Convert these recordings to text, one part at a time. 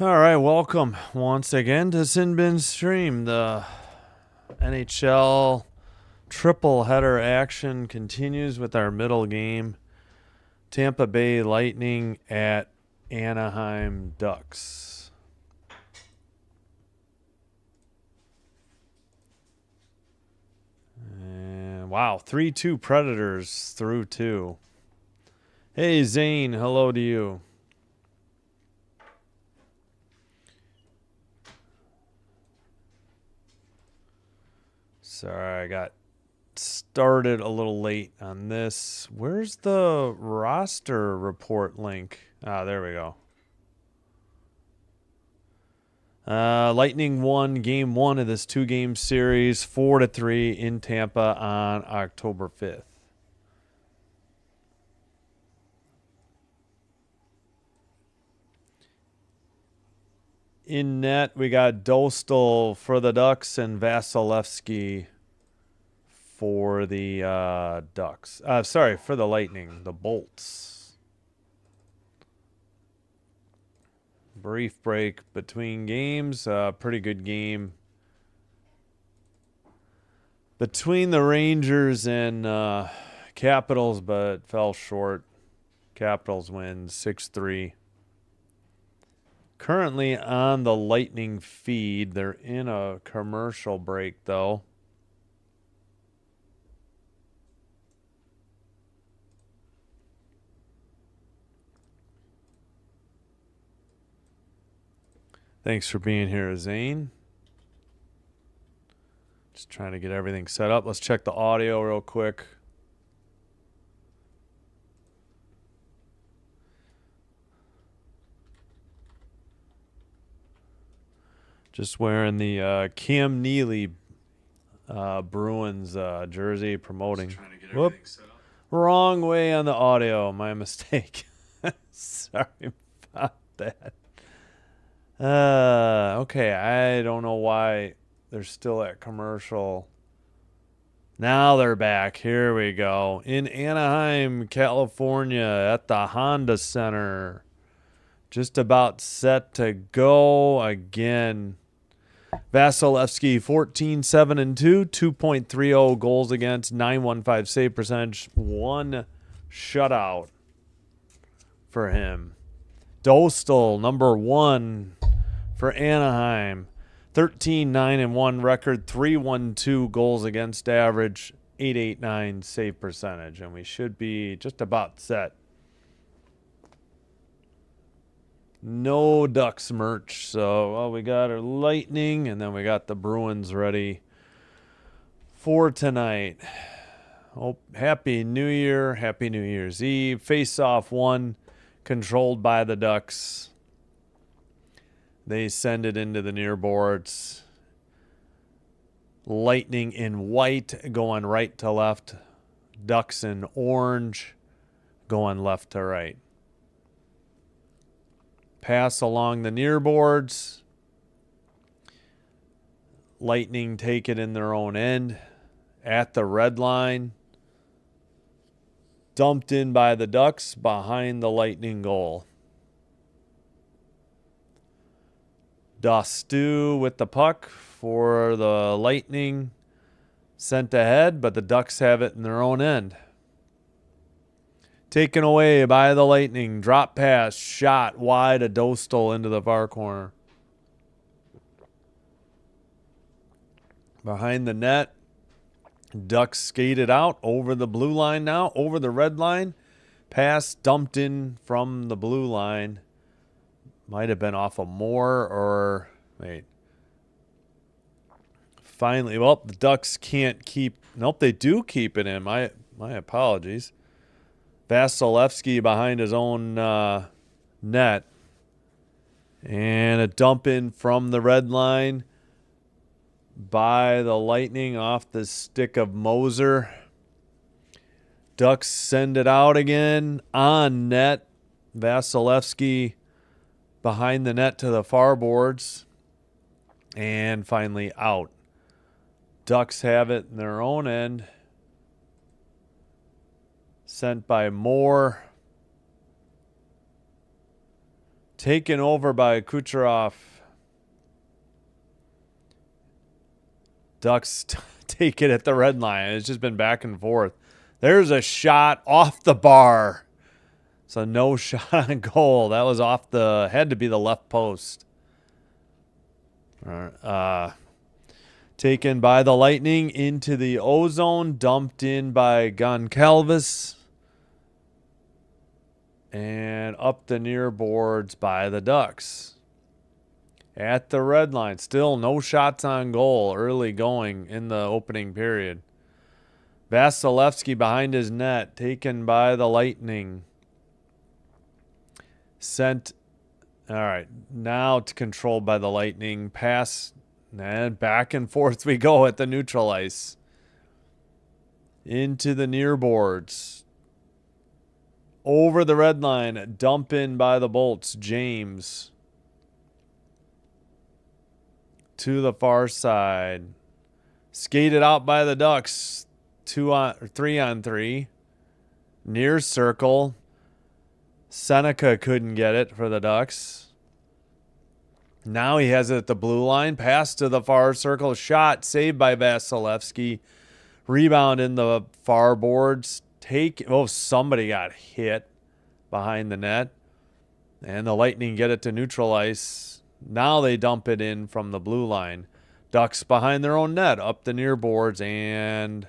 All right, welcome once again to Sin Bin Stream. The NHL triple header action continues with our middle game. Tampa Bay Lightning at Anaheim Ducks. And wow, 3-2 Predators through two. Hey Zane, hello to you. Sorry, I got started a little late on this. Where's the roster report link? Ah, there we go. Lightning won game one of this two-game series, 4-3 in Tampa on October 5th. In net, we got Dostal for the Ducks and Vasilevsky for the Ducks. For the Lightning, the Bolts. Brief break between games. Pretty good game between the Rangers and Capitals, but fell short. Capitals win 6-3. Currently on the Lightning feed. They're in a commercial break, though. Thanks for being here, Zane. Just trying to get everything set up. Let's check the audio real quick. Just wearing the Cam Neely Bruins jersey promoting. Just trying to get Whoop. everything set up. Wrong way on the audio. My mistake. Sorry about that. Okay, I don't know why they're still at commercial. Now they're back. Here we go. In Anaheim, California at the Honda Center. Just about set to go again. Vasilevsky, 14-7-2, 2.30 goals against, 915 save percentage, one shutout for him. Dostal, number one for Anaheim, 13-9-1 record, 312 goals against average, 889 save percentage, and we should be just about set. No Ducks merch, so we got our Lightning, and then we got the Bruins ready for tonight. Oh, Happy New Year, Happy New Year's Eve. Face-off one, controlled by the Ducks. They send it into the near boards. Lightning in white going right to left. Ducks in orange going left to right. Pass along the near boards. Lightning take it in their own end at the red line. Dumped in by the Ducks behind the Lightning goal. Dostu with the puck for the Lightning. Sent ahead, but the Ducks have it in their own end. Taken away by the Lightning. Drop pass, shot wide of Dostal into the far corner. Behind the net. Ducks skated out over the blue line now, over the red line. Pass dumped in from the blue line. Might have been off of Moore or... Wait. Finally, well, the Ducks can't keep... Nope, they do keep it in. My apologies. Vasilevsky behind his own net. And a dump in from the red line by the Lightning off the stick of Moser. Ducks send it out again on net. Vasilevsky behind the net to the far boards. And finally out. Ducks have it in their own end. Sent by Moore. Taken over by Kucherov. Ducks take it at the red line. It's just been back and forth. There's a shot off the bar. So no shot on goal. That was off the, had to be the left post. Taken by the Lightning into the O-zone. Dumped in by Goncalves. And up the near boards by the Ducks. At the red line. Still no shots on goal early going in the opening period. Vasilevsky behind his net. Taken by the Lightning. Sent. All right. Now it's controlled by the Lightning. Pass. And back and forth we go at the neutral ice. Into the near boards. Over the red line. Dump in by the Bolts. James. To the far side. Skated out by the Ducks. 3-on-3. Near circle. Seneca couldn't get it for the Ducks. Now he has it at the blue line. Pass to the far circle. Shot. Saved by Vasilevsky. Rebound in the far boards. Somebody got hit behind the net. And the Lightning get it to neutral ice. Now they dump it in from the blue line. Ducks behind their own net. Up the near boards and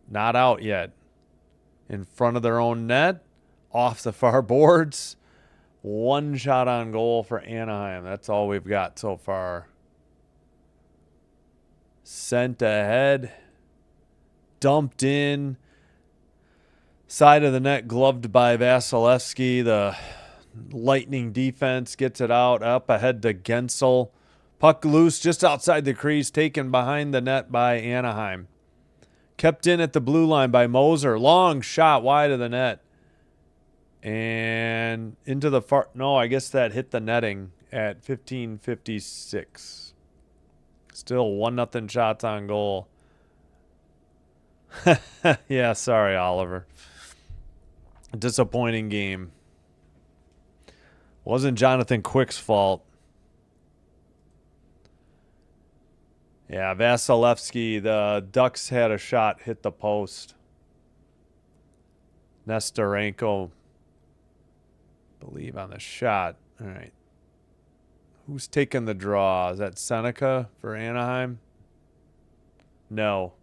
not out yet. In front of their own net. Off the far boards. One shot on goal for Anaheim. That's all we've got so far. Sent ahead. Dumped in. Side of the net gloved by Vasilevsky. The Lightning defense gets it out. Up ahead to Gensel. Puck loose just outside the crease. Taken behind the net by Anaheim. Kept in at the blue line by Moser. Long shot wide of the net. And into the far... No, I guess that hit the netting at 15:56. Still 1-0 shots on goal. Yeah, sorry, Oliver. Disappointing game. Wasn't Jonathan Quick's fault. Yeah, Vasilevsky, the Ducks had a shot hit the post. Nestorenko, believe, on the shot. All right. Who's taking the draw? Is that Seneca for Anaheim? No.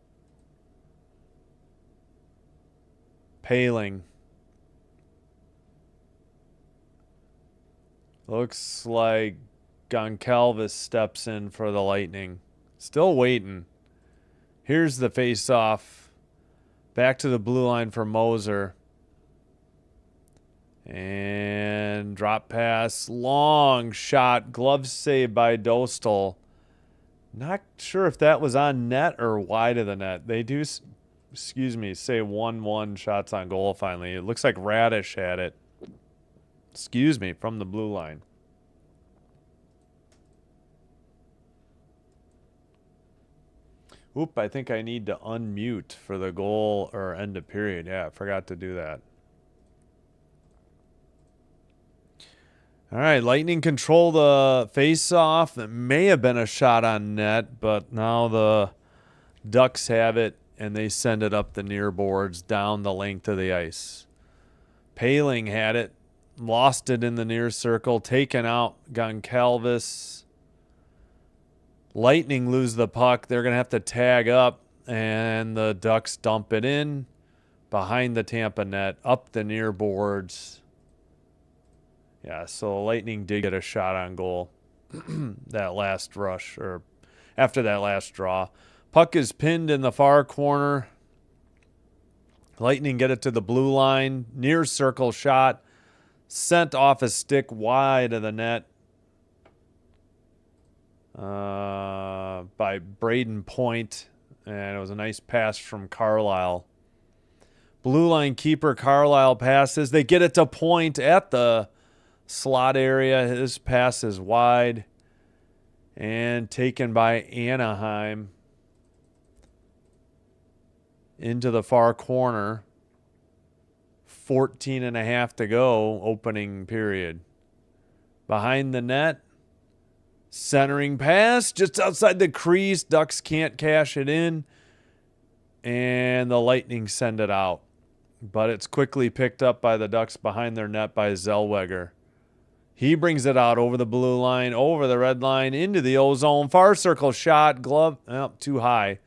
Paling. Looks like Goncalves steps in for the Lightning. Still waiting. Here's the face-off. Back to the blue line for Moser. And drop pass. Long shot. Glove save by Dostal. Not sure if that was on net or wide of the net. They do, say 1-1 shots on goal finally. It looks like Radish had it. From the blue line. Oop, I think I need to unmute for the goal or end of period. Yeah, I forgot to do that. All right, Lightning control the face-off. It may have been a shot on net, but now the Ducks have it, and they send it up the near boards down the length of the ice. Paling had it, lost it in the near circle, taken out Goncalves. Lightning lose the puck. They're going to have to tag up, and the Ducks dump it in behind the Tampa net, up the near boards. Yeah, so Lightning did get a shot on goal that last rush, or after that last draw. Puck is pinned in the far corner. Lightning get it to the blue line. Near circle shot. Sent off a stick wide of the net by Braden Point. And it was a nice pass from Carlisle. Blue line keeper Carlisle passes. They get it to Point at the slot area. His pass is wide and taken by Anaheim into the far corner. 14 and a half to go, opening period. behind the net. Centering pass just outside the crease. Ducks can't cash it in. And the Lightning send it out. But it's quickly picked up by the Ducks behind their net by Zellweger. He brings it out over the blue line, over the red line, into the O-zone. Far circle shot, glove, too high.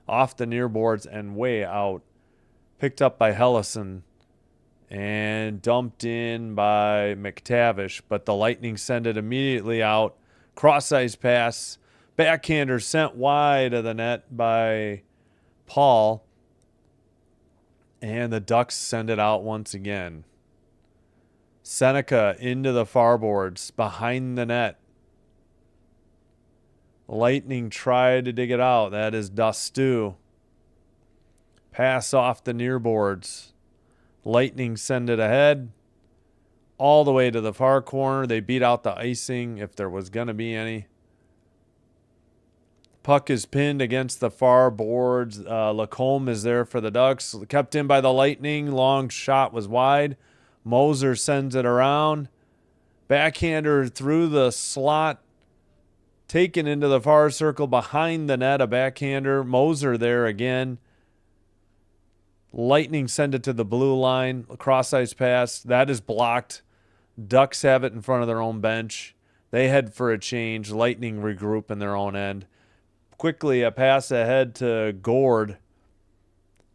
Off the near boards and way out. Picked up by Hellison and dumped in by McTavish. But the Lightning send it immediately out. Cross-ice pass. Backhander sent wide of the net by Paul. And the Ducks send it out once again. Seneca into the far boards, behind the net. Lightning tried to dig it out. That is Dustu. Pass off the near boards. Lightning send it ahead. All the way to the far corner. They beat out the icing if there was going to be any. Puck is pinned against the far boards. Lacombe is there for the Ducks. Kept in by the Lightning. Long shot was wide. Moser sends it around. Backhander through the slot. Taken into the far circle behind the net. A backhander. Moser there again. Lightning send it to the blue line. Cross-ice pass. That is blocked. Ducks have it in front of their own bench. They head for a change. Lightning regroup in their own end. Quickly a pass ahead to Gord.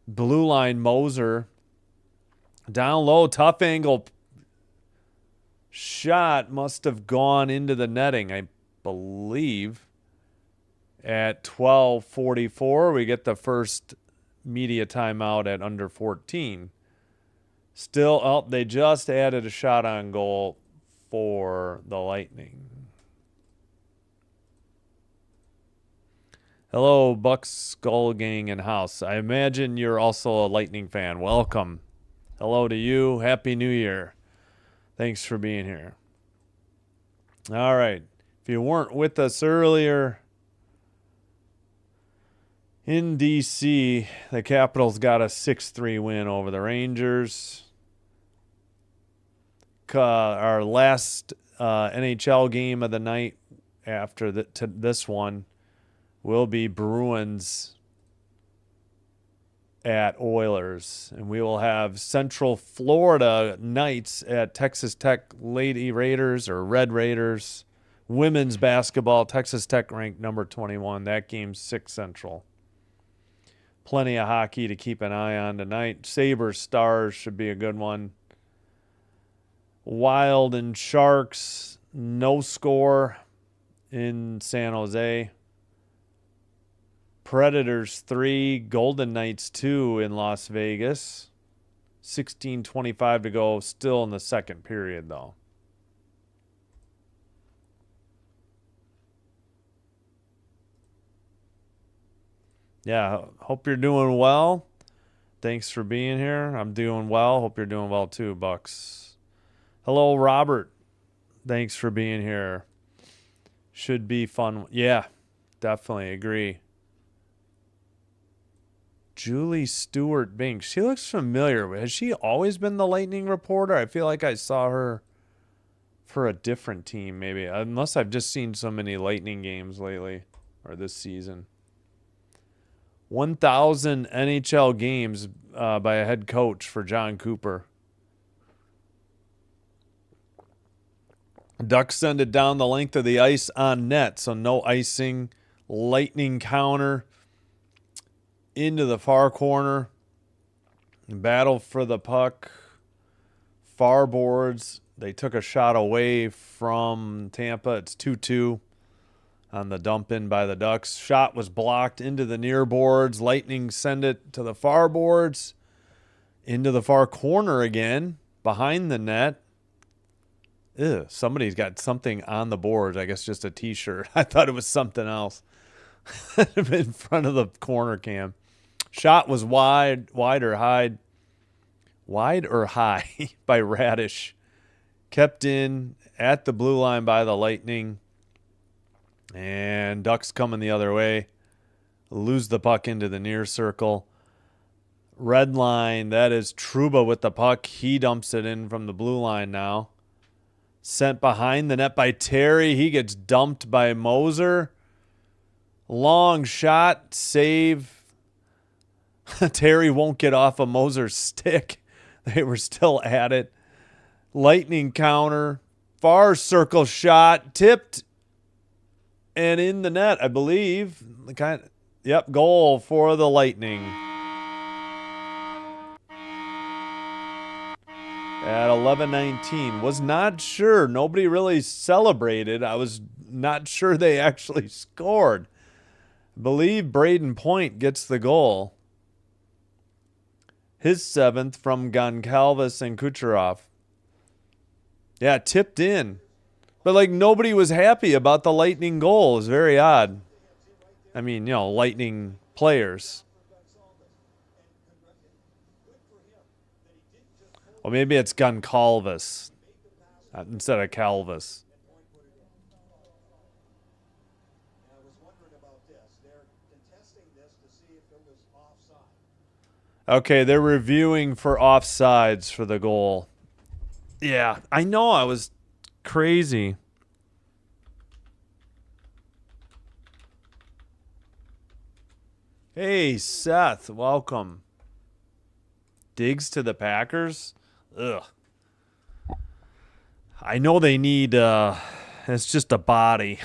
Blue line Moser. Down low, tough angle shot must have gone into the netting, I believe. At 12:44, we get the first media timeout at under 14. Still, they just added a shot on goal for the Lightning. Hello, Bucks Skull Gang in house. I imagine you're also a Lightning fan. Welcome. Hello to you. Happy New Year. Thanks for being here. All right. If you weren't with us earlier, in D.C., the Capitals got a 6-3 win over the Rangers. Our last NHL game of the night after this one will be Bruins at Oilers. And we will have Central Florida Knights at Texas Tech Lady Raiders or Red Raiders. Women's basketball, Texas Tech ranked number 21. That game's 6 Central. Plenty of hockey to keep an eye on tonight. Sabres Stars should be a good one. Wild and Sharks, no score in San Jose. Predators 3, Golden Knights 2 in Las Vegas. 16:25 to go, still in the second period, though. Yeah, hope you're doing well. Thanks for being here. I'm doing well. Hope you're doing well too, Bucks. Hello, Robert. Thanks for being here. Should be fun. Yeah, definitely agree. Julie Stewart Binks. She looks familiar. Has she always been the Lightning reporter? I feel like I saw her for a different team, maybe. Unless I've just seen so many Lightning games lately or this season. 1,000 NHL games by a head coach for John Cooper. Ducks send it down the length of the ice on net, so no icing. Lightning counter into the far corner. Battle for the puck. Far boards. They took a shot away from Tampa. It's 2-2 on the dump in by the Ducks. Shot was blocked into the near boards. Lightning send it to the far boards. Into the far corner again. Behind the net. Ew, somebody's got something on the boards. I guess just a t-shirt. I thought it was something else. In front of the corner cam. Shot was wide or high by Radish. Kept in at the blue line by the Lightning. And Ducks coming the other way. Lose the puck into the near circle. Red line, that is Trouba with the puck. He dumps it in from the blue line now. Sent behind the net by Terry. He gets dumped by Moser. Long shot. Save. Terry won't get off of Moser's stick. They were still at it. Lightning counter. Far circle shot. Tipped. And in the net, I believe. Yep, goal for the Lightning. At 11:19. Was not sure. Nobody really celebrated. I was not sure they actually scored. I believe Braden Point gets the goal. His 7th from Goncalves and Kucherov. Yeah, tipped in. But, like, nobody was happy about the Lightning goal. It was very odd. I mean, Lightning players. Well, maybe it's Goncalves instead of Calvis. Okay, they're reviewing for offsides for the goal. Yeah, I know. I was crazy. Hey, Seth, welcome. Diggs to the Packers? Ugh. I know they need, it's just a body.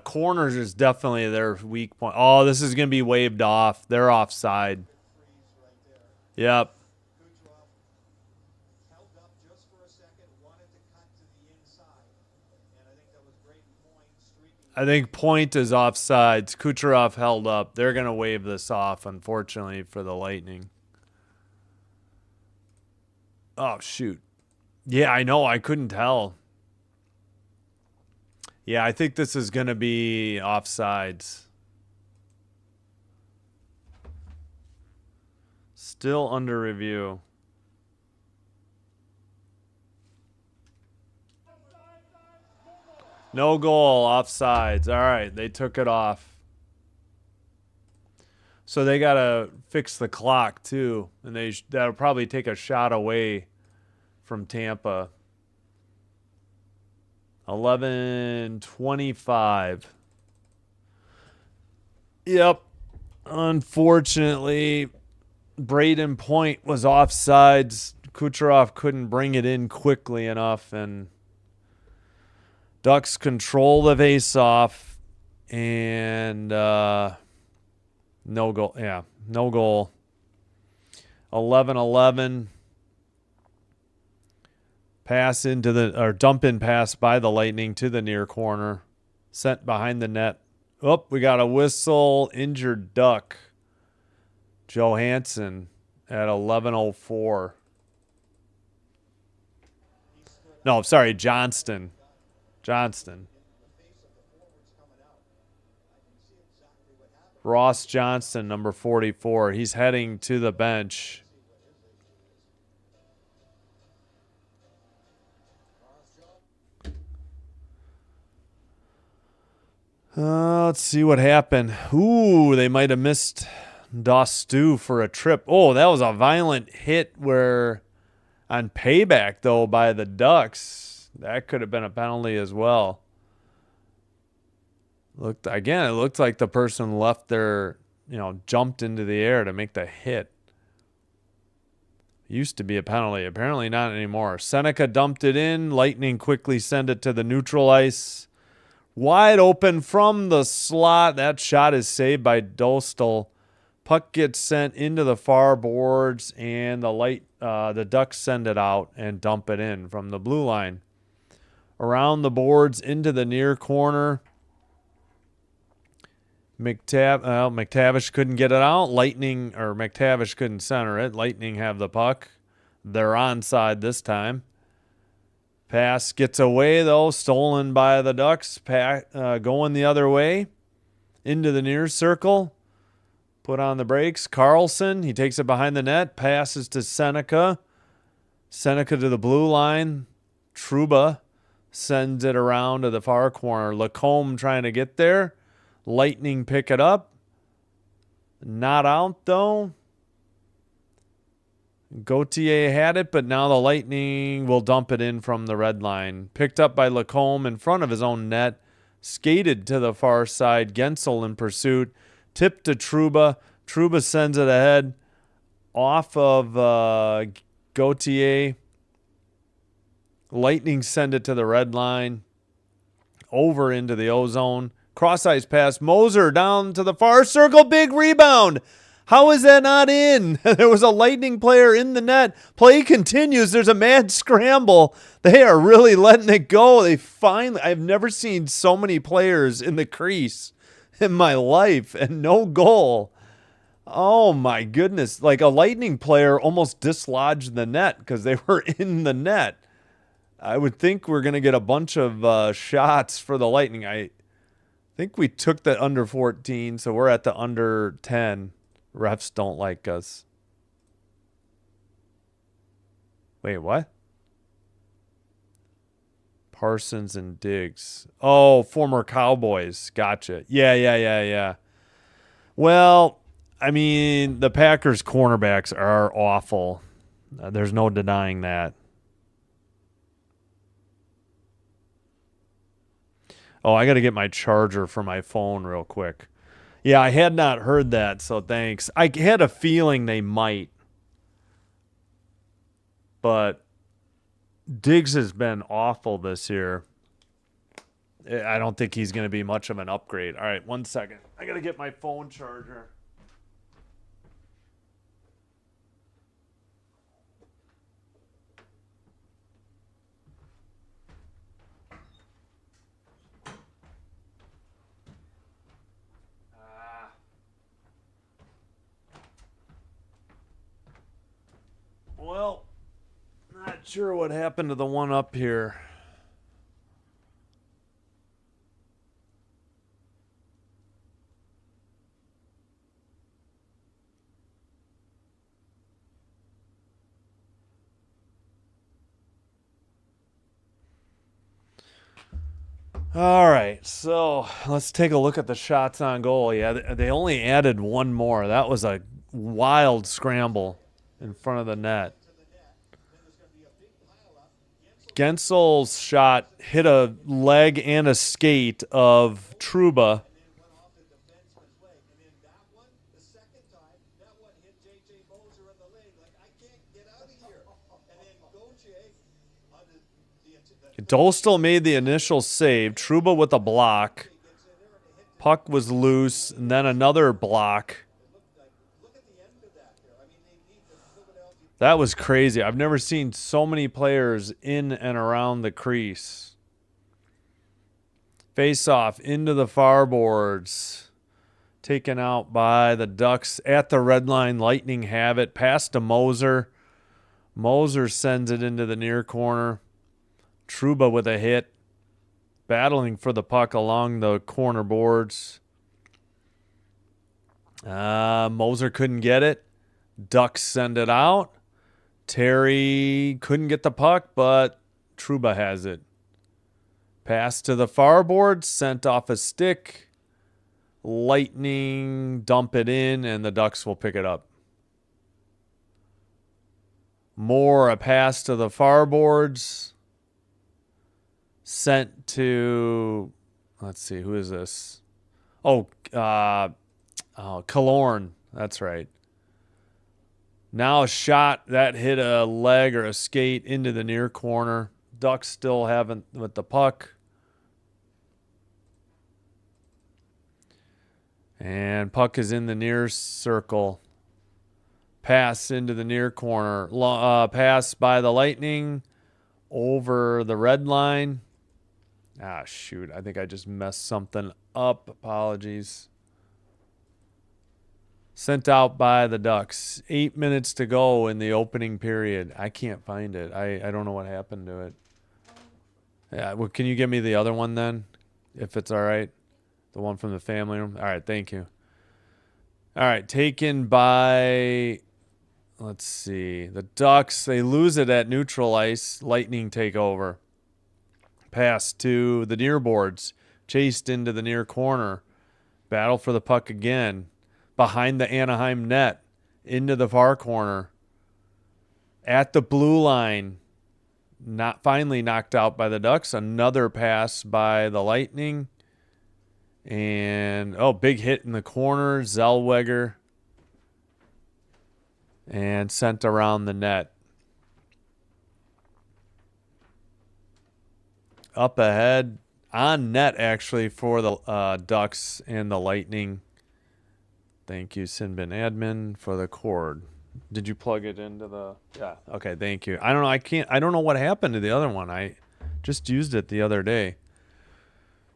Corners is definitely their weak point. Oh, this is going to be waved off. They're offside. Yep. I think Point is offsides. Kucherov held up. They're going to wave this off, unfortunately, for the Lightning. Oh, shoot. Yeah, I know. I couldn't tell. Yeah, I think this is going to be offsides. Still under review. No goal, offsides. All right, they took it off. So they got to fix the clock, too. And that'll probably take a shot away from Tampa. 11:25. Yep. Unfortunately, Braden Point was offsides. Kucherov couldn't bring it in quickly enough, and Ducks control the face-off, and no goal. Yeah, no goal. 11:11. Dump in pass by the Lightning to the near corner. Sent behind the net. Oh, we got a whistle. Injured Duck. Johansson at 11:04. No, sorry, Johnston. Ross Johnston, number 44. He's heading to the bench. Let's see what happened. Ooh, they might have missed Dostu for a trip. Oh, that was a violent hit on payback, though, by the Ducks. That could have been a penalty as well. It looked like the person left jumped into the air to make the hit. Used to be a penalty. Apparently not anymore. Seneca dumped it in. Lightning quickly send it to the neutral ice. Wide open from the slot. That shot is saved by Dostal. Puck gets sent into the far boards, and the Ducks send it out and dump it in from the blue line. Around the boards into the near corner. McTavish couldn't get it out. McTavish couldn't center it. Lightning have the puck. They're onside this time. Pass gets away, though. Stolen by the Ducks. Going the other way. Into the near circle. Put on the brakes. Carlson, he takes it behind the net. Passes to Seneca. Seneca to the blue line. Trouba sends it around to the far corner. Lacombe trying to get there. Lightning pick it up. Not out, though. Gauthier had it, but now the Lightning will dump it in from the red line. Picked up by Lacombe in front of his own net. Skated to the far side. Gensel in pursuit. Tipped to Trouba. Trouba sends it ahead. Off of Gauthier. Lightning send it to the red line. Over into the O-zone. Cross-ice pass. Moser down to the far circle. Big rebound. How is that not in? There was a Lightning player in the net. Play continues. There's a mad scramble. They are really letting it go. I've never seen so many players in the crease in my life and no goal. Oh my goodness. Like a Lightning player almost dislodged the net because they were in the net. I would think we're going to get a bunch of shots for the Lightning. I think we took the under 14, so we're at the under 10. Refs don't like us. Wait, what? Parsons and Diggs. Oh, former Cowboys. Gotcha. Yeah. Well, I mean, the Packers' cornerbacks are awful. There's no denying that. Oh, I got to get my charger for my phone real quick. Yeah, I had not heard that, so thanks. I had a feeling they might. But Diggs has been awful this year. I don't think he's going to be much of an upgrade. All right, 1 second. I got to get my phone charger. Well, not sure what happened to the one up here. All right, so let's take a look at the shots on goal. Yeah, they only added one more. That was a wild scramble in front of the net. Gensel's shot hit a leg and a skate of Trouba. Dostal made the initial save. Trouba with a block. Puck was loose, and then another block. That was crazy. I've never seen so many players in and around the crease. Face off into the far boards. Taken out by the Ducks at the red line. Lightning have it. Pass to Moser. Moser sends it into the near corner. Trouba with a hit. Battling for the puck along the corner boards. Moser couldn't get it. Ducks send it out. Terry couldn't get the puck, but Trouba has it. Pass to the far board, sent off a stick. Lightning dump it in, and the Ducks will pick it up. Moore, a pass to the far boards. Sent to, let's see, who is this? Killorn. That's right. Now a shot that hit a leg or a skate into the near corner. Ducks still haven't with the puck. And puck is in the near circle. Pass into the near corner. Pass by the Lightning over the red line. Ah, shoot. I think I just messed something up. Apologies. Sent out by the Ducks. 8 minutes to go in the opening period. I can't find it. I don't know what happened to it. Yeah, well, can you give me the other one then, if it's all right? The one from the family room? All right, thank you. All right, taken by, let's see, the Ducks. They lose it at neutral ice. Lightning take over. Pass to the near boards. Chased into the near corner. Battle for the puck again. Behind the Anaheim net. Into the far corner. At the blue line, not finally knocked out by the Ducks. Another pass by the Lightning. And, big hit in the corner. Zellweger. And sent around the net. Up ahead. On net, actually, for the Ducks and the Lightning. Thank you, Sinbin Admin, for the cord. Did you plug it into the... Yeah, okay, thank you. I don't know, I don't know what happened to the other one. I just used it the other day.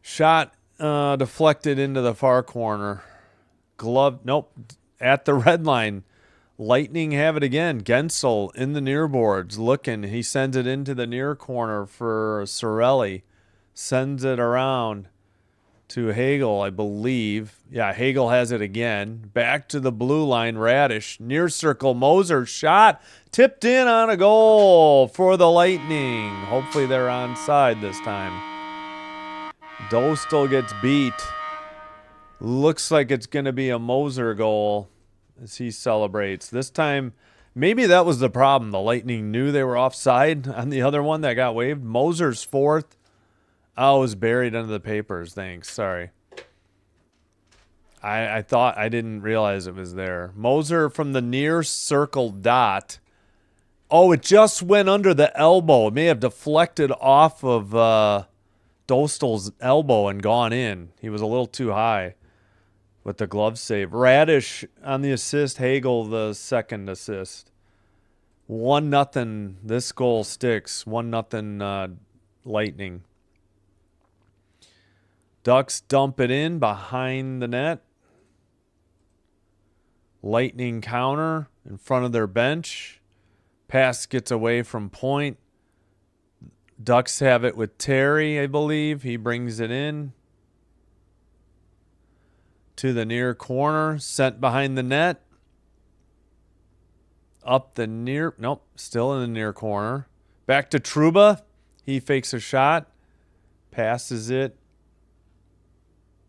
Shot deflected into the far corner. Glove, nope, at the red line. Lightning have it again. Gensel in the near boards looking. He sends it into the near corner for Sorelli. Sends it around to Hagel, I believe. Yeah, Hagel has it again. Back to the blue line. Radish. Near circle. Moser. Shot. Tipped in on a goal for the Lightning. Hopefully they're onside this time. Dostal gets beat. Looks like it's going to be a Moser goal as he celebrates. This time, maybe that was the problem. The Lightning knew they were offside on the other one that got waived. Moser's fourth. Oh, it was buried under the papers. Thanks. Sorry. I thought I didn't realize it was there. Moser from the near circle dot. Oh, it just went under the elbow. It may have deflected off of Dostal's elbow and gone in. He was a little too high with the glove save. Radish on the assist. Hagel the second assist. 1-0. This goal sticks. 1-0 Lightning. Ducks dump it in behind the net. Lightning counter in front of their bench. Pass gets away from point. Ducks have it with Terry, I believe. He brings it in to the near corner. Sent behind the net. Up the near... Nope, still in the near corner. Back to Trouba. He fakes a shot. Passes it.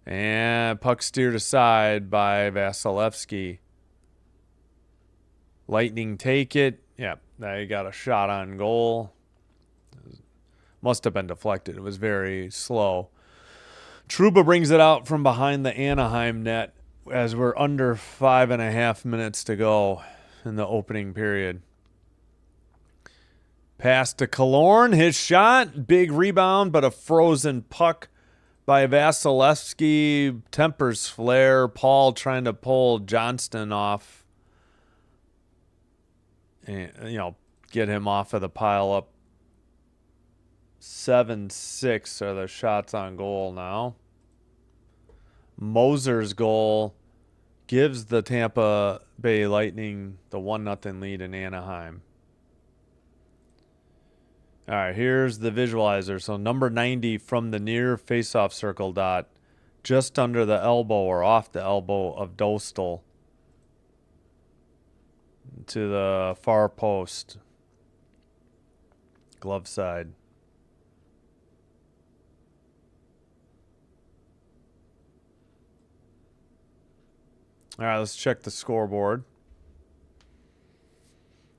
And puck steered aside by Vasilevsky. Lightning take it. Yep, they got a shot on goal. Must have been deflected. It was very slow. Trouba brings it out from behind the Anaheim net as we're under 5.5 minutes to go in the opening period. Pass to Killorn. His shot. Big rebound, but a frozen puck by Vasilevsky. Tempers flare. Paul trying to pull Johnston off. And, get him off of the pile up. 7-6 are the shots on goal now. Moser's goal gives the Tampa Bay Lightning the 1-0 lead in Anaheim. All right, here's the visualizer. So number 90 from the near faceoff circle dot, just under the elbow or off the elbow of Dostal to the far post. Glove side. All right, let's check the scoreboard.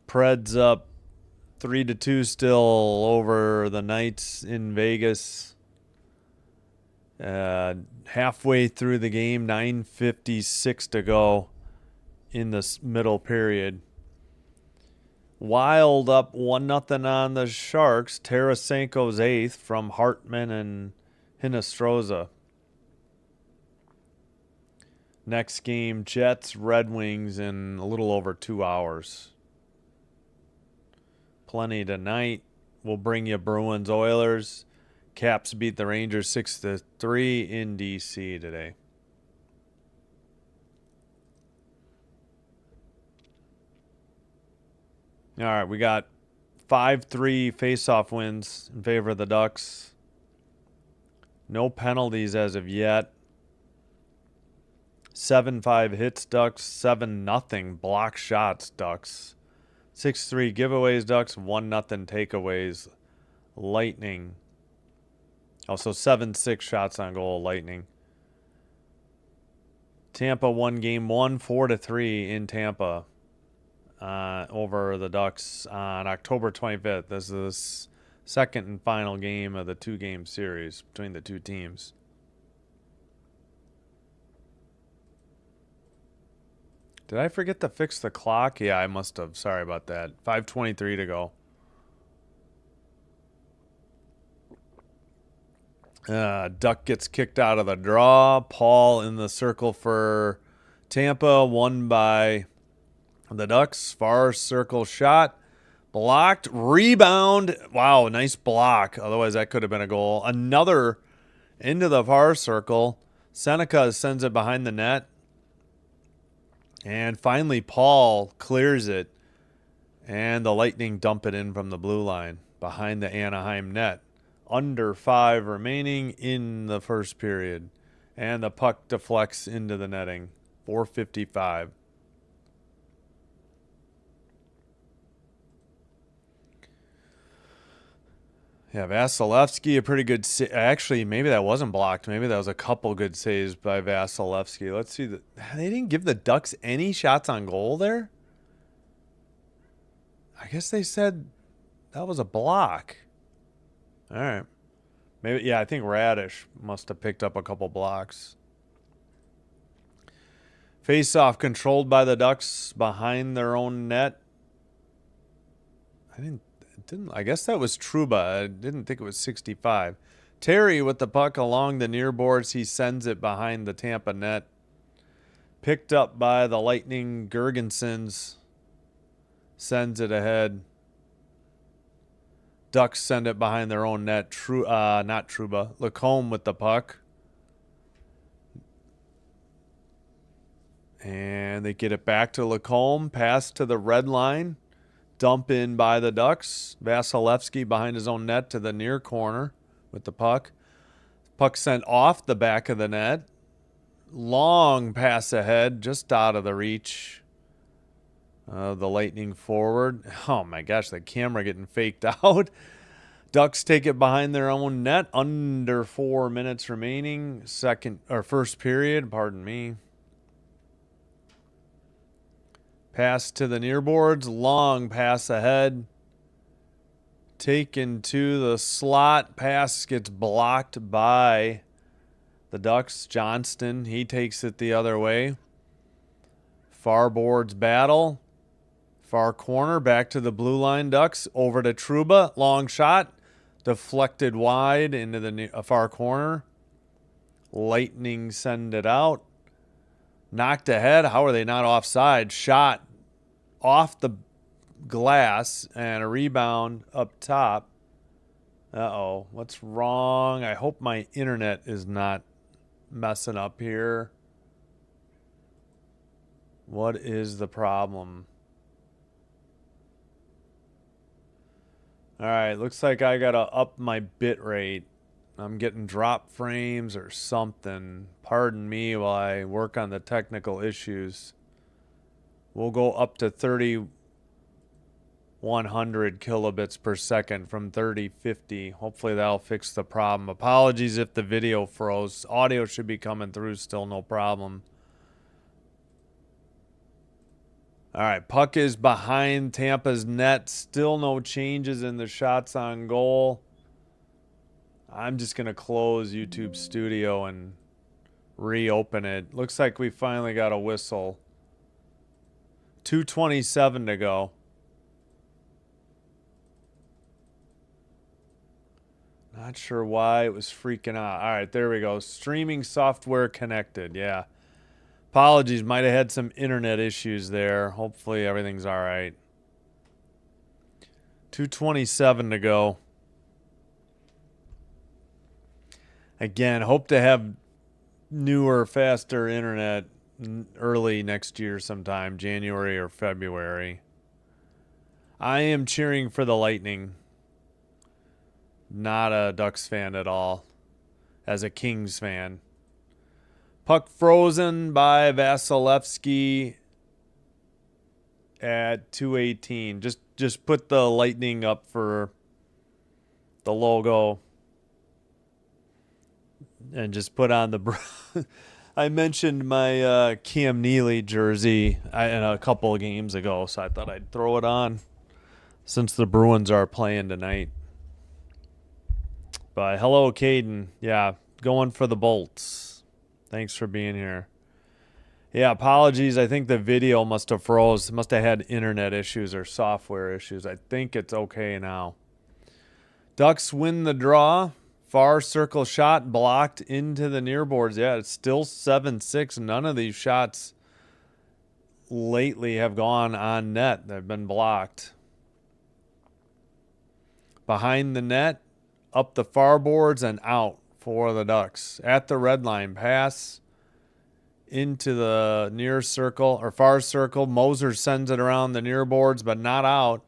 Preds up 3-2 still over the Knights in Vegas. Halfway through the game, 9:56 to go in this middle period. Wild up 1-0 on the Sharks. Tarasenko's eighth from Hartman and Hinostroza. Next game, Jets, Red Wings in a little over 2 hours. Plenty tonight. We'll bring you Bruins, Oilers. Caps beat the Rangers 6-3 in D.C. today. All right, we got 5-3 face-off wins in favor of the Ducks. No penalties as of yet. 7-5 hits Ducks, 7-0 block shots Ducks. 6-3 giveaways Ducks, 1-0 takeaways Lightning. Also 7-6 shots on goal Lightning. Tampa won game 1 4-3 in Tampa. over the Ducks on October 25th. This is the second and final game of the 2-game series between the two teams. Did I forget to fix the clock? Yeah, I must have. Sorry about that. 5:23 to go. Duck gets kicked out of the draw. Paul in the circle for Tampa, won by the Ducks. Far circle shot. Blocked. Rebound. Wow, nice block. Otherwise, that could have been a goal. Another into the far circle. Seneca sends it behind the net. And finally, Paul clears it. And the Lightning dump it in from the blue line behind the Anaheim net. Under 5 remaining in the first period. And the puck deflects into the netting. 4:55. Yeah, Vasilevsky, a pretty good actually, maybe that wasn't blocked. Maybe that was a couple good saves by Vasilevsky. Let's see. They didn't give the Ducks any shots on goal there? I guess they said that was a block. All right. Maybe, yeah, I think Radish must have picked up a couple blocks. Face-off controlled by the Ducks behind their own net. I guess that was Trouba. I didn't think it was 65. Terry with the puck along the near boards. He sends it behind the Tampa net. Picked up by the Lightning. Gergensons sends it ahead. Ducks send it behind their own net. Not Trouba. Lacombe with the puck. And they get it back to Lacombe. Pass to the red line. Dump in by the Ducks. Vasilevsky behind his own net to the near corner with the puck. Puck sent off the back of the net. Long pass ahead, just out of the reach of the Lightning forward. Oh my gosh, the camera getting faked out. Ducks take it behind their own net. Under 4 minutes remaining. First period, pardon me. Pass to the near boards. Long pass ahead. Taken to the slot. Pass gets blocked by the Ducks. Johnston, he takes it the other way. Far boards battle. Far corner. Back to the blue line Ducks. Over to Trouba. Long shot. Deflected wide into the far corner. Lightning send it out. Knocked ahead. How are they not offside? Shot off the glass and a rebound up top. Uh-oh. What's wrong? I hope my internet is not messing up here. What is the problem? All right. Looks like I got to up my bit rate. I'm getting drop frames or something. Pardon me while I work on the technical issues. We'll go up to 3,100 kilobits per second from 3050. Hopefully that'll fix the problem. Apologies if the video froze. Audio should be coming through still, no problem. All right, puck is behind Tampa's net. Still no changes in the shots on goal. I'm just going to close YouTube Studio and reopen it. Looks like we finally got a whistle. 2:27 to go. Not sure why it was freaking out. All right, there we go. Streaming software connected. Yeah. Apologies. Might have had some internet issues there. Hopefully everything's all right. 2:27 to go. Again, hope to have newer, faster internet early next year sometime, January or February. I am cheering for the Lightning. Not a Ducks fan at all. As a Kings fan. Puck frozen by Vasilevsky at 2:18. Just put the Lightning up for the logo. And just put on the I mentioned my Cam Neely jersey in a couple of games ago, so I thought I'd throw it on since the Bruins are playing tonight. But hello, Caden. Yeah, going for the Bolts. Thanks for being here. Yeah, apologies. I think the video must have froze. Must have had internet issues or software issues. I think it's okay now. Ducks win the draw. Far circle shot blocked into the near boards. Yeah, it's still 7-6. None of these shots lately have gone on net. They've been blocked. Behind the net, up the far boards and out for the Ducks. At the red line, pass into the near circle or far circle. Moser sends it around the near boards, but not out.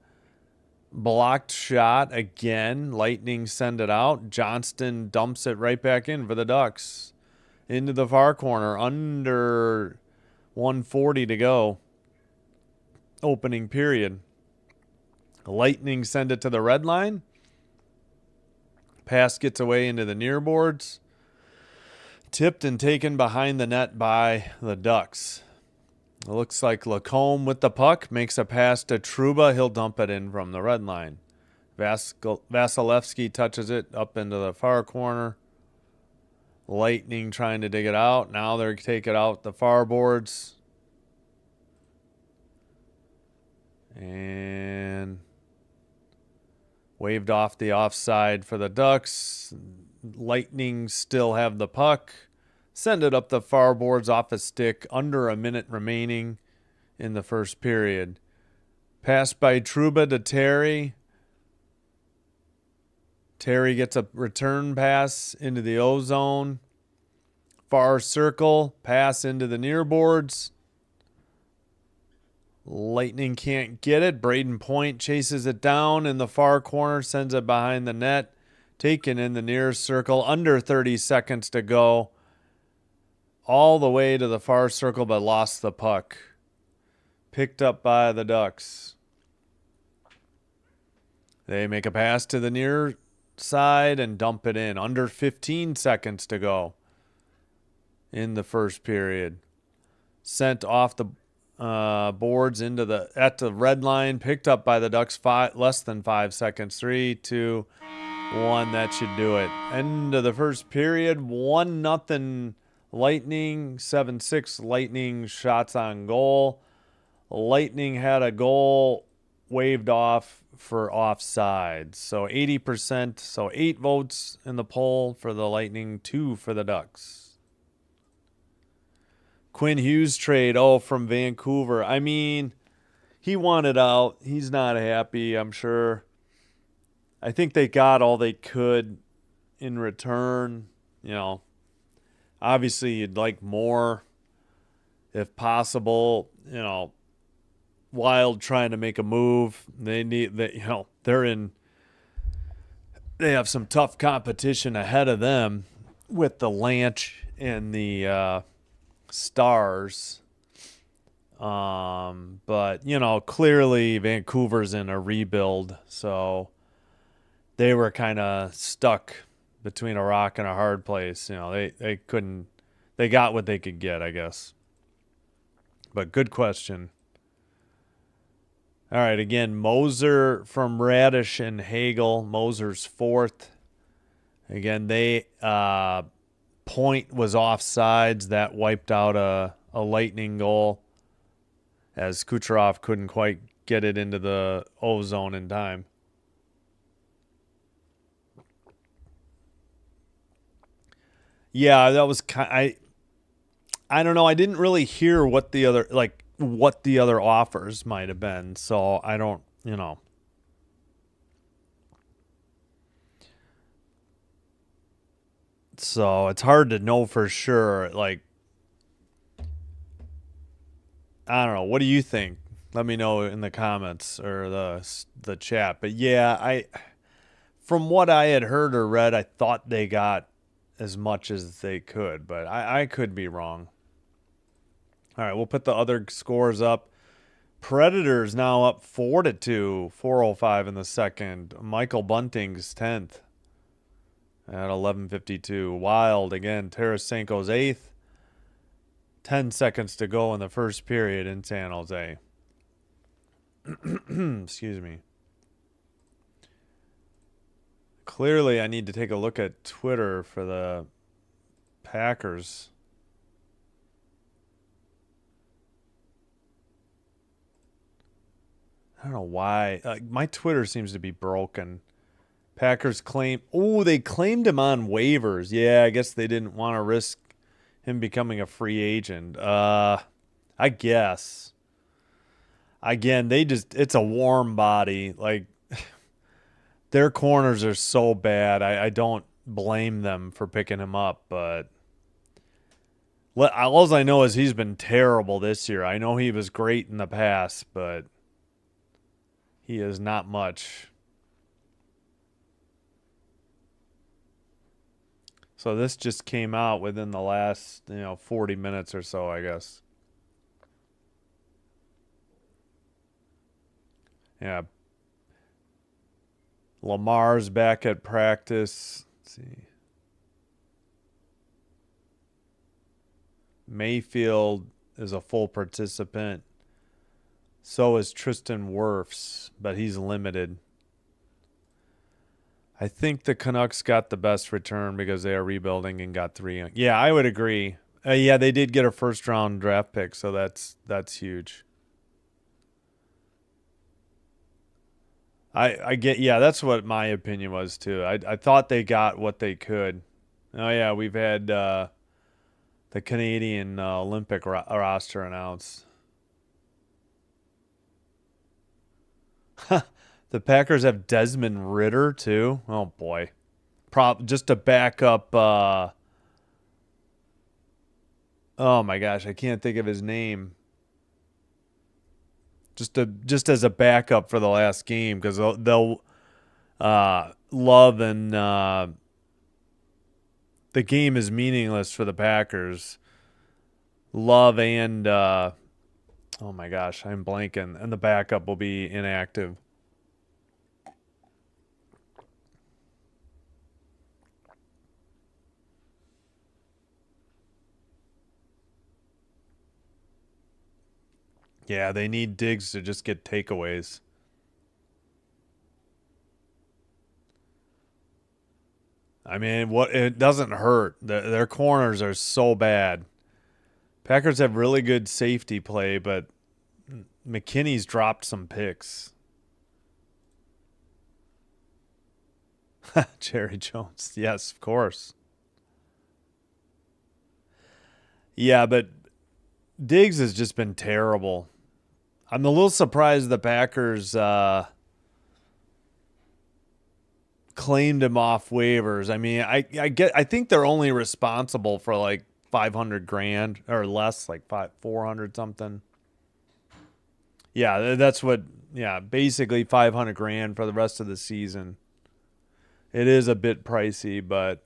Blocked shot again. Lightning send it out. Johnston dumps it right back in for the Ducks. Into the far corner. Under 140 to go. Opening period. Lightning send it to the red line. Pass gets away into the near boards. Tipped and taken behind the net by the Ducks. It looks like Lacombe with the puck makes a pass to Trouba. He'll dump it in from the red line. Vasilevsky touches it up into the far corner. Lightning trying to dig it out. Now they're taking it out the far boards. And waved off the offside for the Ducks. Lightning still have the puck. Send it up the far boards off a stick. Under a minute remaining in the first period. Pass by Trouba to Terry. Terry gets a return pass into the O zone. Far circle. Pass into the near boards. Lightning can't get it. Braden Point chases it down in the far corner. Sends it behind the net. Taken in the near circle. Under 30 seconds to go. All the way to the far circle, but lost the puck. Picked up by the Ducks. They make a pass to the near side and dump it in. Under 15 seconds to go in the first period. Sent off the boards into at the red line. Picked up by the Ducks. Less than 5 seconds. 3, 2, 1. That should do it. End of the first period. 1-0. Lightning, 7-6. Lightning shots on goal. Lightning had a goal waved off for offside. So 80%. So 8 votes in the poll for the Lightning, 2 for the Ducks. Quinn Hughes trade, from Vancouver. I mean, he wanted out. He's not happy, I'm sure. I think they got all they could in return, Obviously, you'd like more if possible. Wild trying to make a move. They have some tough competition ahead of them with the Lanch and the Stars. But clearly Vancouver's in a rebuild, so they were kind of stuck between a rock and a hard place. They couldn't. They got what they could get, I guess. But good question. All right, again, Moser from Radish and Hagel. Moser's 4th. Again, they Point was offsides. That wiped out a Lightning goal as Kucherov couldn't quite get it into the O zone in time. Yeah, that was I don't know. I didn't really hear what the other offers might have been, so I don't, So it's hard to know for sure. I don't know. What do you think? Let me know in the comments or the chat. But yeah, from what I had heard or read, I thought they got as much as they could, but I could be wrong. All right, we'll put the other scores up. Predators now up 4-2, 4:05 in the second. Michael Bunting's 10th at 11:52. Wild again. Tarasenko's 8th 10 seconds to go in the first period in San Jose. Excuse me. Clearly, I need to take a look at Twitter for the Packers. I don't know why. My Twitter seems to be broken. Packers claim. Oh, they claimed him on waivers. Yeah, I guess they didn't want to risk him becoming a free agent. I guess. Again, it's a warm body. Like, their corners are so bad. I don't blame them for picking him up, but all I know is he's been terrible this year. I know he was great in the past, but he is not much. So this just came out within the last, 40 minutes or so, I guess. Yeah. Lamar's back at practice. Let's see. Mayfield is a full participant. So is Tristan Wirfs, but he's limited. I think the Canucks got the best return because they are rebuilding and got 3. Yeah, I would agree. Yeah, they did get a first-round draft pick, so that's huge. I get, yeah, that's what my opinion was too. I thought they got what they could. Oh yeah, we've had the Canadian Olympic roster announced. The Packers have Desmond Ridder too. Oh boy, just to back up. Oh my gosh, I can't think of his name. Just as a backup for the last game because they'll Love and the game is meaningless for the Packers. Love and oh my gosh, I'm blanking, and the backup will be inactive. Yeah, they need Diggs to just get takeaways. I mean, it doesn't hurt. Their corners are so bad. Packers have really good safety play, but McKinney's dropped some picks. Jerry Jones. Yes, of course. Yeah, but Diggs has just been terrible. I'm a little surprised the Packers claimed him off waivers. I mean, I think they're only responsible for like 500 grand or less, like 400 something. Yeah, that's what. Yeah, basically 500 grand for the rest of the season. It is a bit pricey, but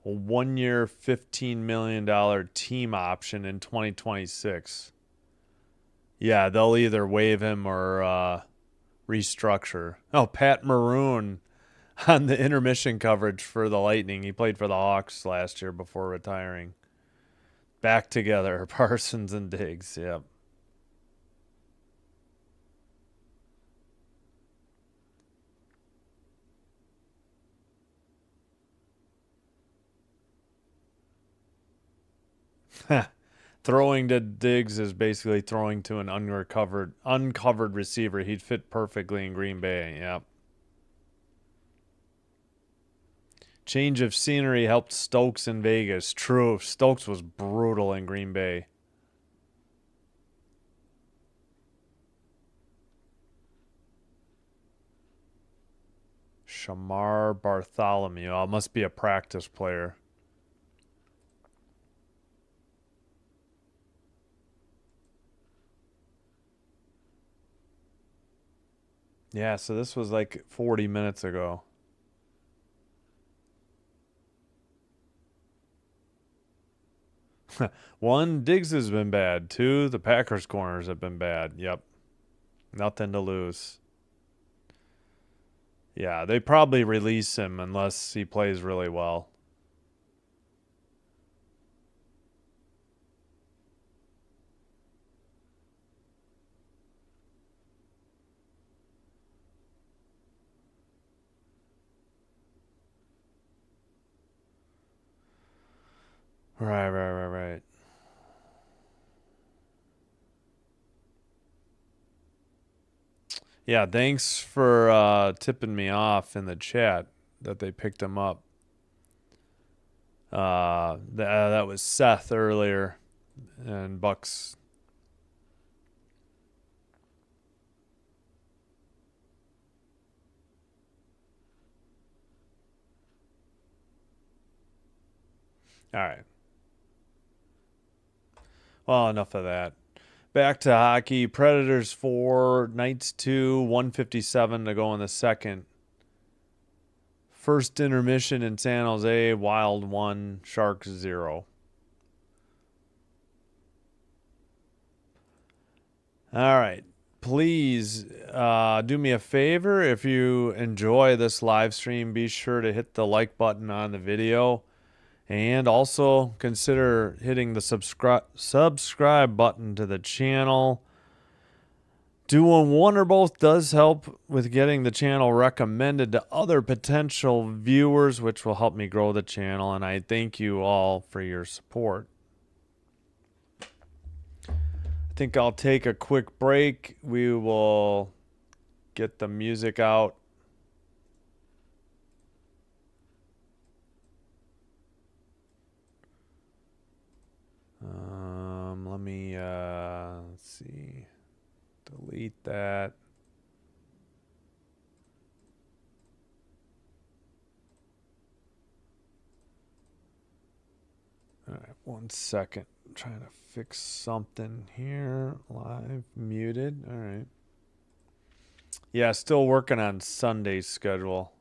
a 1-year, $15 million team option in 2026. Yeah, they'll either waive him or restructure. Oh, Pat Maroon on the intermission coverage for the Lightning. He played for the Hawks last year before retiring. Back together, Parsons and Diggs. Yep. Throwing to Diggs is basically throwing to an uncovered receiver. He'd fit perfectly in Green Bay. Yep. Change of scenery helped Stokes in Vegas. True. Stokes was brutal in Green Bay. Shamar Bartholomew. Oh, must be a practice player. Yeah, so this was like 40 minutes ago. One, Diggs has been bad. Two, the Packers corners have been bad. Yep. Nothing to lose. Yeah, they probably release him unless he plays really well. Right. Yeah, thanks for tipping me off in the chat that they picked him up. That was Seth earlier, and Bucks. All right. Well, enough of that. Back to hockey. Predators 4, Knights 2, 157 to go in the second. First intermission in San Jose, Wild 1, Sharks 0. All right. Please do me a favor. If you enjoy this live stream, be sure to hit the like button on the video. And also consider hitting the subscribe button to the channel. Doing one or both does help with getting the channel recommended to other potential viewers, which will help me grow the channel. And I thank you all for your support. I think I'll take a quick break. We will get the music out. Let me let's see. Delete that. All right, 1 second. I'm trying to fix something here. Live muted. All right. Yeah, still working on Sunday's schedule.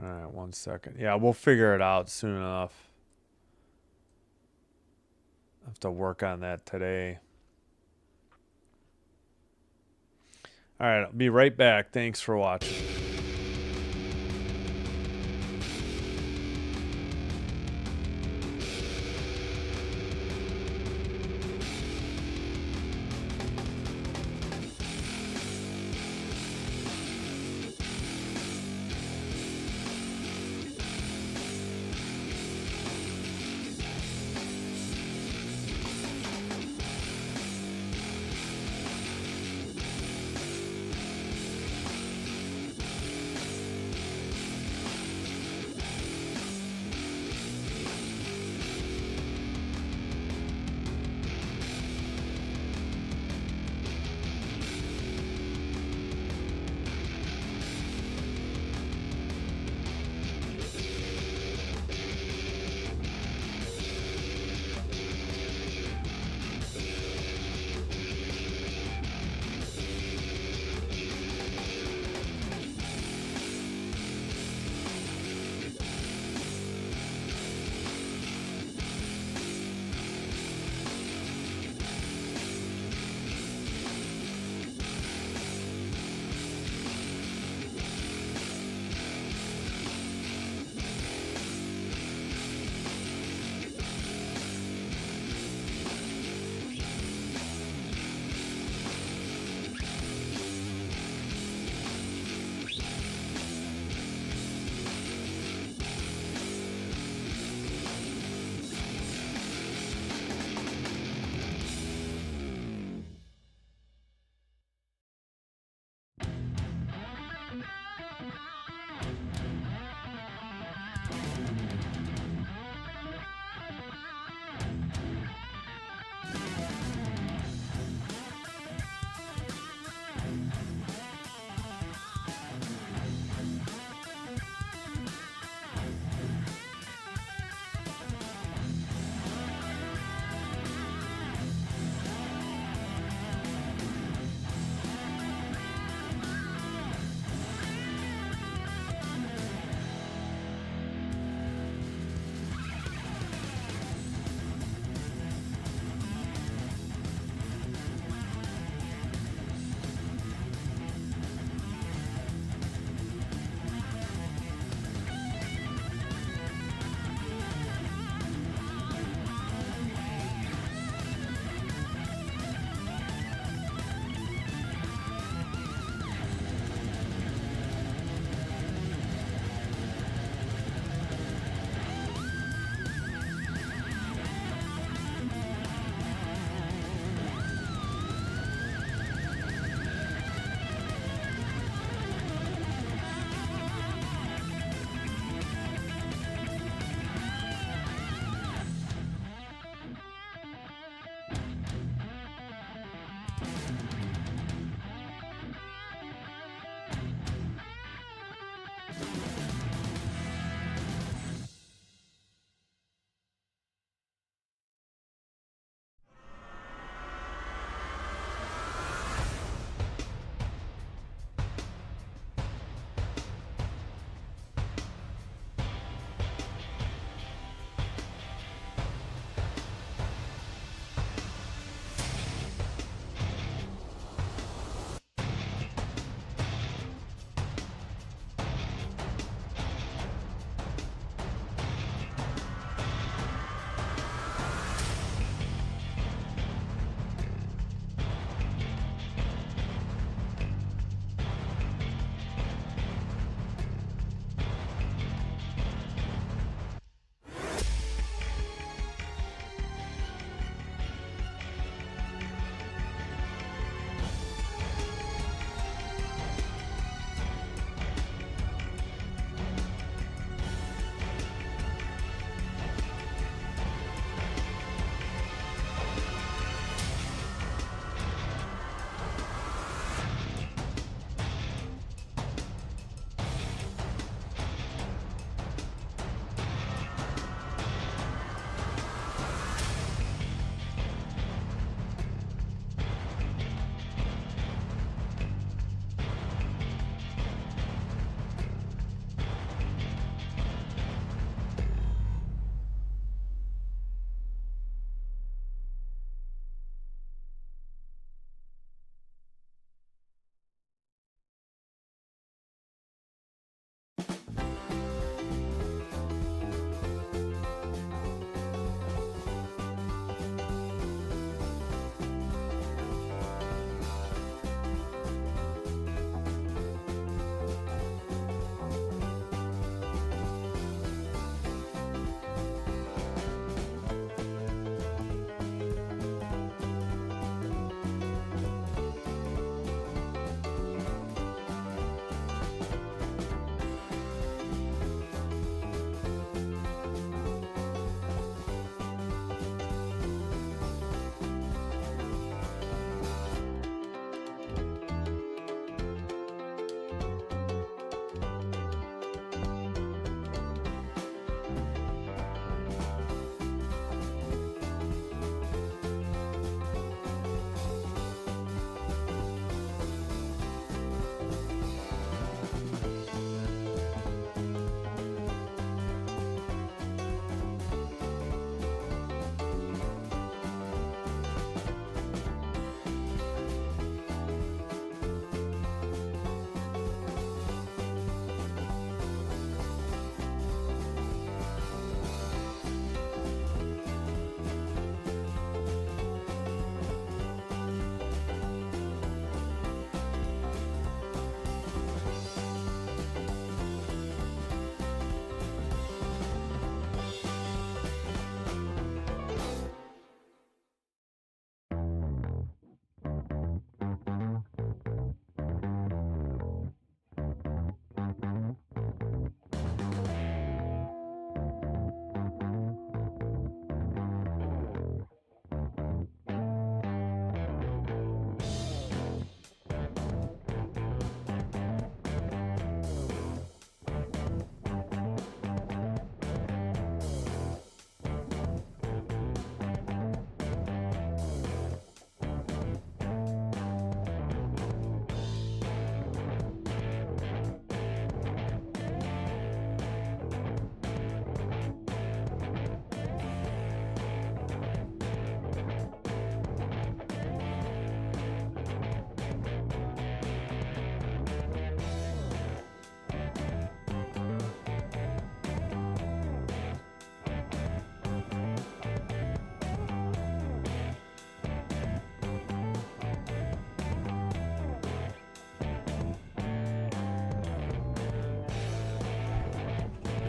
All right, 1 second. Yeah, we'll figure it out soon enough. I have to work on that today. All right, I'll be right back. Thanks for watching.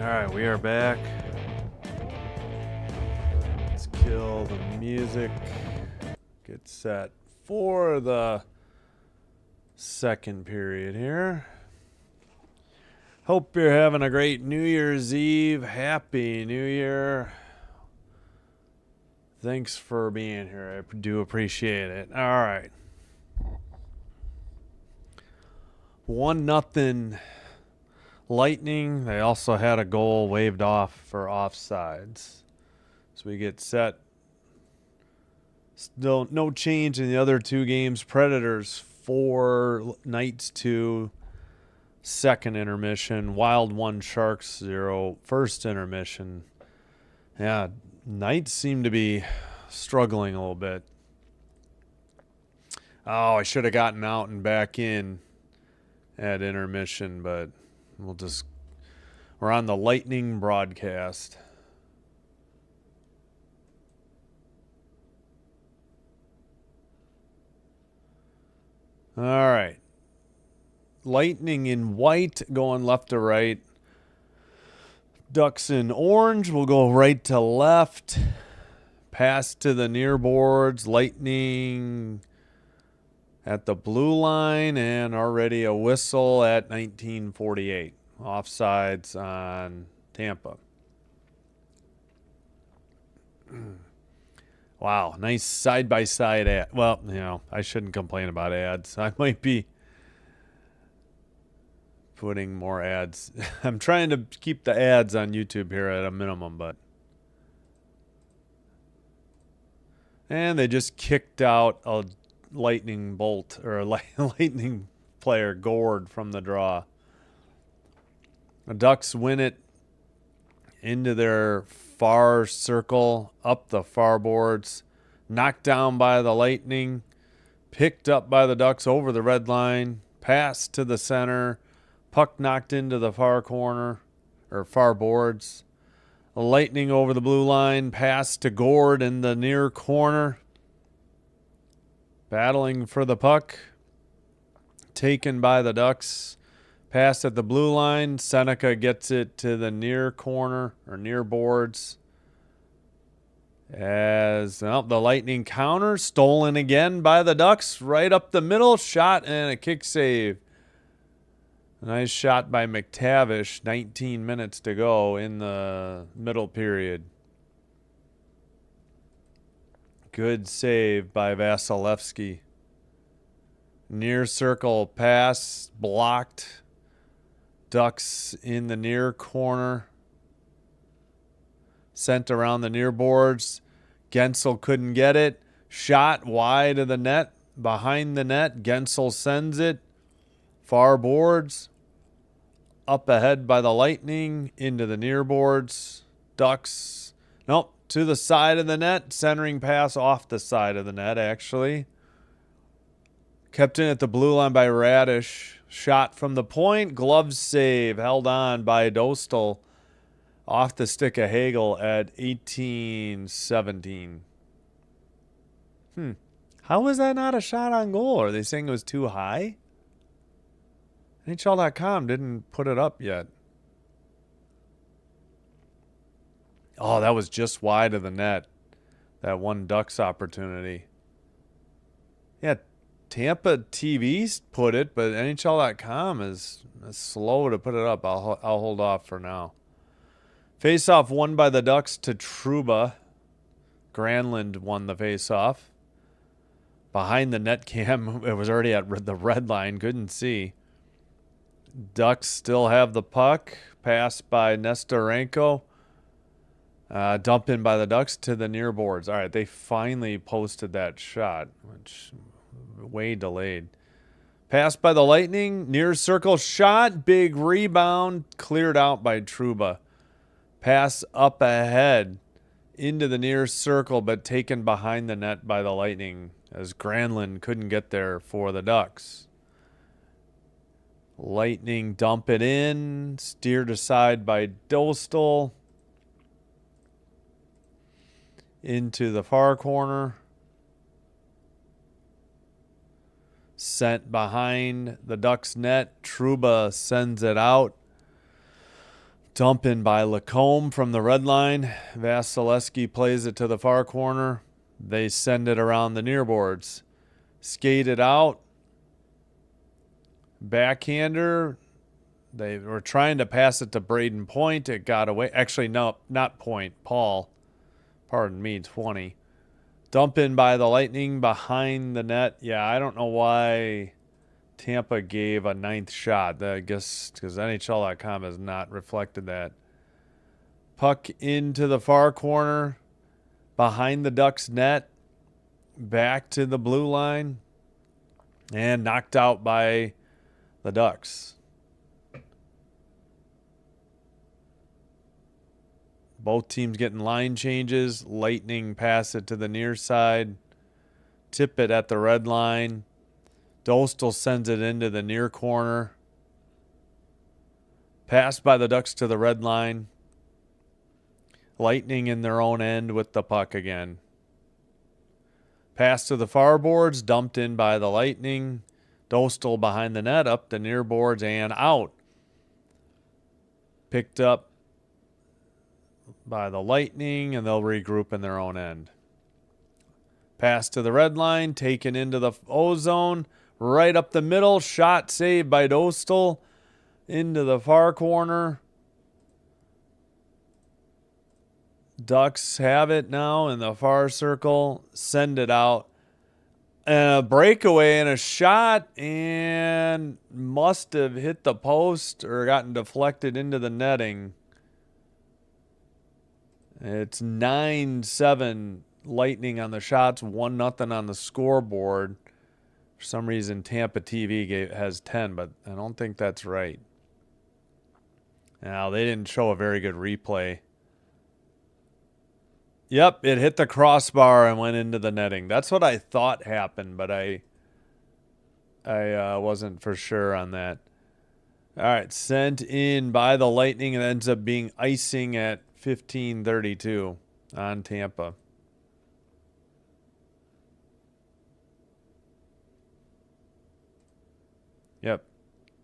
right, we are back. Let's kill the music. Get set for the second period here. Hope you're having a great New Year's Eve. Happy New Year. Thanks for being here. I do appreciate it. All right. 1-0 Lightning. They also had a goal waved off for offsides. So we get set. Still no change in the other two games. Predators 4, Knights 2. Second intermission. Wild 1, Sharks 0. First intermission. Yeah, Knights seem to be struggling a little bit. Oh, I should have gotten out and back in at intermission, but we're on the Lightning broadcast. All right. Lightning in white going left to right. Ducks in orange will go right to left. Pass to the near boards. Lightning at the blue line, and already a whistle at 1948. Offsides on Tampa. Wow, nice side-by-side ad. Well, I shouldn't complain about ads. I might be putting more ads. I'm trying to keep the ads on YouTube here at a minimum, but. And they just kicked out a lightning bolt, or a lightning player, Gord, from the draw. The Ducks win it into their far circle, up the far boards, knocked down by the Lightning, picked up by the Ducks over the red line, pass to the center, puck knocked into the far corner, or far boards. The Lightning over the blue line, pass to Gord in the near corner. Battling for the puck. Taken by the Ducks. Pass at the blue line. Seneca gets it to the near corner, or near boards. As the Lightning counter. Stolen again by the Ducks. Right up the middle. Shot and a kick save. Nice shot by McTavish. 19 minutes to go in the middle period. Good save by Vasilevsky. Near circle pass. Blocked. Ducks in the near corner. Sent around the near boards. Gensel couldn't get it. Shot wide of the net. Behind the net. Gensel sends it. Far boards. Up ahead by the Lightning. Into the near boards. Ducks. Nope. To the side of the net. Centering pass off the side of the net, actually. Kept in at the blue line by Radish. Shot from the point. Glove save. Held on by Dostal. Off the stick of Hagel at 18-17. How was that not a shot on goal? Are they saying it was too high? NHL.com didn't put it up yet. Oh, that was just wide of the net. That one Ducks opportunity. Yeah, Tampa TV put it, but NHL.com is slow to put it up. I'll hold off for now. Face-off won by the Ducks to Trouba. Granlund won the face-off. Behind the net cam, it was already at the red line. Couldn't see. Ducks still have the puck. Pass by Nestorenko. Dump in by the Ducks to the near boards. All right, they finally posted that shot, which way delayed. Pass by the Lightning. Near circle shot. Big rebound. Cleared out by Trouba. Pass up ahead into the near circle, but taken behind the net by the Lightning as Granlund couldn't get there for the Ducks. Lightning dump it in. Steered aside by Dostal. Into the far corner. Sent behind the Ducks net. Trouba sends it out Dump in by Lacombe from the red line. Vasilevsky plays it to the far corner. They send it around the near boards. Skate it out. Backhander. They were trying to pass it to Braden Point. It got away. Actually, no, not Point. Paul. Pardon me, 20. Dump in by the Lightning behind the net. Yeah, I don't know why Tampa gave a 9th shot. I guess because NHL.com has not reflected that. Puck into the far corner. Behind the Ducks net. Back to the blue line. And knocked out by the Ducks. Both teams getting line changes. Lightning pass it to the near side. Tip it at the red line. Dostal sends it into the near corner. Pass by the Ducks to the red line. Lightning in their own end with the puck again. Pass to the far boards. Dumped in by the Lightning. Dostal behind the net. Up the near boards and out. Picked up by the Lightning, and they'll regroup in their own end. Pass to the red line, taken into the O-zone, right up the middle, shot saved by Dostal, into the far corner. Ducks have it now in the far circle, send it out. And a breakaway and a shot, and must have hit the post or gotten deflected into the netting. It's 9-7 Lightning on the shots, 1-0 on the scoreboard. For some reason, Tampa TV has 10, but I don't think that's right. Now, they didn't show a very good replay. Yep, it hit the crossbar and went into the netting. That's what I thought happened, but I wasn't for sure on that. All right, sent in by the Lightning and ends up being icing at 15:32 on Tampa. Yep.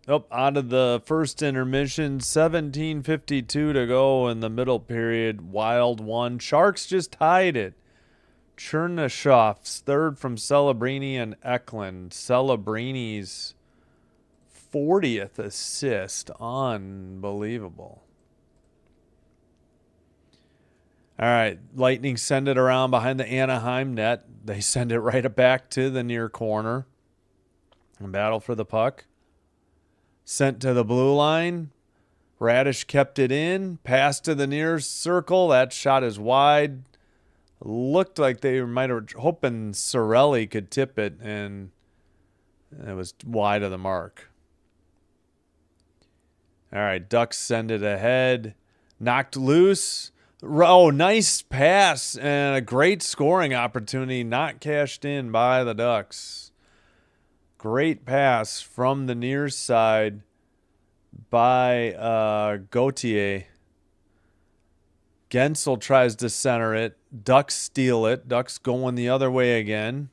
Nope, out of the first intermission, 17:52 to go in the middle period. Wild one. Sharks just tied it. Chernyshov's third from Celebrini and Eklund. Celebrini's 40th assist. Unbelievable. All right, Lightning send it around behind the Anaheim net. They send it right back to the near corner. And battle for the puck. Sent to the blue line. Radish kept it in. Pass to the near circle. That shot is wide. Looked like they might have hoping Cirelli could tip it, and it was wide of the mark. All right, Ducks send it ahead. Knocked loose. Oh, nice pass and a great scoring opportunity not cashed in by the Ducks. Great pass from the near side by Gauthier. Gensel tries to center it. Ducks steal it. Ducks going the other way again.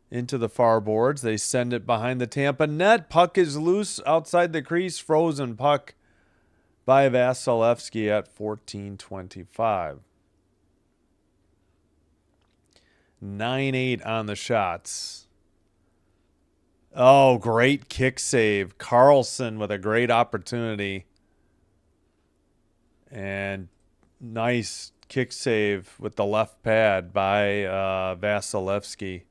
Into the far boards. They send it behind the Tampa net. Puck is loose outside the crease. Frozen puck by Vasilevsky at 14:25. 9-8 on the shots. Oh, great kick save. Carlson with a great opportunity. And nice kick save with the left pad by Vasilevsky.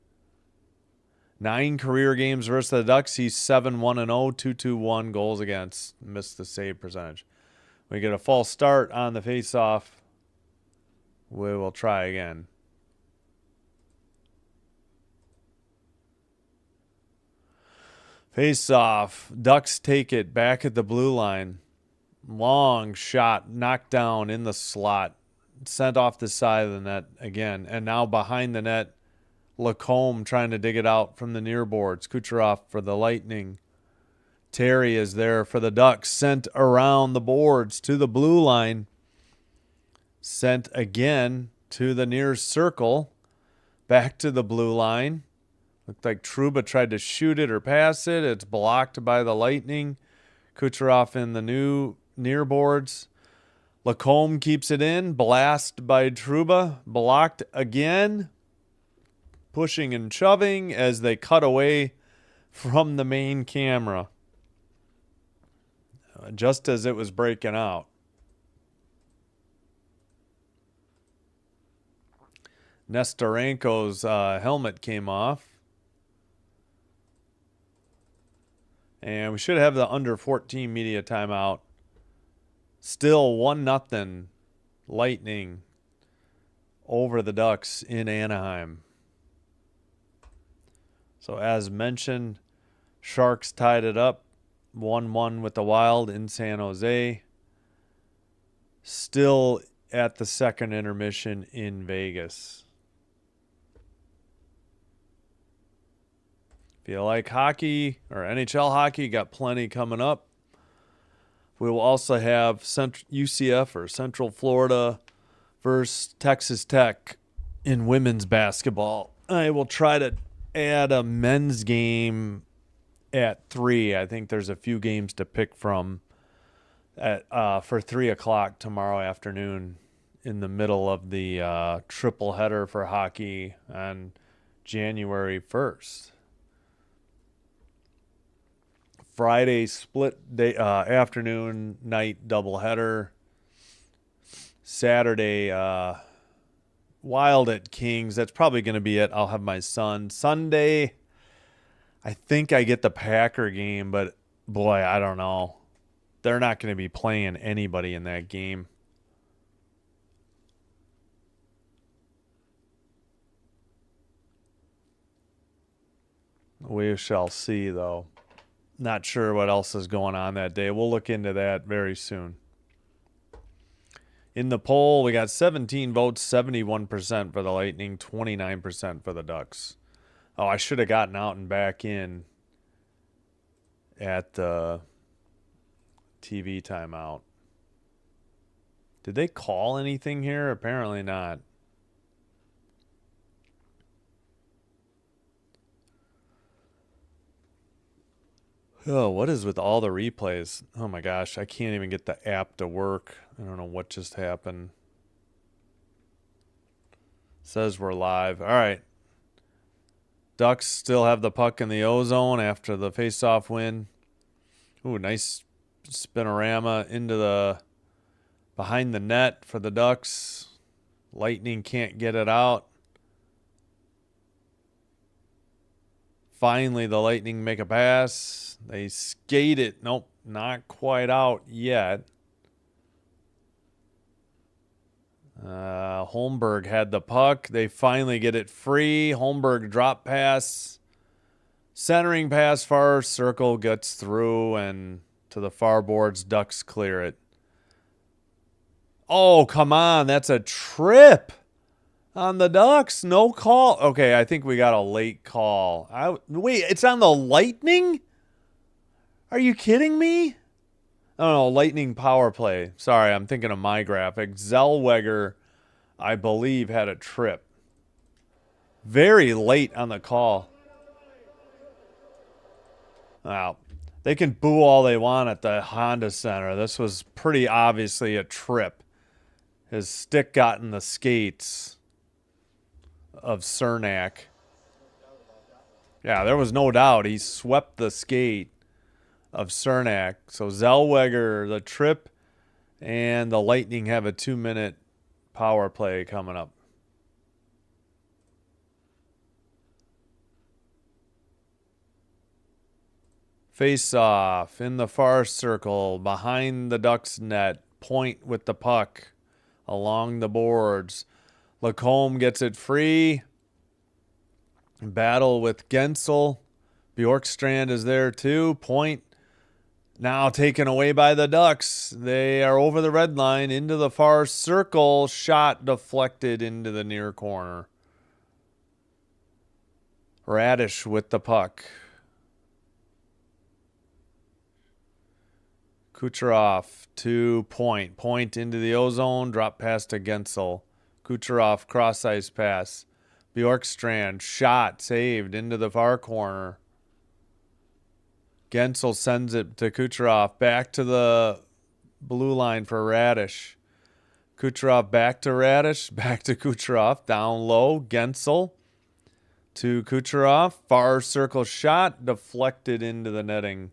9 career games versus the Ducks. He's 7-1-0, 2-2-1 goals against. Missed the save percentage. We get a false start on the face-off. We will try again. Face-off. Ducks take it back at the blue line. Long shot, knocked down in the slot. Sent off the side of the net again. And now behind the net, Lacombe trying to dig it out from the near boards. Kucherov for the Lightning. Terry is there for the Ducks. Sent around the boards to the blue line. Sent again to the near circle. Back to the blue line. Looked like Trouba tried to shoot it or pass it. It's blocked by the Lightning. Kucherov in the new near boards. Lacombe keeps it in. Blast by Trouba. Blocked again. Pushing and shoving as they cut away from the main camera. Just as it was breaking out. Nestorenko's helmet came off. And we should have the under 14 media timeout. Still 1-0 Lightning over the Ducks in Anaheim. So as mentioned, Sharks tied it up 1-1 with the Wild in San Jose. Still at the second intermission in Vegas. If you like hockey or NHL hockey, got plenty coming up. We will also have UCF or Central Florida versus Texas Tech in women's basketball. I will try to add a men's game at 3. I think there's a few games to pick from for 3 o'clock tomorrow afternoon in the middle of the triple header for hockey on January 1st. Friday split day afternoon night doubleheader. Saturday Wild at Kings. That's probably going to be it. I'll have my son. Sunday, I think I get the Packer game, but boy, I don't know. They're not going to be playing anybody in that game. We shall see, though. Not sure what else is going on that day. We'll look into that very soon. In the poll, we got 17 votes, 71% for the Lightning, 29% for the Ducks. Oh, I should have gotten out and back in at the TV timeout. Did they call anything here? Apparently not. Oh, what is with all the replays? Oh my gosh, I can't even get the app to work. I don't know what just happened. Says we're live. All right. Ducks still have the puck in the O-zone after the face-off win. Ooh, nice spinorama into the behind the net for the Ducks. Lightning can't get it out. Finally, the Lightning make a pass. They skate it. Nope, not quite out yet. Holmberg had the puck. They finally get it free. Holmberg drop pass. Centering pass, far circle, gets through, and to the far boards, Ducks clear it. Oh, come on. That's a trip on the Ducks. No call. Okay, I think we got a late call. Wait, it's on the Lightning? Are you kidding me? Oh, no, Lightning power play. Sorry, I'm thinking of my graphic. Zellweger, I believe, had a trip. Very late on the call. Wow. They can boo all they want at the Honda Center. This was pretty obviously a trip. His stick got in the skates of Cernak. Yeah, there was no doubt. He swept the skate of Cernak. So Zellweger, the trip, and the Lightning have a 2-minute power play coming up. Face off in the far circle behind the Ducks net. Point with the puck along the boards. Lacombe gets it free. Battle with Gensel. Bjorkstrand is there too. Point now taken away by the Ducks. They are over the red line into the far circle. Shot deflected into the near corner. Radish with the puck. Kucherov to Point. Point into the O-zone. Drop pass to Gensel. Kucherov cross-ice pass. Bjorkstrand shot saved into the far corner. Gensel sends it to Kucherov. Back to the blue line for Radish. Kucherov back to Radish. Back to Kucherov. Down low. Gensel to Kucherov. Far circle shot. Deflected into the netting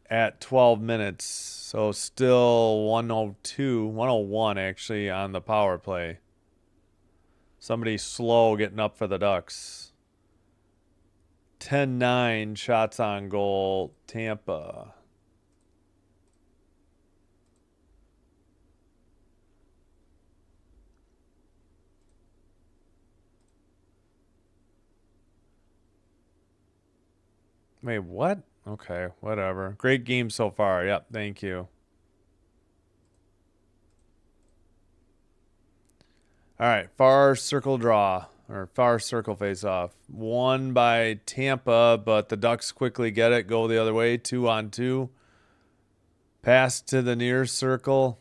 at 12 minutes. So still 102, 101 actually on the power play. Somebody slow getting up for the Ducks. 10-9 shots on goal, Tampa. Wait, what? Okay, whatever. Great game so far. Yep, thank you. All right, far circle draw. Or far circle face off. Won by Tampa, but the Ducks quickly get it. Go the other way. 2-on-2. Pass to the near circle.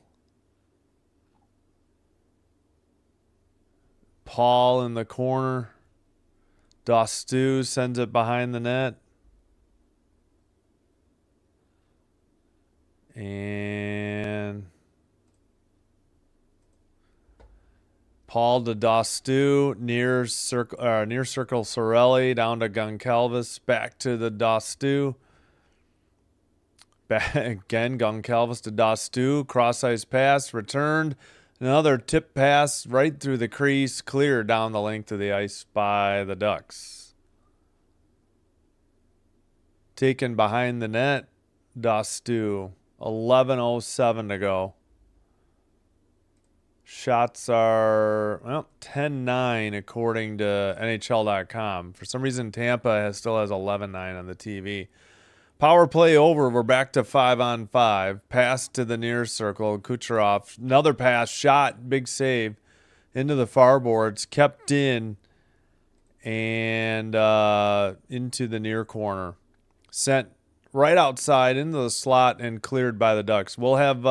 Paul in the corner. Dostu sends it behind the net. And Paul to Dostu, near circle Sorelli, down to Goncalves, back to the Dostu. Back again, Goncalves to Dostu, cross ice pass, returned. Another tip pass right through the crease, clear down the length of the ice by the Ducks. Taken behind the net, Dostu. 11:07 to go. Shots are, well, 10-9 according to NHL.com. For some reason, Tampa still has 11-9 on the TV. Power play over. We're back to 5-on-5. Pass to the near circle. Kucherov. Another pass. Shot. Big save. Into the far boards. Kept in. And into the near corner. Sent right outside into the slot and cleared by the Ducks. We'll have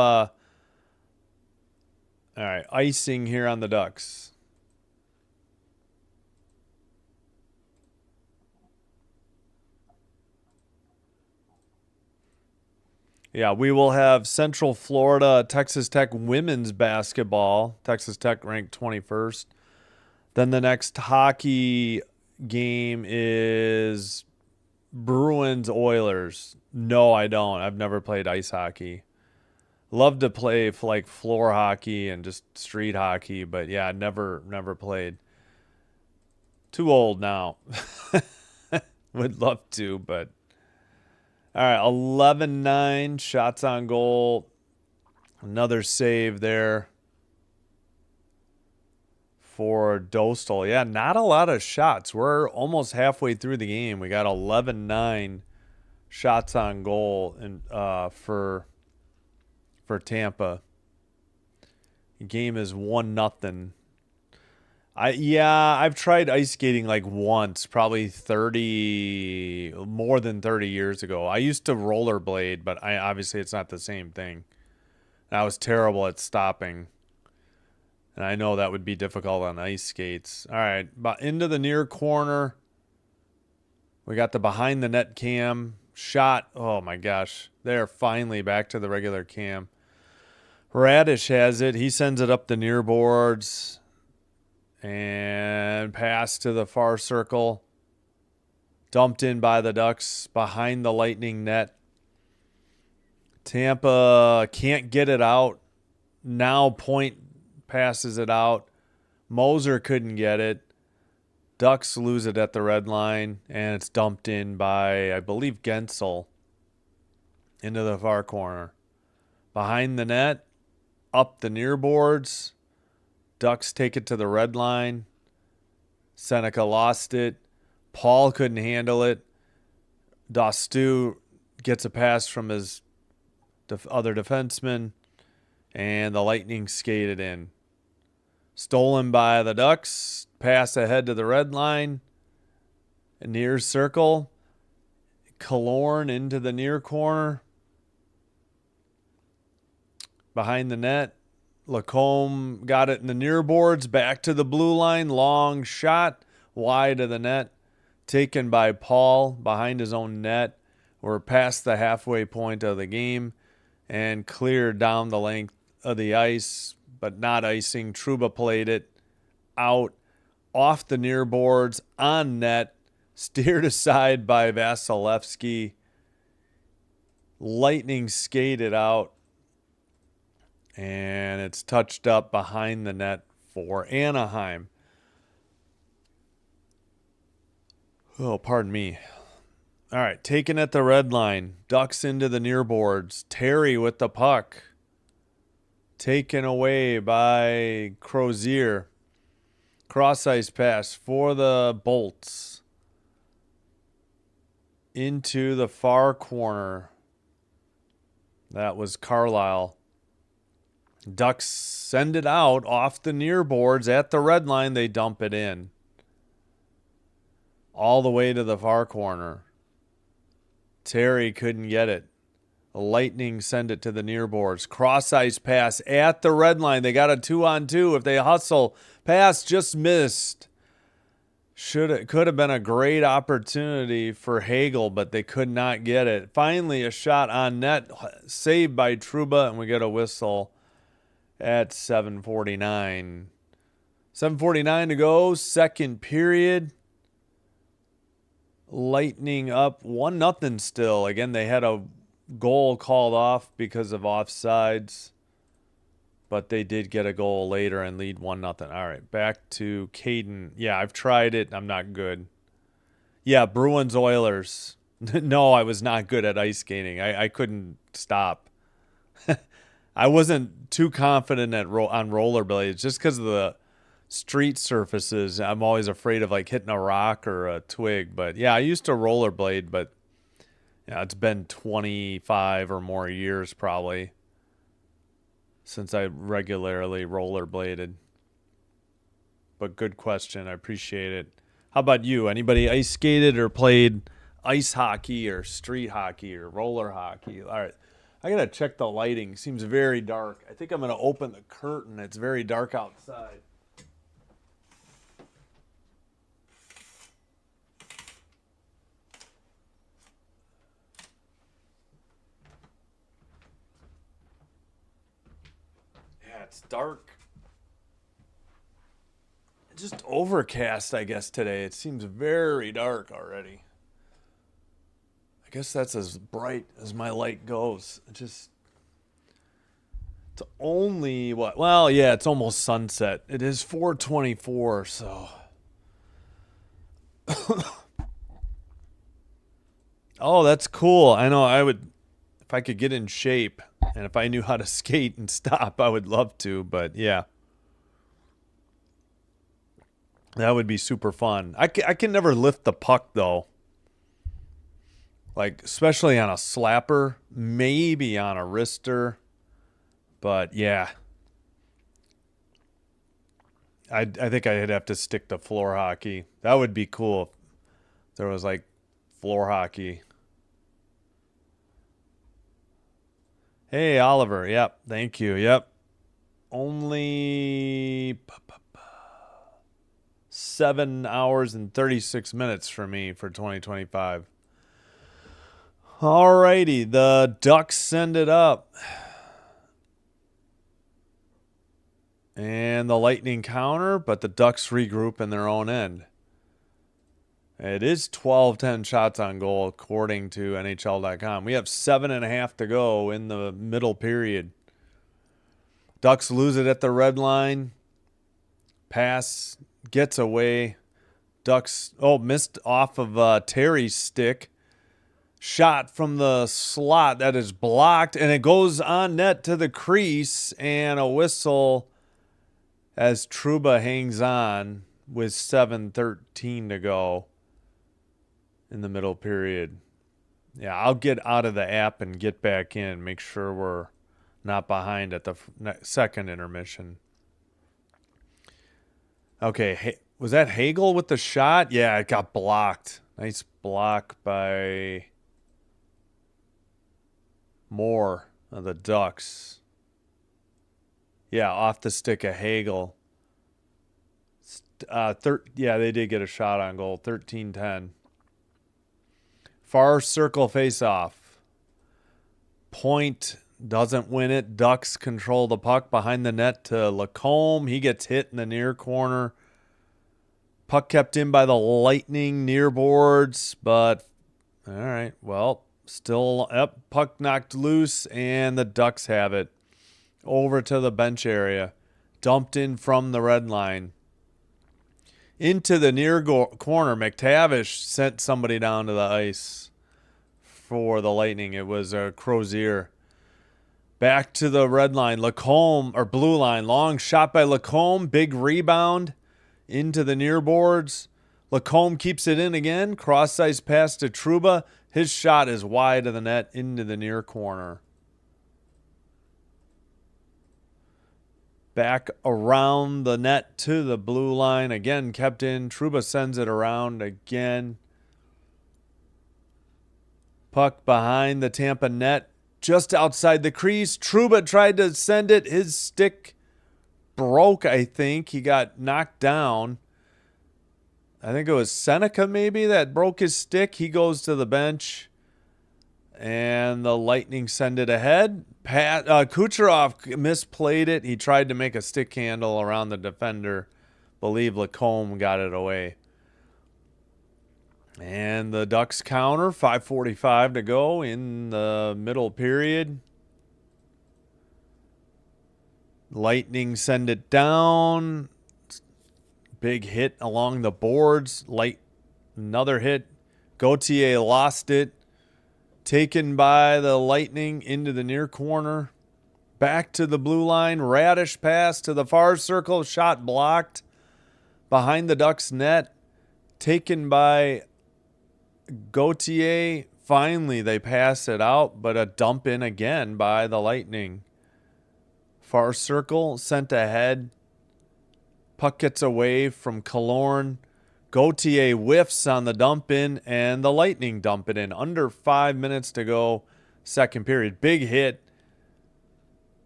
all right, icing here on the Ducks. Yeah, we will have Central Florida, Texas Tech women's basketball. Texas Tech ranked 21st. Then the next hockey game is Bruins Oilers. No, I don't. I've never played ice hockey. Love to play like floor hockey and just street hockey, but yeah, never played. Too old now. Would love to, but all right, 11-9 shots on goal. Another save there for Dostal. Yeah, not a lot of shots. We're almost halfway through the game. We got 11-9 shots on goal and for Tampa. The game is 1-0. I've tried ice skating like once, probably more than 30 years ago. I used to rollerblade, but obviously it's not the same thing. I was terrible at stopping. And I know that would be difficult on ice skates. All right, but into the near corner. We got the behind the net cam shot. Oh my gosh. They're finally back to the regular cam. Radish has it. He sends it up the near boards. And pass to the far circle. Dumped in by the Ducks behind the Lightning net. Tampa can't get it out. Now Point passes it out. Moser couldn't get it. Ducks lose it at the red line. And it's dumped in by, I believe, Gensel. Into the far corner. Behind the net. Up the near boards. Ducks take it to the red line. Seneca lost it. Paul couldn't handle it. Dostu gets a pass from his other defenseman. And the Lightning skated in. Stolen by the Ducks. Pass ahead to the red line. Near circle. Killorn into the near corner. Behind the net. Lacombe got it in the near boards. Back to the blue line. Long shot. Wide of the net. Taken by Paul behind his own net. We're past the halfway point of the game and cleared down the length of the ice, but not icing. Trouba played it out off the near boards, on net, steered aside by Vasilevsky. Lightning skated out, and it's touched up behind the net for Anaheim. Oh, pardon me. All right, taken at the red line. Ducks into the near boards. Terry with the puck. Taken away by Crozier. Cross ice pass for the Bolts. Into the far corner. That was Carlisle. Ducks send it out off the near boards at the red line. They dump it in. All the way to the far corner. Terry couldn't get it. The Lightning send it to the near boards. Cross ice pass at the red line. They got a 2-on-2. If they hustle, pass just missed. Could have been a great opportunity for Hagel, but they could not get it. Finally, a shot on net, saved by Trouba, and we get a whistle at 7:49. 7:49 to go, second period. Lightning up 1-0 still. Again, they had a goal called off because of offsides, but they did get a goal later and lead 1-0. All right, back to Caden. Yeah, I've tried it. I'm not good. Yeah, Bruins Oilers. No, I was not good at ice skating. I couldn't stop. I wasn't too confident on rollerblades just because of the street surfaces. I'm always afraid of like hitting a rock or a twig. But yeah, I used to rollerblade, but yeah, it's been 25 or more years probably since I regularly rollerbladed. But good question. I appreciate it. How about you? Anybody ice skated or played ice hockey or street hockey or roller hockey? All right. I got to check the lighting. Seems very dark. I think I'm going to open the curtain. It's very dark outside. Yeah, it's dark. Just overcast, I guess, today. It seems very dark already. I guess that's as bright as my light goes. It's only what? Well, yeah, it's almost sunset. It is 4:24, so. Oh, that's cool. I know I would, if I could get in shape and if I knew how to skate and stop, I would love to, but yeah. That would be super fun. I can never lift the puck, though. Like, especially on a slapper, maybe on a wrister. But, yeah. I think I'd have to stick to floor hockey. That would be cool if there was, like, floor hockey. Hey, Oliver. Yep. Thank you. Yep. Only 7 hours and 36 minutes for me for 2025. Alrighty, the Ducks send it up. And the Lightning counter, but the Ducks regroup in their own end. It is 12-10 shots on goal, according to NHL.com. We have 7.5 to go in the middle period. Ducks lose it at the red line. Pass gets away. Ducks, missed off of Terry's stick. Shot from the slot that is blocked, and it goes on net to the crease, and a whistle as Trouba hangs on with 7:13 to go in the middle period. Yeah, I'll get out of the app and get back in, make sure we're not behind at the second intermission. Okay, was that Hagel with the shot? Yeah, it got blocked. Nice block by Moore of the Ducks. Yeah, off the stick of Hagel. Yeah, they did get a shot on goal. 13-10. Far circle face-off. Point doesn't win it. Ducks control the puck behind the net to Lacombe. He gets hit in the near corner. Puck kept in by the Lightning near boards, but all right, well, still up. Puck knocked loose, and the Ducks have it. Over to the bench area. Dumped in from the red line. Into the near corner. McTavish sent somebody down to the ice for the Lightning. It was a Crozier. Back to the red line. Lacombe, or blue line. Long shot by Lacombe. Big rebound into the near boards. Lacombe keeps it in again. Cross ice pass to Trouba. His shot is wide of the net into the near corner. Back around the net to the blue line. Again, kept in. Trouba sends it around again. Puck behind the Tampa net. Just outside the crease. Trouba tried to send it. His stick broke, I think. He got knocked down. I think it was Seneca maybe that broke his stick. He goes to the bench. And the Lightning send it ahead. Kucherov misplayed it. He tried to make a stick handle around the defender. Believe Lacombe got it away. And the Ducks counter. 5:45 to go in the middle period. Lightning send it down. Big hit along the boards. Another hit. Gauthier lost it. Taken by the Lightning into the near corner. Back to the blue line. Radish pass to the far circle. Shot blocked behind the Ducks net. Taken by Gauthier. Finally, they pass it out, but a dump in again by the Lightning. Far circle sent ahead. Puck gets away from Killorn. Gauthier whiffs on the dump in, and the Lightning dump it in. Under 5 minutes to go, second period. Big hit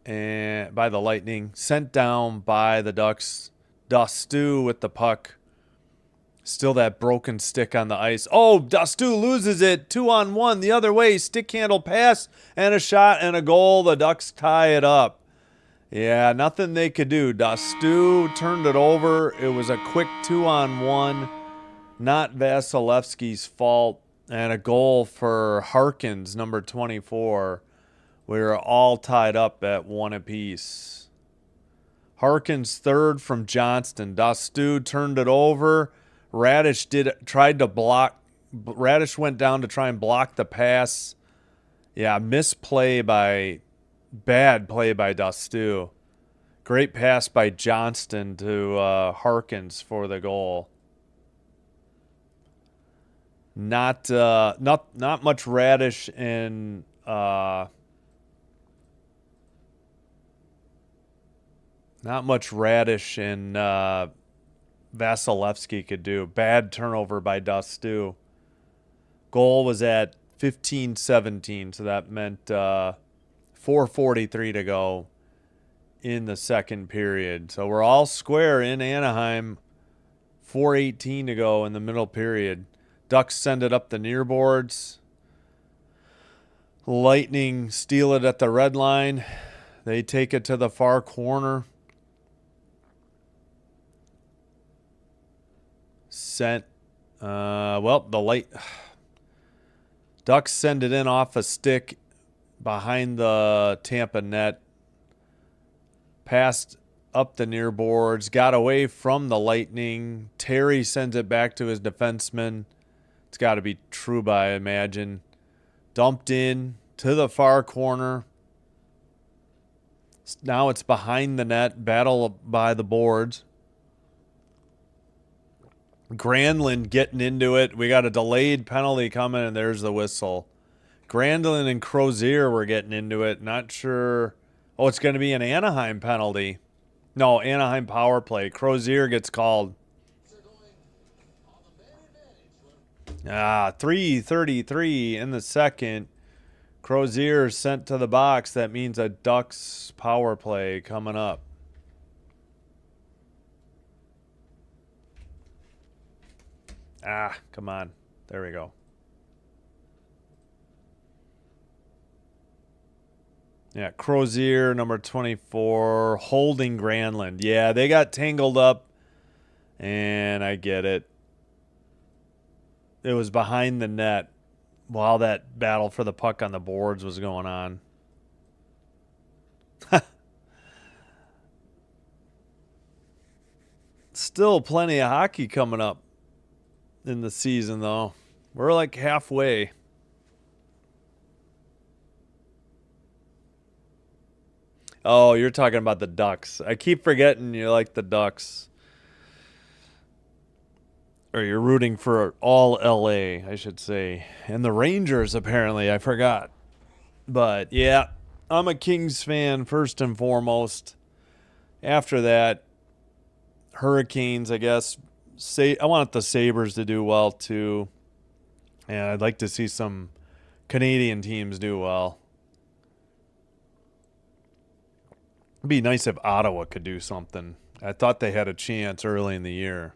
by the Lightning. Sent down by the Ducks. Dastu with the puck. Still that broken stick on the ice. Oh, Dastu loses it. 2-on-1 the other way. Stick handle pass and a shot and a goal. The Ducks tie it up. Yeah, nothing they could do. Dastu turned it over. It was a quick 2-on-1. Not Vasilevsky's fault. And a goal for Harkins, number 24. We were all tied up at 1 apiece. Harkins third from Johnston. Dastu turned it over. Radish went down to try and block the pass. Yeah, bad play by Dastu. Great pass by Johnston to Harkins for the goal. Not much Radish and Vasilevsky could do. Bad turnover by Dastu. Goal was at 15-17, so that meant 4:43 to go in the second period. So we're all square in Anaheim. 4:18 to go in the middle period. Ducks send it up the near boards. Lightning steal it at the red line. They take it to the far corner. Ducks send it in off a stick behind the Tampa net. Passed up the near boards. Got away from the Lightning. Terry sends it back to his defenseman. It's got to be Trouba, I imagine. Dumped in to the far corner. Now it's behind the net. Battle by the boards. Granlund getting into it. We got a delayed penalty coming, and there's the whistle. Granlund and Crozier were getting into it. Not sure. Oh, it's going to be an Anaheim penalty. No, Anaheim power play. Crozier gets called. 3:33 in the second. Crozier sent to the box. That means a Ducks power play coming up. Come on. There we go. Yeah, Crozier, number 24, holding Granlund. Yeah, they got tangled up, and I get it. It was behind the net while that battle for the puck on the boards was going on. Still plenty of hockey coming up in the season, though. We're like halfway. Oh, you're talking about the Ducks. I keep forgetting you like the Ducks. Or you're rooting for all LA, I should say. And the Rangers, apparently. I forgot. But, yeah, I'm a Kings fan first and foremost. After that, Hurricanes, I guess. I want the Sabres to do well, too. And I'd like to see some Canadian teams do well. It'd be nice if Ottawa could do something. I thought they had a chance early in the year.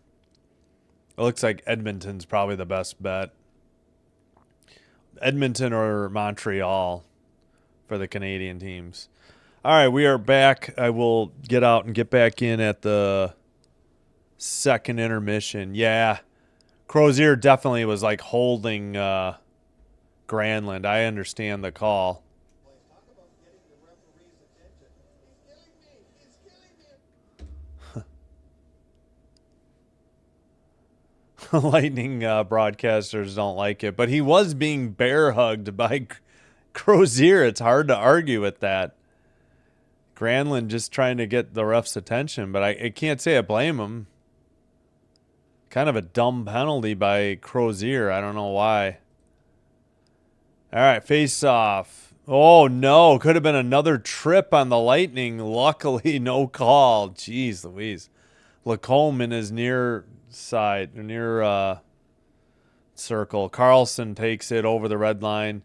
It looks like Edmonton's probably the best bet. Edmonton or Montreal for the Canadian teams. All right, we are back. I will get out and get back in at the second intermission. Yeah, Crozier definitely was like holding Granlund. I understand the call. Lightning broadcasters don't like it, but he was being bear hugged by Crozier. It's hard to argue with that. Granlund just trying to get the ref's attention, but I can't say I blame him. Kind of a dumb penalty by Crozier. I don't know why. All right, face off. Oh, no. Could have been another trip on the Lightning. Luckily, no call. Jeez Louise. Lacombe in his near side, near circle. Carlson takes it over the red line.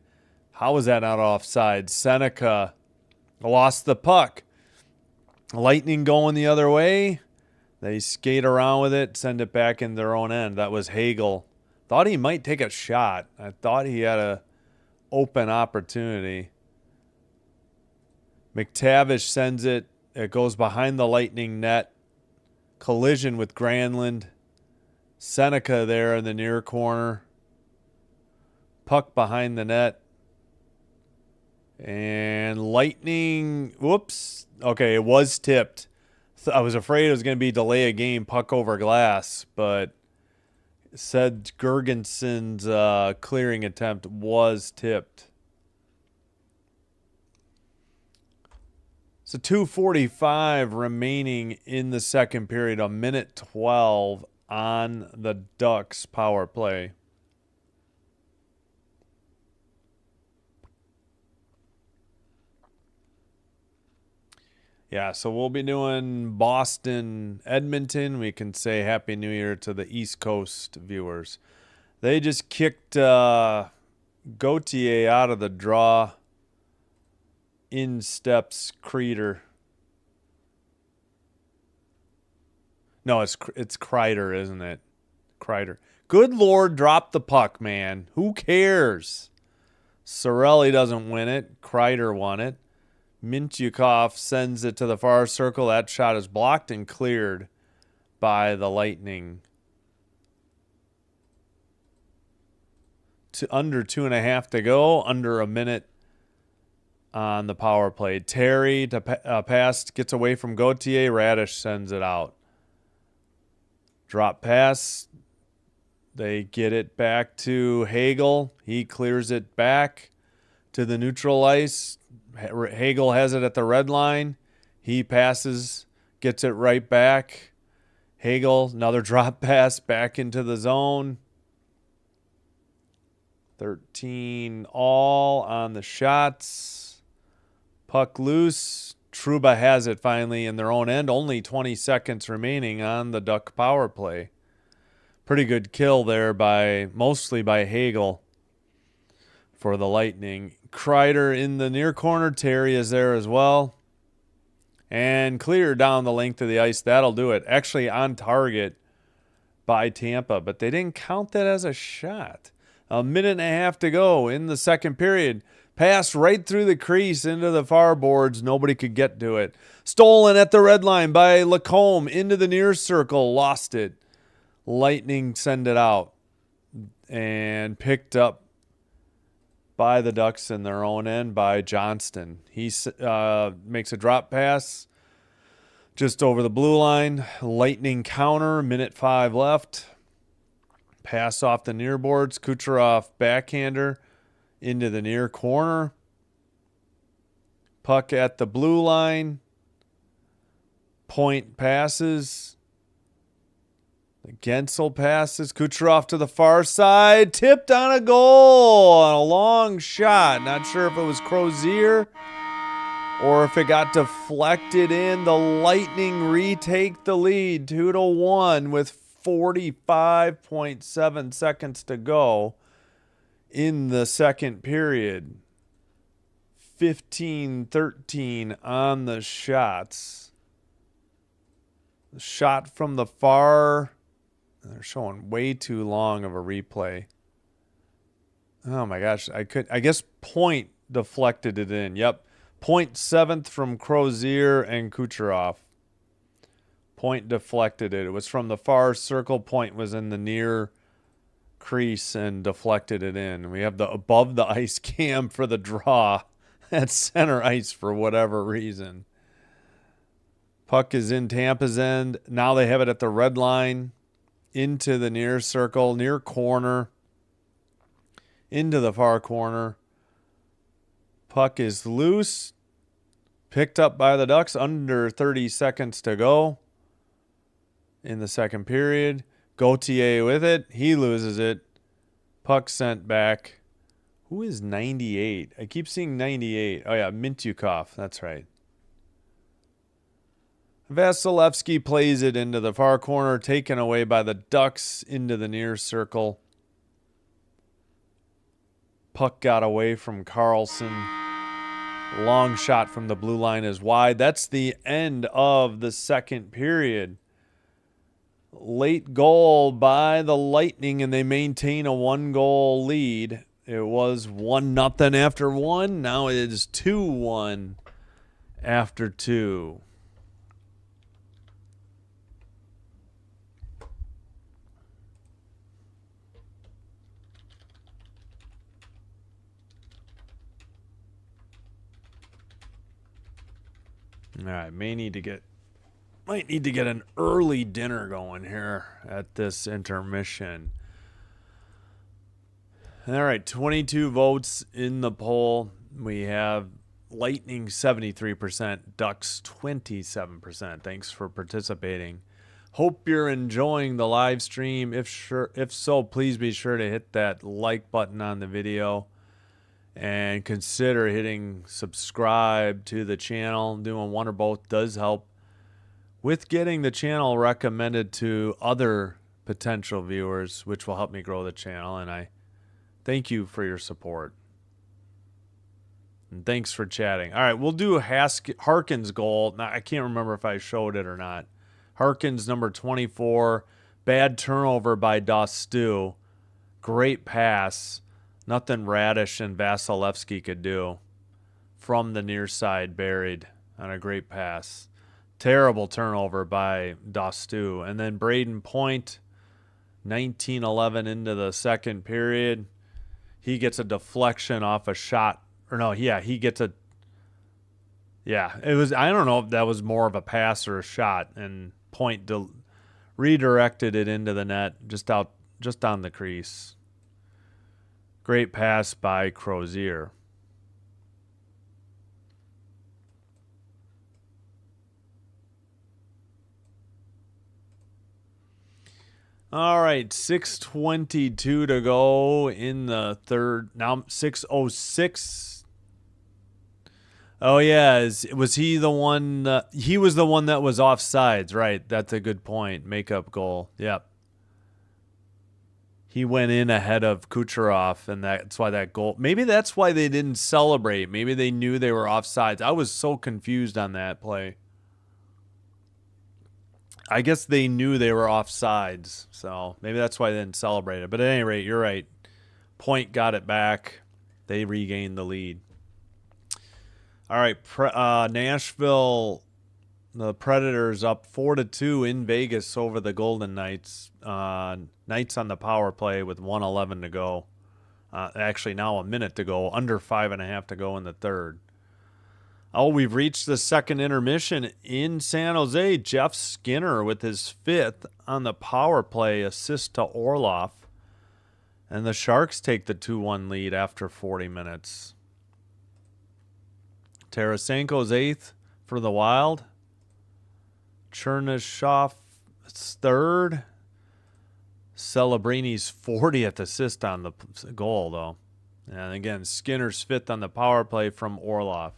How was that not offside? Seneca lost the puck. Lightning going the other way. They skate around with it, send it back in their own end. That was Hagel. Thought he might take a shot. I thought he had a open opportunity. McTavish sends it. It goes behind the Lightning net. Collision with Granlund. Seneca there in the near corner. Puck behind the net. And Lightning, whoops. Okay, it was tipped. I was afraid it was going to be delay a game, puck over glass, but said Gergensen's clearing attempt was tipped. So 2:45 remaining in the second period, a minute 12 on the Ducks power play. Yeah, so we'll be doing Boston, Edmonton. We can say Happy New Year to the East Coast viewers. They just kicked Gauthier out of the draw. In steps Kreider. No, it's Kreider, isn't it? Kreider. Good Lord, drop the puck, man. Who cares? Sorelli doesn't win it. Kreider won it. Mintyukov sends it to the far circle. That shot is blocked and cleared by the Lightning. Under 2.5 to go. Under a minute on the power play. Terry to pass gets away from Gauthier. Radish sends it out. Drop pass. They get it back to Hagel. He clears it back to the neutral ice. Hagel has it at the red line. He passes, gets it right back. Hagel, another drop pass back into the zone. 13 all on the shots. Puck loose. Trouba has it finally in their own end. Only 20 seconds remaining on the Duck power play. Pretty good kill there mostly by Hagel for the Lightning. Kreider in the near corner. Terry is there as well. And clear down the length of the ice. That'll do it. Actually on target by Tampa, but they didn't count that as a shot. A minute and a half to go in the second period. Pass right through the crease into the far boards. Nobody could get to it. Stolen at the red line by Lacombe into the near circle. Lost it. Lightning send it out. And picked up by the Ducks in their own end by Johnston. He makes a drop pass just over the blue line. Lightning counter. Minute 5 left. Pass off the near boards. Kucherov backhander into the near corner. Puck at the blue line. Point passes. Gensel passes. Kucherov to the far side. Tipped on a goal on a long shot. Not sure if it was Crozier or if it got deflected in. The Lightning retake the lead 2-1 with 45.7 seconds to go in the second period. 15-13 on the shots. The shot from the far. They're showing way too long of a replay. Oh my gosh. I guess Point deflected it in. Yep. Point 7th from Crozier and Kucherov. Point deflected it. It was from the far circle. Point was in the near crease and deflected it in. We have the above the ice cam for the draw at center ice for whatever reason. Puck is in Tampa's end. Now they have it at the red line. Into the near circle, near corner. Into the far corner. Puck is loose. Picked up by the Ducks. Under 30 seconds to go in the second period. Gauthier with it. He loses it. Puck sent back. Who is 98? I keep seeing 98. Oh, yeah, Mintyukov. That's right. Vasilevsky plays it into the far corner, taken away by the Ducks into the near circle. Puck got away from Carlson. Long shot from the blue line is wide. That's the end of the second period. Late goal by the Lightning, and they maintain a 1-goal lead. It was 1-0 after 1. Now it is 2-1 after 2. All right, might need to get an early dinner going here at this intermission. All right, 22 votes in the poll. We have Lightning 73%, Ducks 27%. Thanks for participating. Hope you're enjoying the live stream. If so, please be sure to hit that like button on the video. And consider hitting subscribe to the channel. Doing one or both does help with getting the channel recommended to other potential viewers, which will help me grow the channel. And I thank you for your support. And thanks for chatting. All right, we'll do Harkin's goal. Now, I can't remember if I showed it or not. Harkin's number 24. Bad turnover by Dostu. Great pass. Nothing Radish and Vasilevsky could do. From the near side, buried on a great pass. Terrible turnover by Dostu. And then Braden Point, 19-11 into the second period. He gets a deflection off a shot. Or no, yeah, he gets a... Yeah, it was... I don't know if that was more of a pass or a shot. And Point redirected it into the net, just on the crease. Great pass by Crozier. All right, 6:22 to go in the third. Now 6:06. Oh yeah, was he the one? He was the one that was offsides, right? That's a good point. Makeup goal. Yep. He went in ahead of Kucherov, and that's why that goal. Maybe that's why they didn't celebrate. Maybe they knew they were offsides. I was so confused on that play. I guess they knew they were offsides, so maybe that's why they didn't celebrate it. But at any rate, you're right. Point got it back. They regained the lead. All right, Nashville, the Predators up 4-2 in Vegas over the Golden Knights. Knights on the power play with 1:11 to go. Actually, now a minute to go, under 5.5 to go in the third. Oh, we've reached the second intermission in San Jose. Jeff Skinner with his 5th on the power play, assist to Orlov. And the Sharks take the 2-1 lead after 40 minutes. Tarasenko's 8th for the Wild. Chernyshov's 3rd. Celebrini's 40th assist on the goal, though. And again, Skinner's 5th on the power play from Orlov.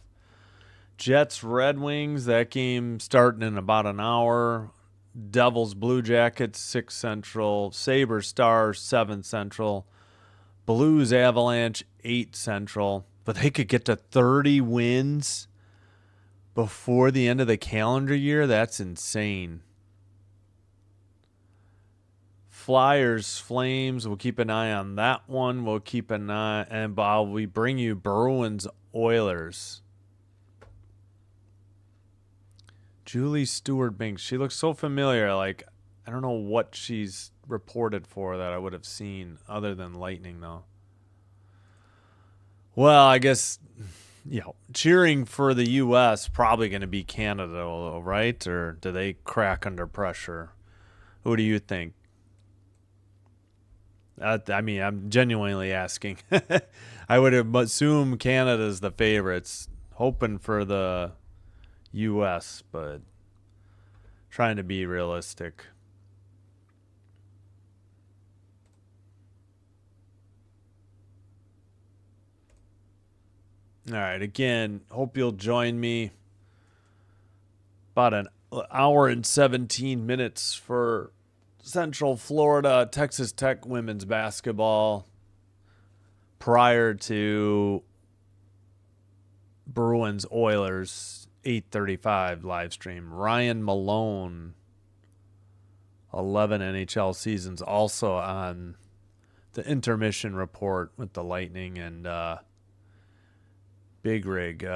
Jets, Red Wings, that game starting in about an hour. Devils, Blue Jackets, 6 Central. Sabres, Stars, 7 Central. Blues, Avalanche, 8 Central. But they could get to 30 wins before the end of the calendar year. That's insane. Flyers, Flames, we'll keep an eye on that one. We'll keep an eye, and we bring you Bruins, Oilers. Julie Stewart-Binks, she looks so familiar. Like, I don't know what she's reported for that I would have seen other than Lightning, though. Well, I guess, cheering for the U.S. probably going to be Canada, right? Or do they crack under pressure? Who do you think? I mean, I'm genuinely asking. I would assume Canada's the favorites, hoping for the U.S., but trying to be realistic. All right, again, hope you'll join me. About an hour and 17 minutes for Central Florida, Texas Tech women's basketball prior to Bruins Oilers 8:35 live stream. Ryan Malone, 11 NHL seasons, also on the intermission report with the Lightning, and Big Rig.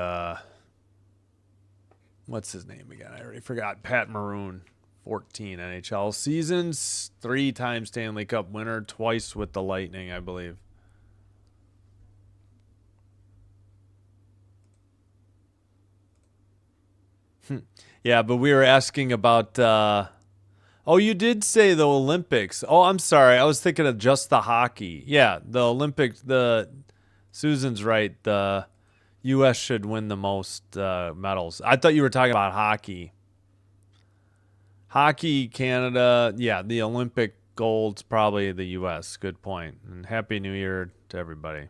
What's his name again? I already forgot. Pat Maroon. 14 NHL seasons, 3-time Stanley Cup winner, twice with the Lightning, I believe. Yeah, but we were asking about... oh, you did say the Olympics. Oh, I'm sorry. I was thinking of just the hockey. Yeah, the Olympics. Susan's right. The U.S. should win the most medals. I thought you were talking about hockey. Hockey, Canada, yeah, the Olympic gold's probably the U.S. Good point. And Happy New Year to everybody.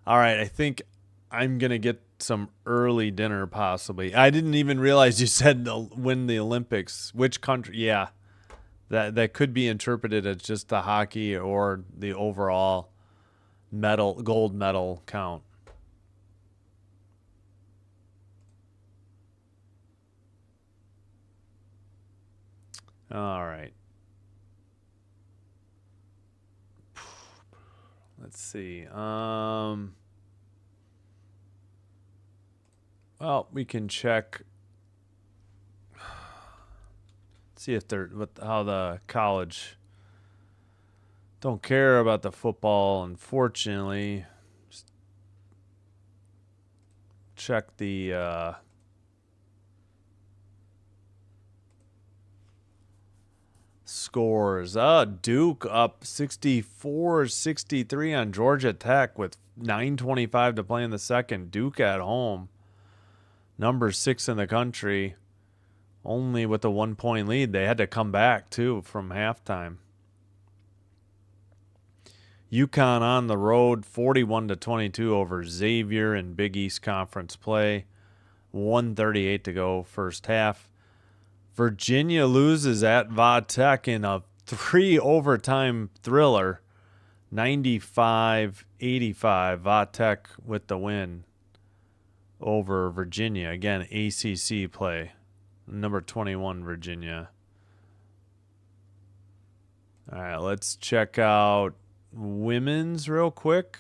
All right, I think I'm going to get some early dinner possibly. I didn't even realize you said win the Olympics. Which country? Yeah, that could be interpreted as just the hockey or the overall gold medal count. All right. Let's see. Well, we can check. See if how the college don't care about the football, unfortunately. Just check the scores. Duke up 64-63 on Georgia Tech with 9:25 to play in the second. Duke at home, number 6 in the country, only with a 1-point lead. They had to come back too from halftime. UConn on the road, 41-22 over Xavier in Big East Conference play. 1:38 to go first half. Virginia loses at Va Tech in a 3-overtime thriller, 95-85. Va Tech with the win over Virginia. Again, ACC play. Number 21, Virginia. All right, let's check out women's real quick.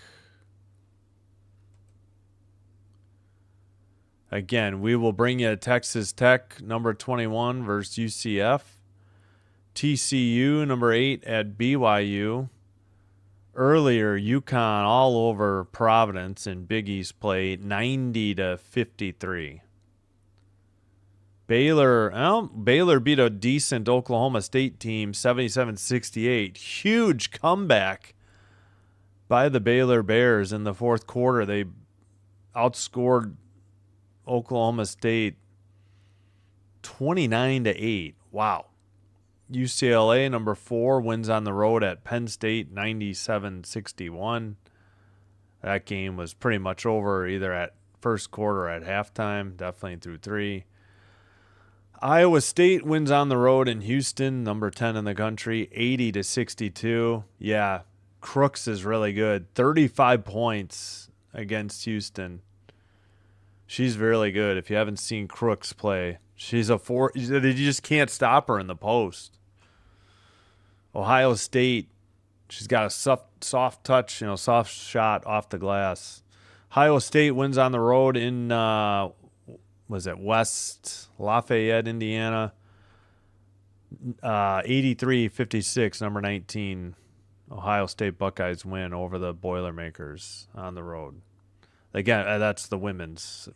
Again, we will bring you Texas Tech, number 21 versus UCF. TCU, number 8 at BYU. Earlier, UConn all over Providence in Big East play, 90-53. Baylor beat a decent Oklahoma State team, 77-68. Huge comeback by the Baylor Bears in the fourth quarter. They outscored Oklahoma State 29-8. Wow. UCLA, number 4, wins on the road at Penn State, 97-61. That game was pretty much over either at first quarter or at halftime, definitely through 3. Iowa State wins on the road in Houston, number 10 in the country, 80-62. Yeah, Crooks is really good. 35 points against Houston. She's really good. If you haven't seen Crooks play, she's a 4. You just can't stop her in the post. Ohio State, she's got a soft touch, soft shot off the glass. Ohio State wins on the road in, West Lafayette, Indiana. 83-56, number 19. Ohio State Buckeyes win over the Boilermakers on the road. Again, that's the women's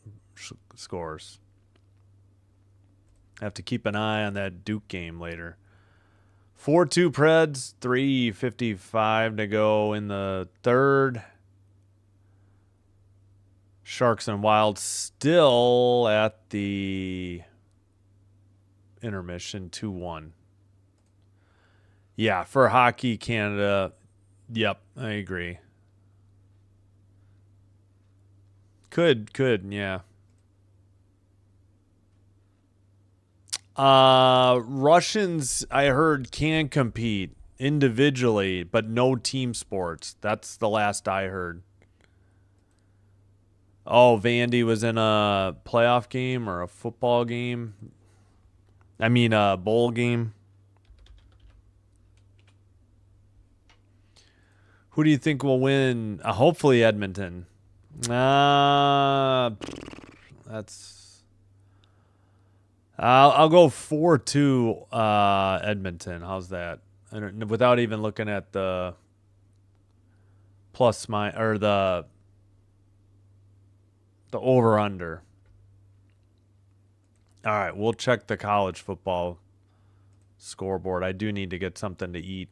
scores. Have to keep an eye on that Duke game later. 4-2 Preds, 3:55 to go in the third. Sharks and Wild still at the intermission, 2-1. Yeah, for Hockey Canada, yep, I agree. Could, yeah. Russians, I heard, can compete individually, but no team sports. That's the last I heard. Oh, Vandy was in a playoff game or a football game. I mean, a bowl game. Who do you think will win? Hopefully Edmonton. I'll go 4-2 Edmonton. How's that? Without even looking at the the over under. All right, we'll check the college football scoreboard. I do need to get something to eat.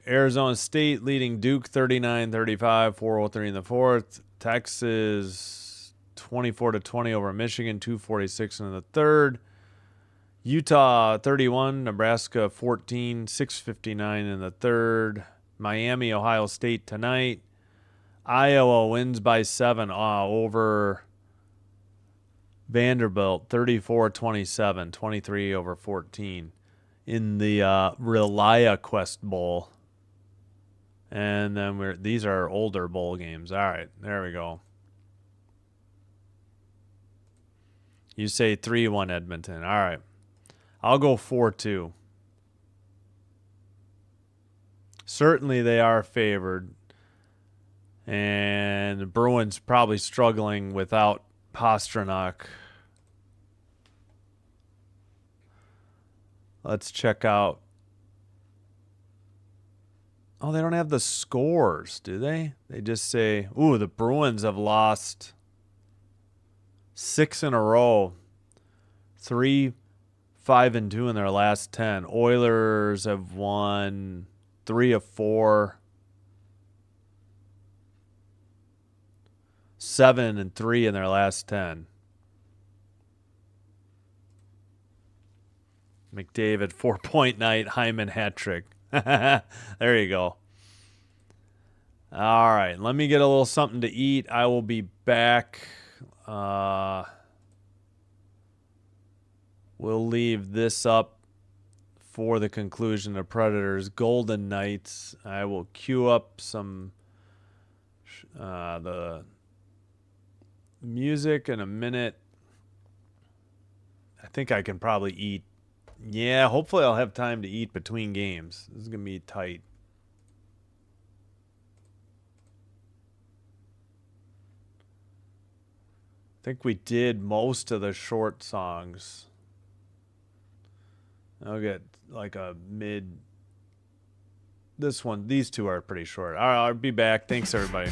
Arizona State leading Duke 39-35, 4:03 in the fourth. Texas 24-20 over Michigan, 2:46 in the third. Utah 31, Nebraska 14, 6:59 in the third. Miami, Ohio State tonight. Iowa wins by 7 over Vanderbilt, 34-27, 23 over 14 in the ReliaQuest Bowl. And then these are older bowl games. All right, there we go. You say 3-1 Edmonton. All right. I'll go 4-2. Certainly they are favored. And the Bruins probably struggling without Pastrnak. Let's check out. Oh, they don't have the scores, do they? They just say, ooh, the Bruins have lost 6 in a row. 3, 5, and 2 in their last 10. Oilers have won 3 of 4. 7 and 3 in their last 10. McDavid 4-point night. Hyman hat trick. There you go. All right, let me get a little something to eat. I will be back. We'll leave this up for the conclusion of Predators Golden Knights. I will queue up some the music in a minute. I think I can probably eat. Yeah, hopefully I'll have time to eat between games. This is going to be tight. think we did most of the short songs. I'll get like a mid. These two are pretty short. All right, I'll be back. Thanks, everybody.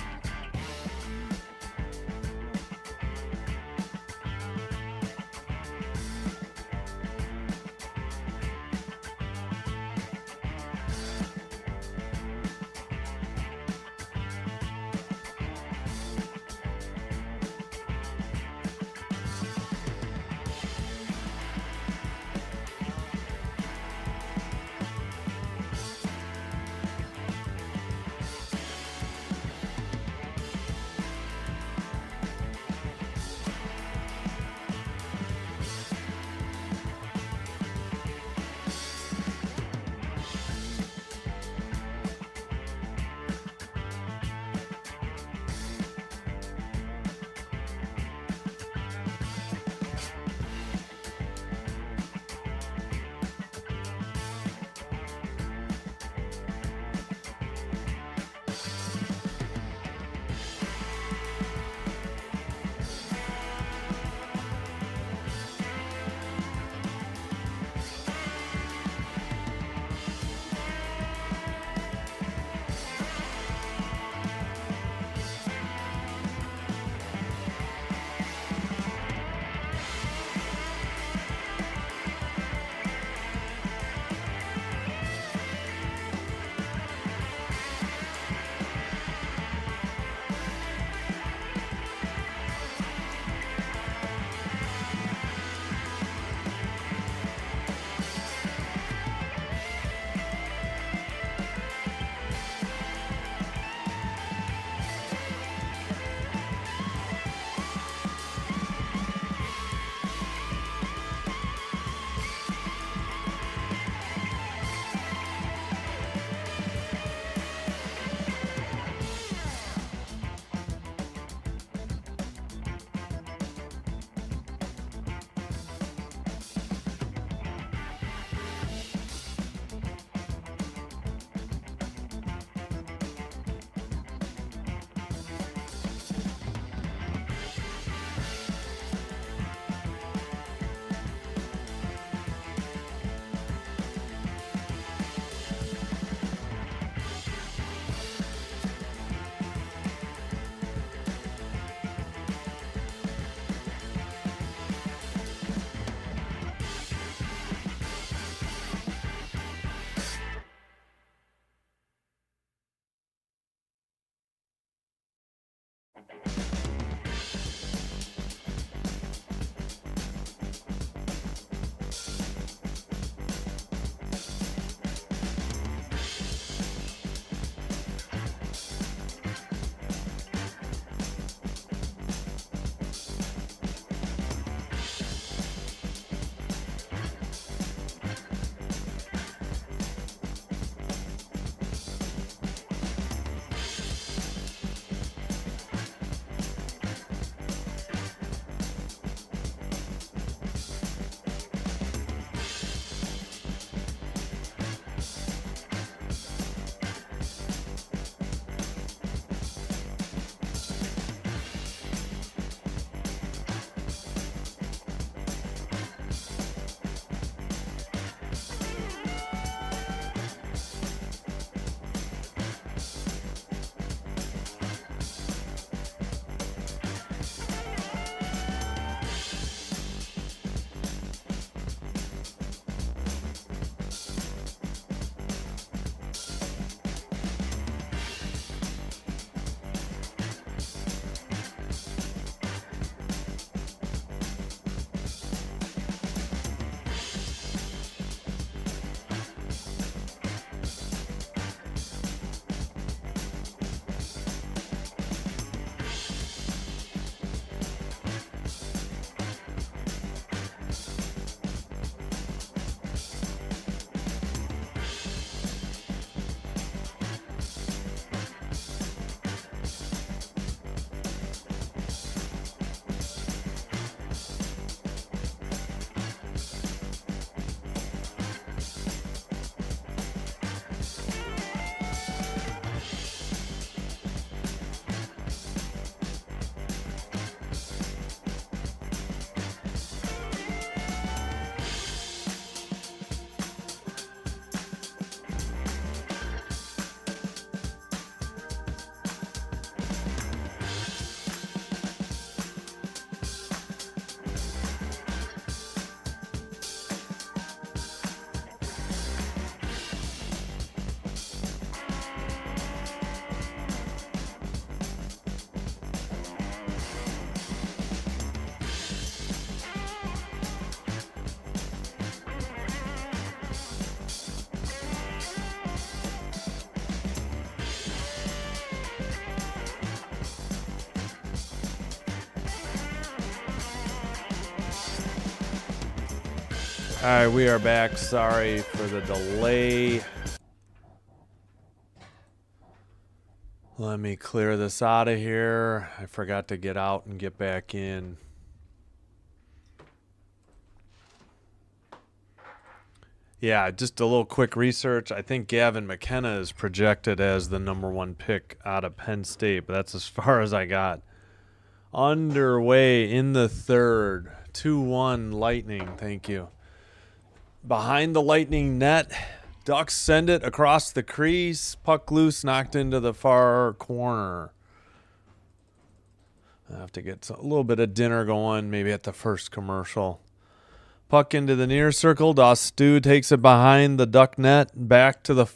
All right, we are back. Sorry for the delay. Let me clear this out of here. I forgot to get out and get back in. Yeah, just a little quick research. I think Gavin McKenna is projected as the #1 pick out of Penn State, but that's as far as I got. Underway in the third. 2-1 Lightning. Thank you. Behind the Lightning net. Ducks send it across the crease. Puck loose, knocked into the far corner. I have to get a little bit of dinner going, maybe at the first commercial. Puck into the near circle. Dostu takes it behind the Duck net. Back to the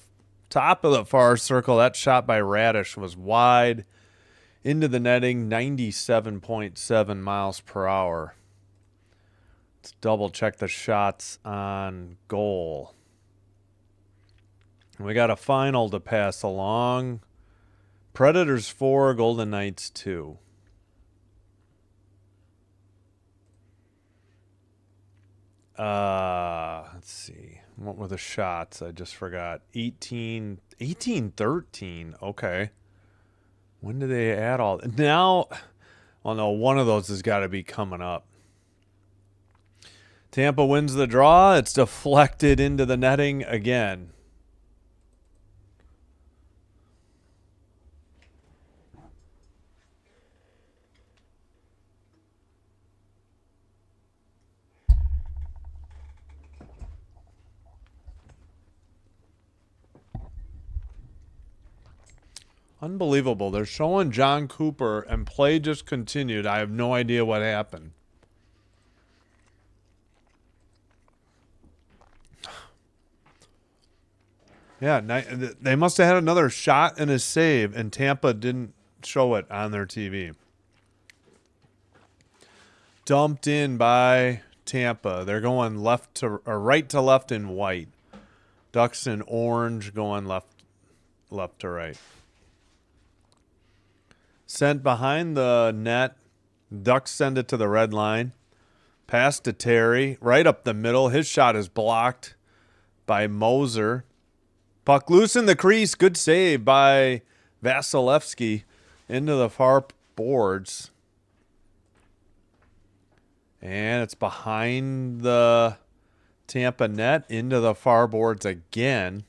top of the far circle. That shot by Radish was wide. Into the netting, 97.7 miles per hour. Let's double check the shots on goal. We got a final to pass along. Predators 4, Golden Knights 2. Let's see. What were the shots? I just forgot. 18-13. Okay. When do they add all? Now, oh no, one of those has got to be coming up. Tampa wins the draw. It's deflected into the netting again. Unbelievable. They're showing John Cooper and play just continued. I have no idea what happened. Yeah, they must have had another shot and a save, and Tampa didn't show it on their TV. Dumped in by Tampa. They're going left to or right to left in white. Ducks in orange going left to right. Sent behind the net. Ducks send it to the red line. Pass to Terry. Right up the middle. His shot is blocked by Moser. Puck loose in the crease. Good save by Vasilevsky into the far boards. And it's behind the Tampa net into the far boards again.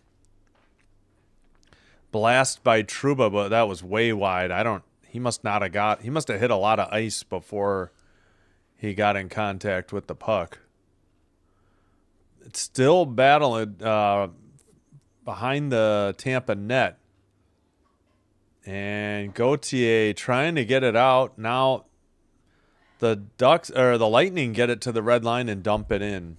Blast by Trouba, but that was way wide. He must have hit a lot of ice before he got in contact with the puck. It's still battling behind the Tampa net. And Gauthier trying to get it out. Now the Ducks or the Lightning get it to the red line and dump it in.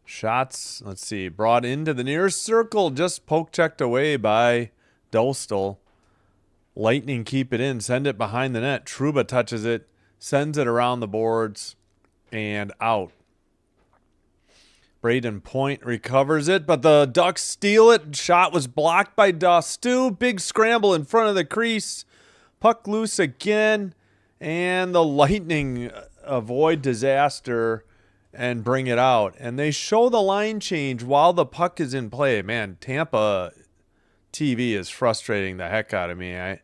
Shots, let's see, brought into the near circle, just poke checked away by Dostal. Lightning keep it in, send it behind the net. Trouba touches it, sends it around the boards and out. Braden Point recovers it, but the Ducks steal it. Shot was blocked by Dostu. Big scramble in front of the crease. Puck loose again, and the Lightning avoid disaster and bring it out. And they show the line change while the puck is in play. Man, Tampa TV is frustrating the heck out of me. I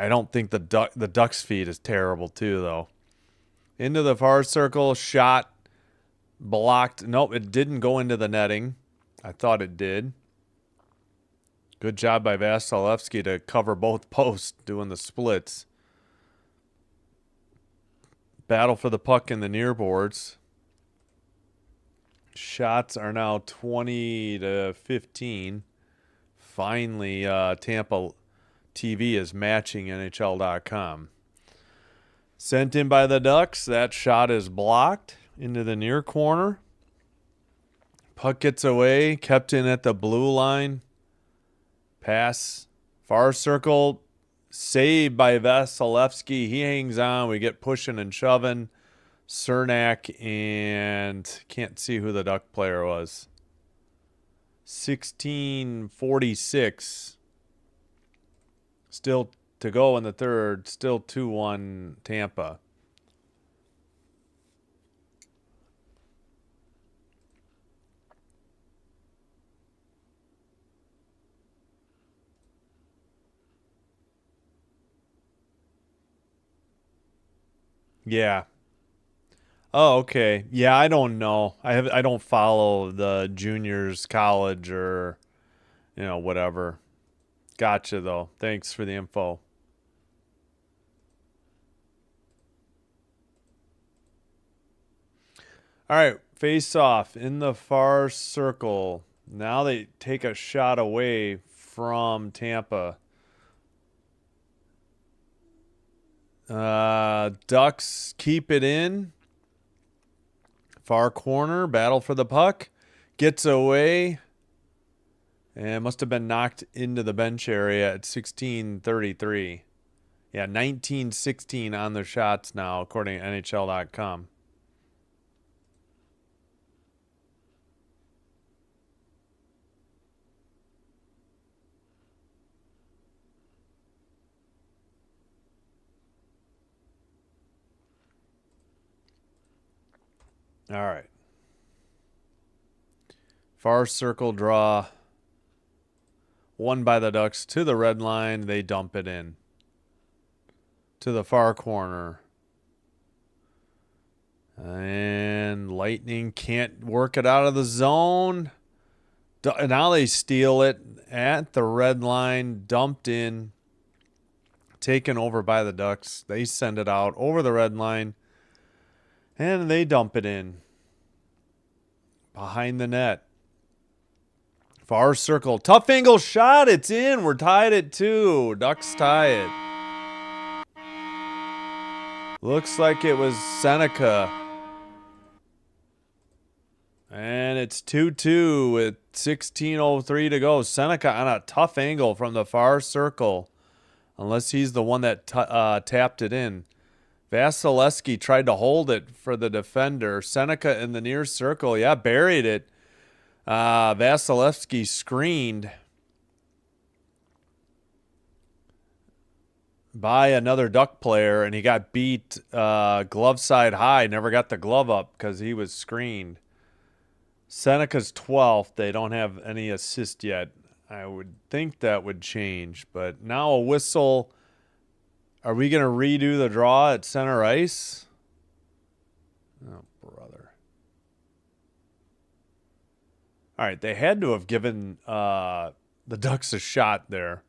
don't think the Ducks feed is terrible too, though. Into the far circle, shot blocked. Nope, it didn't go into the netting. I thought it did. Good job by Vasilevsky to cover both posts, doing the splits. Battle for the puck in the near boards. Shots are now 20-15. Finally, Tampa TV is matching NHL.com. Sent in by the Ducks. That shot is blocked into the near corner. Puck gets away, kept in at the blue line. Pass, far circle, saved by Vasilevsky. He hangs on. We get pushing and shoving. Cernak and can't see who the Duck player was. 16:46. Still to go in the third. Still 2-1 Tampa. Yeah. Oh, okay. Yeah, I don't know. I don't follow the juniors college or whatever. Gotcha though. Thanks for the info. All right, face off in the far circle. Now they take a shot away from Tampa. Ducks keep it in. Far corner, battle for the puck. Gets away. And must have been knocked into the bench area at 16:33. Yeah, 19:16 on the shots now, according to NHL.com. All right. Far circle draw. Won by the Ducks to the red line. They dump it in to the far corner. And Lightning can't work it out of the zone. Now they steal it at the red line. Dumped in. Taken over by the Ducks. They send it out over the red line. And they dump it in. Behind the net. Far circle. Tough angle shot. It's in. We're tied at 2. Ducks tie it. Looks like it was Seneca. And it's 2-2 with 16:03 to go. Seneca on a tough angle from the far circle. Unless he's the one that tapped it in. Vasilevsky tried to hold it for the defender. Seneca in the near circle. Yeah, buried it. Vasilevsky screened by another Duck player, and he got beat glove side high. Never got the glove up because he was screened. Seneca's 12th. They don't have any assist yet. I would think that would change, but now a whistle. Are we going to redo the draw at center ice? Oh, brother. All right, they had to have given the Ducks a shot there.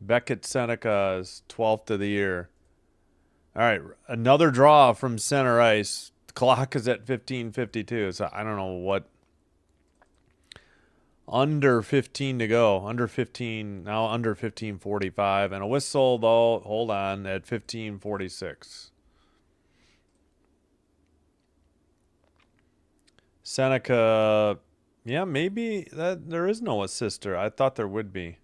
Beckett Seneca's 12th of the year. All right, another draw from center ice. The clock is at 15:52, so I don't know what. Under 15 to go. Under 15, now under 15:45. And a whistle, though, hold on, at 15:46. Seneca, yeah, maybe that there is no assister. I thought there would be.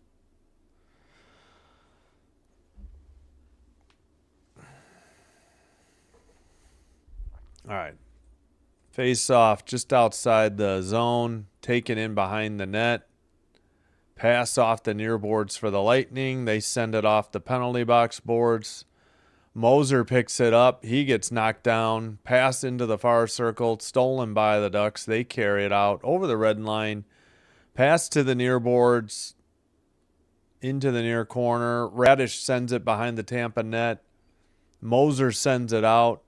All right. Face off just outside the zone. Taken in behind the net. Pass off the near boards for the Lightning. They send it off the penalty box boards. Moser picks it up. He gets knocked down. Pass into the far circle. Stolen by the Ducks. They carry it out over the red line. Pass to the near boards. Into the near corner. Radish sends it behind the Tampa net. Moser sends it out.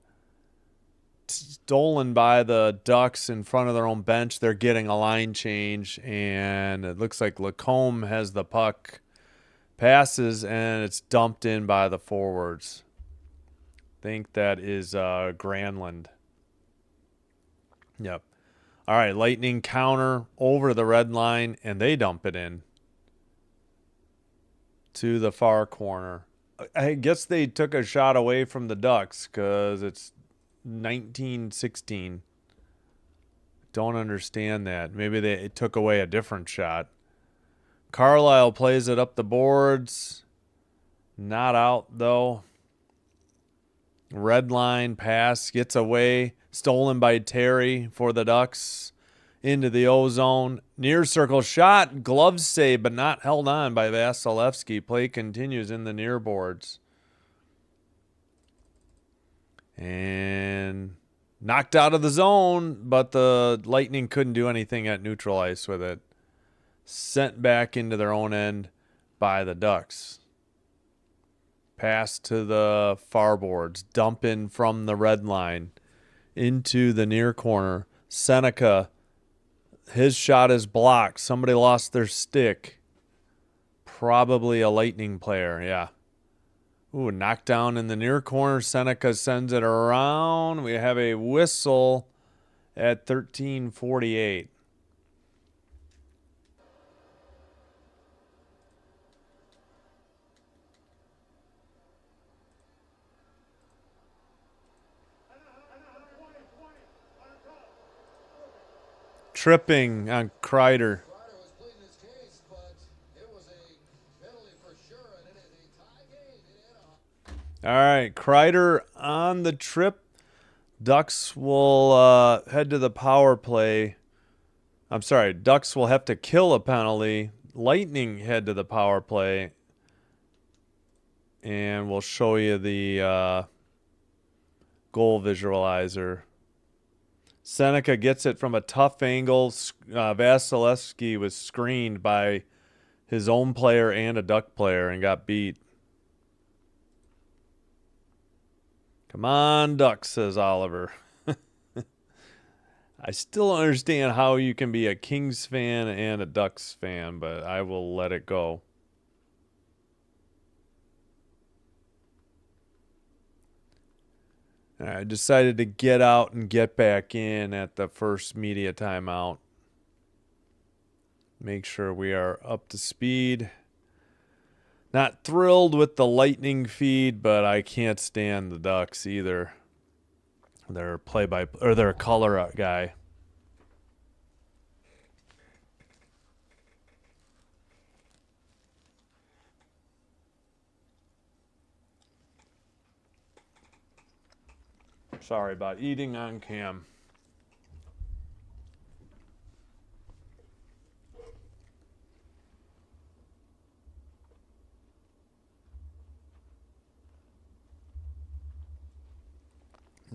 Stolen by the Ducks in front of their own bench. They're getting a line change, and it looks like Lacombe has the puck. Passes, and it's dumped in by the forwards. Think that is Granlund. Yep. All right, Lightning counter over the red line, and they dump it in to the far corner. I guess they took a shot away from the Ducks because it's 19:16. Don't understand that. Maybe they took away a different shot. Carlisle plays it up the boards. Not out, though. Red line pass gets away. Stolen by Terry for the Ducks. into the O-zone. Near circle shot, glove save, but not held on by Vasilevsky. Play continues in the near boards. And knocked out of the zone, but the Lightning couldn't do anything at neutral ice with it. Sent back into their own end by the Ducks. Pass to the far boards. Dump in from the red line into the near corner. Seneca, his shot is blocked. Somebody lost their stick. Probably a Lightning player, yeah. Ooh, knockdown in the near corner. Seneca sends it around. We have a whistle at 13:48. Tripping on Kreider. All right, Kreider on the trip. Ducks will head to the power play. I'm sorry, Ducks will have to kill a penalty. Lightning head to the power play. And we'll show you the goal visualizer. Seneca gets it from a tough angle. Vasilevsky was screened by his own player and a Duck player and got beat. Come on, Ducks, says Oliver. I still don't understand how you can be a Kings fan and a Ducks fan, but I will let it go. I decided to get out and get back in at the first media timeout. Make sure we are up to speed. Not thrilled with the Lightning feed, but I can't stand the Ducks either. Their their color guy. Sorry about eating on cam.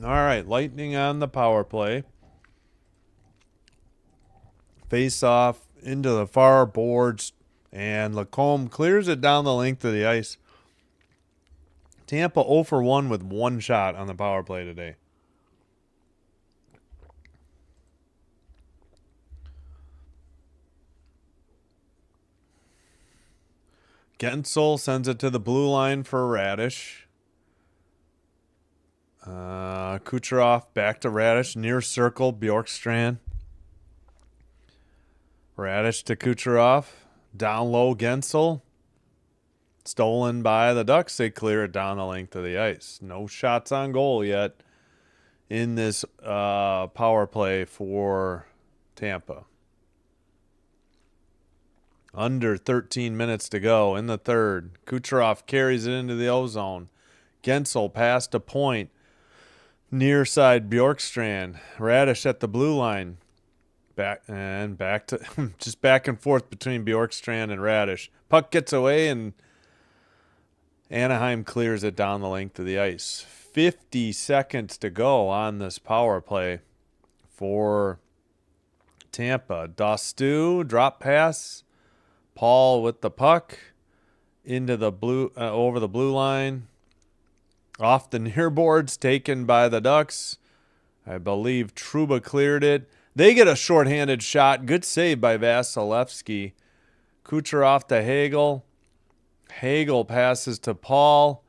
All right, Lightning on the power play. Face off into the far boards, and Lacombe clears it down the length of the ice. Tampa 0 for 1 with one shot on the power play today. Gensel sends it to the blue line for Radish. Kucherov back to Radish. Near circle, Bjorkstrand. Radish to Kucherov. Down low, Gensel. Stolen by the Ducks. They clear it down the length of the ice. No shots on goal yet in this power play for Tampa. Under 13 minutes to go in the third. Kucherov carries it into the O-zone. Gensel pass to point. Near side Bjorkstrand. Radish at the blue line. Back to just back and forth between Bjorkstrand and Radish. Puck gets away and Anaheim clears it down the length of the ice. 50 seconds to go on this power play for Tampa. Dostu, drop pass. Paul with the puck into the blue over the blue line. Off the near boards, taken by the Ducks. I believe Trouba cleared it. They get a shorthanded shot. Good save by Vasilevsky. Kucherov to Hagel. Hagel passes to Paul.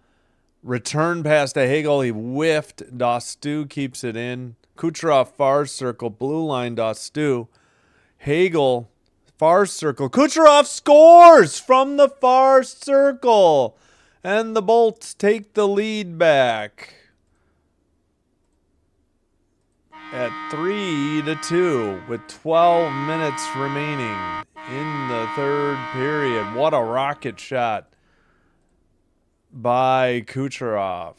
Return pass to Hagel. He whiffed. Dostu keeps it in. Kucherov far circle. Blue line Dostu. Hagel far circle. Kucherov scores from the far circle. And the Bolts take the lead back at 3-2 with 12 minutes remaining in the third period. What a rocket shot by Kucherov.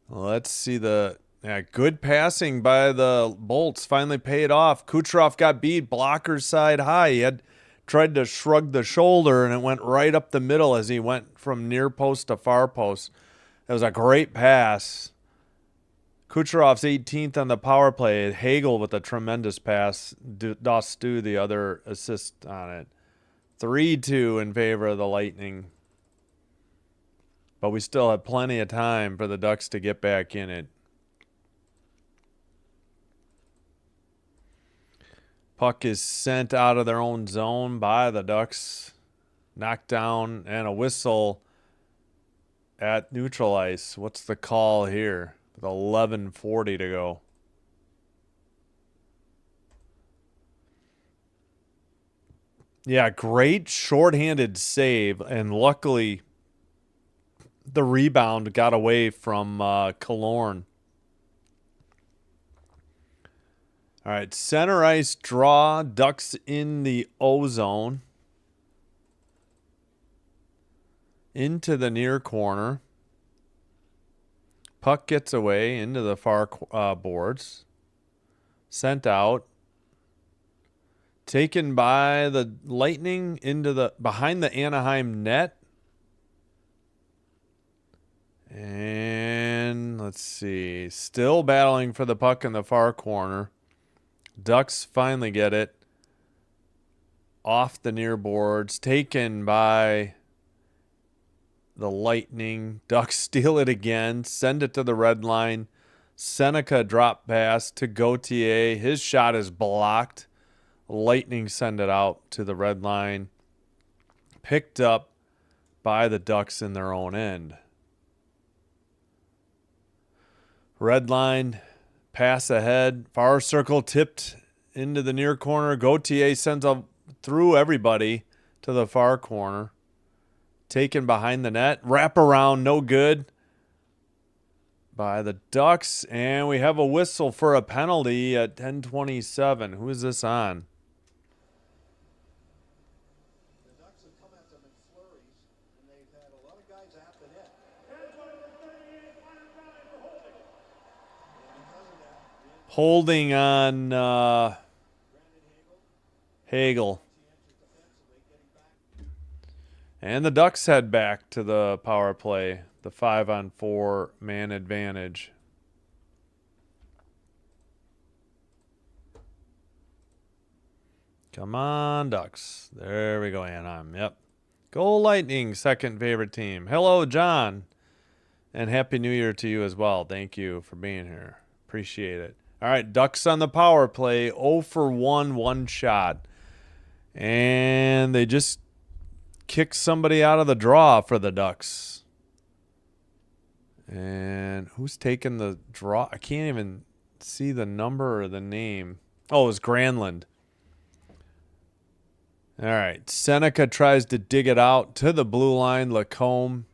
Let's see the Yeah, good passing by the Bolts finally paid off. Kucherov got beat, blocker side high. He had tried to shrug the shoulder, and it went right up the middle as he went from near post to far post. That was a great pass. Kucherov's 18th on the power play. Hagel with a tremendous pass. Dostu the other assist on it. 3-2 in favor of the Lightning. But we still have plenty of time for the Ducks to get back in it. Puck is sent out of their own zone by the Ducks. Knocked down and a whistle at neutral ice. What's the call here? With 11:40 to go. Yeah, great shorthanded save, and luckily the rebound got away from Killorn. All right, center ice draw. Ducks in the O zone. Into the near corner. Puck gets away into the far boards. Sent out. Taken by the Lightning into the behind the Anaheim net. And let's see. Still battling for the puck in the far corner. Ducks finally get it. Off the near boards. Taken by the Lightning. Ducks steal it again. Send it to the red line. Seneca drop pass to Gauthier. His shot is blocked. Lightning send it out to the red line. Picked up by the Ducks in their own end. Red line. Pass ahead. Far circle tipped into the near corner. Gauthier sends up through everybody to the far corner. Taken behind the net. Wrap around. No good by the Ducks. And we have a whistle for a penalty at 10:27. Who is this on? The Ducks have come at them in flurries, and they've had a lot of guys at the net. Holding on Hagel. And the Ducks head back to the power play. The 5-on-4 man advantage. Come on, Ducks. There we go, Anaheim. Yep. Go Lightning, second favorite team. Hello, John. And Happy New Year to you as well. Thank you for being here. Appreciate it. All right, Ducks on the power play. 0 for 1, one shot. And they just kicked somebody out of the draw for the Ducks. And who's taking the draw? I can't even see the number or the name. Oh, it was Granlund. All right, Seneca tries to dig it out to the blue line. Lacombe.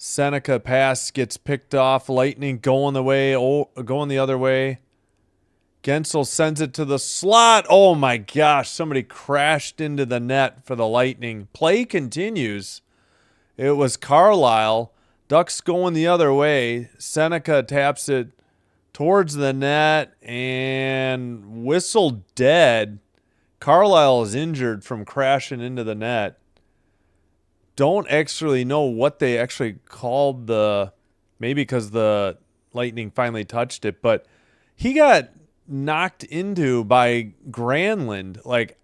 Seneca pass gets picked off. Lightning going the other way. Gensel sends it to the slot. Oh my gosh, somebody crashed into the net for the Lightning. Play continues. It was Carlisle. Ducks going the other way. Seneca taps it towards the net and whistle dead. Carlisle is injured from crashing into the net. Don't actually know what they actually called maybe because the Lightning finally touched it, but he got knocked into by Granlund. Like,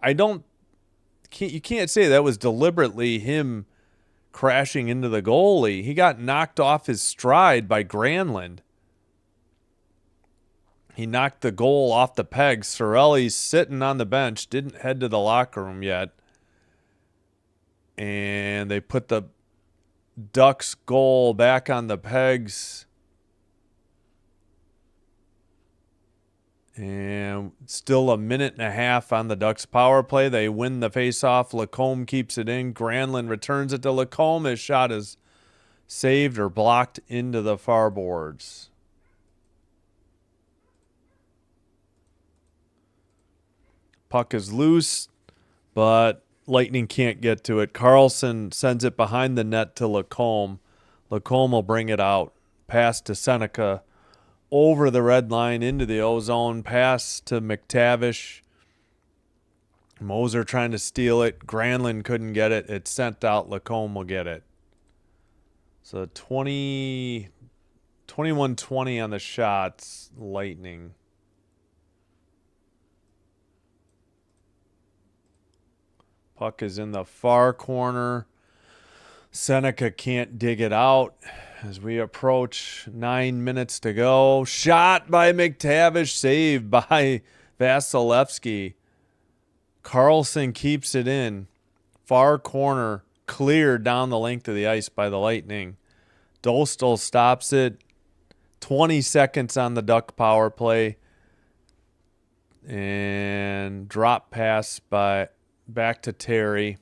you can't say that was deliberately him crashing into the goalie. He got knocked off his stride by Granlund. He knocked the goal off the pegs. Sorelli's sitting on the bench, didn't head to the locker room yet. And they put the Ducks goal back on the pegs. And still a minute and a half on the Ducks power play. They win the faceoff. Lacombe keeps it in. Granlund returns it to Lacombe. His shot is saved or blocked into the far boards. Puck is loose, but Lightning can't get to it. Carlson sends it behind the net to Lacombe. Lacombe will bring it out pass to Seneca over the red line into the O-zone. Pass to McTavish. Moser trying to steal it. Granlund couldn't get it. It's sent out. Lacombe will get it. So 21-20 on the shots. Lightning. Puck is in the far corner. Seneca can't dig it out as we approach 9 minutes to go. Shot by McTavish, saved by Vasilevsky. Carlson keeps it in. Far corner, cleared down the length of the ice by the Lightning. Dostal stops it. 20 seconds on the Duck power play. And drop pass back to Terry.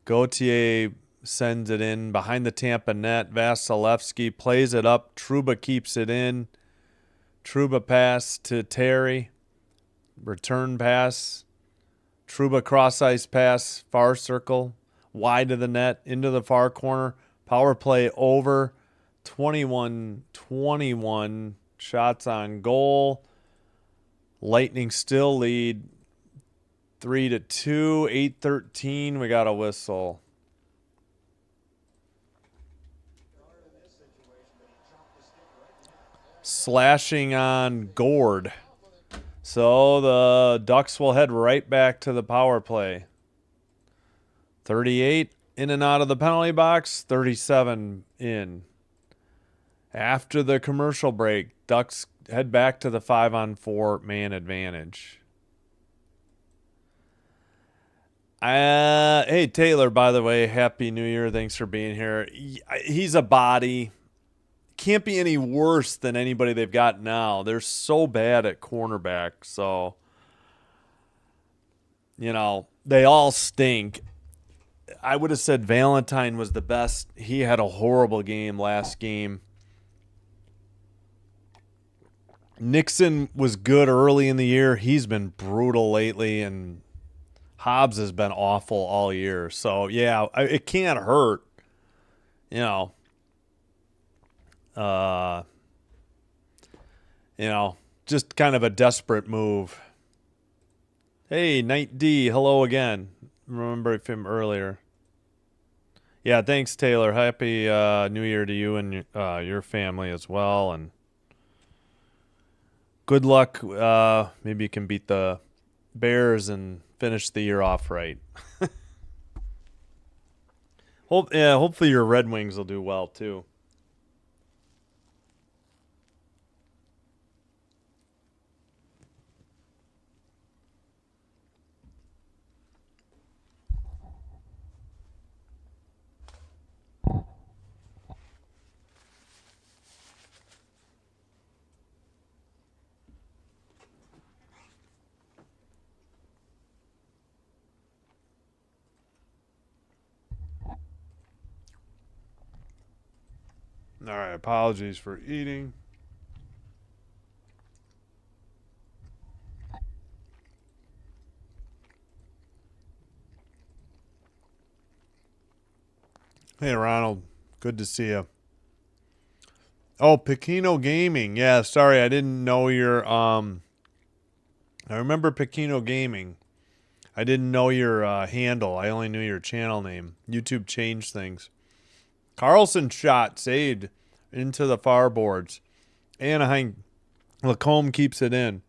Gauthier sends it in behind the Tampa net. Vasilevsky plays it up. Trouba keeps it in. Trouba pass to Terry. Return pass. Trouba cross-ice pass. Far circle. Wide of the net. Into the far corner. Power play over. 21-21. Shots on goal. Lightning still lead 3-2, 8:13. We got a whistle. Slashing on Gord. So the Ducks will head right back to the power play. 38 in and out of the penalty box, 37 in. After the commercial break, Ducks head back to the 5-on-4 man advantage. Hey, Taylor, by the way, Happy New Year. Thanks for being here. He's a body. Can't be any worse than anybody they've got now. They're so bad at cornerback. So, they all stink. I would have said Valentine was the best. He had a horrible game last game. Nixon was good early in the year. He's been brutal lately, and Hobbs has been awful all year. So, yeah, it can't hurt. Just kind of a desperate move. Hey, Night D, hello again. Remember him earlier. Yeah, thanks, Taylor. Happy New Year to you and your family as well. And good luck. Maybe you can beat the Bears and finish the year off right. Hopefully your Red Wings will do well too. All right, apologies for eating. Hey, Ronald. Good to see you. Oh, Pequeno Gaming. Yeah, sorry, I didn't know your I remember Pequeno Gaming. I didn't know your handle. I only knew your channel name. YouTube changed things. Carlson shot saved into the far boards. Anaheim Lacombe keeps it in.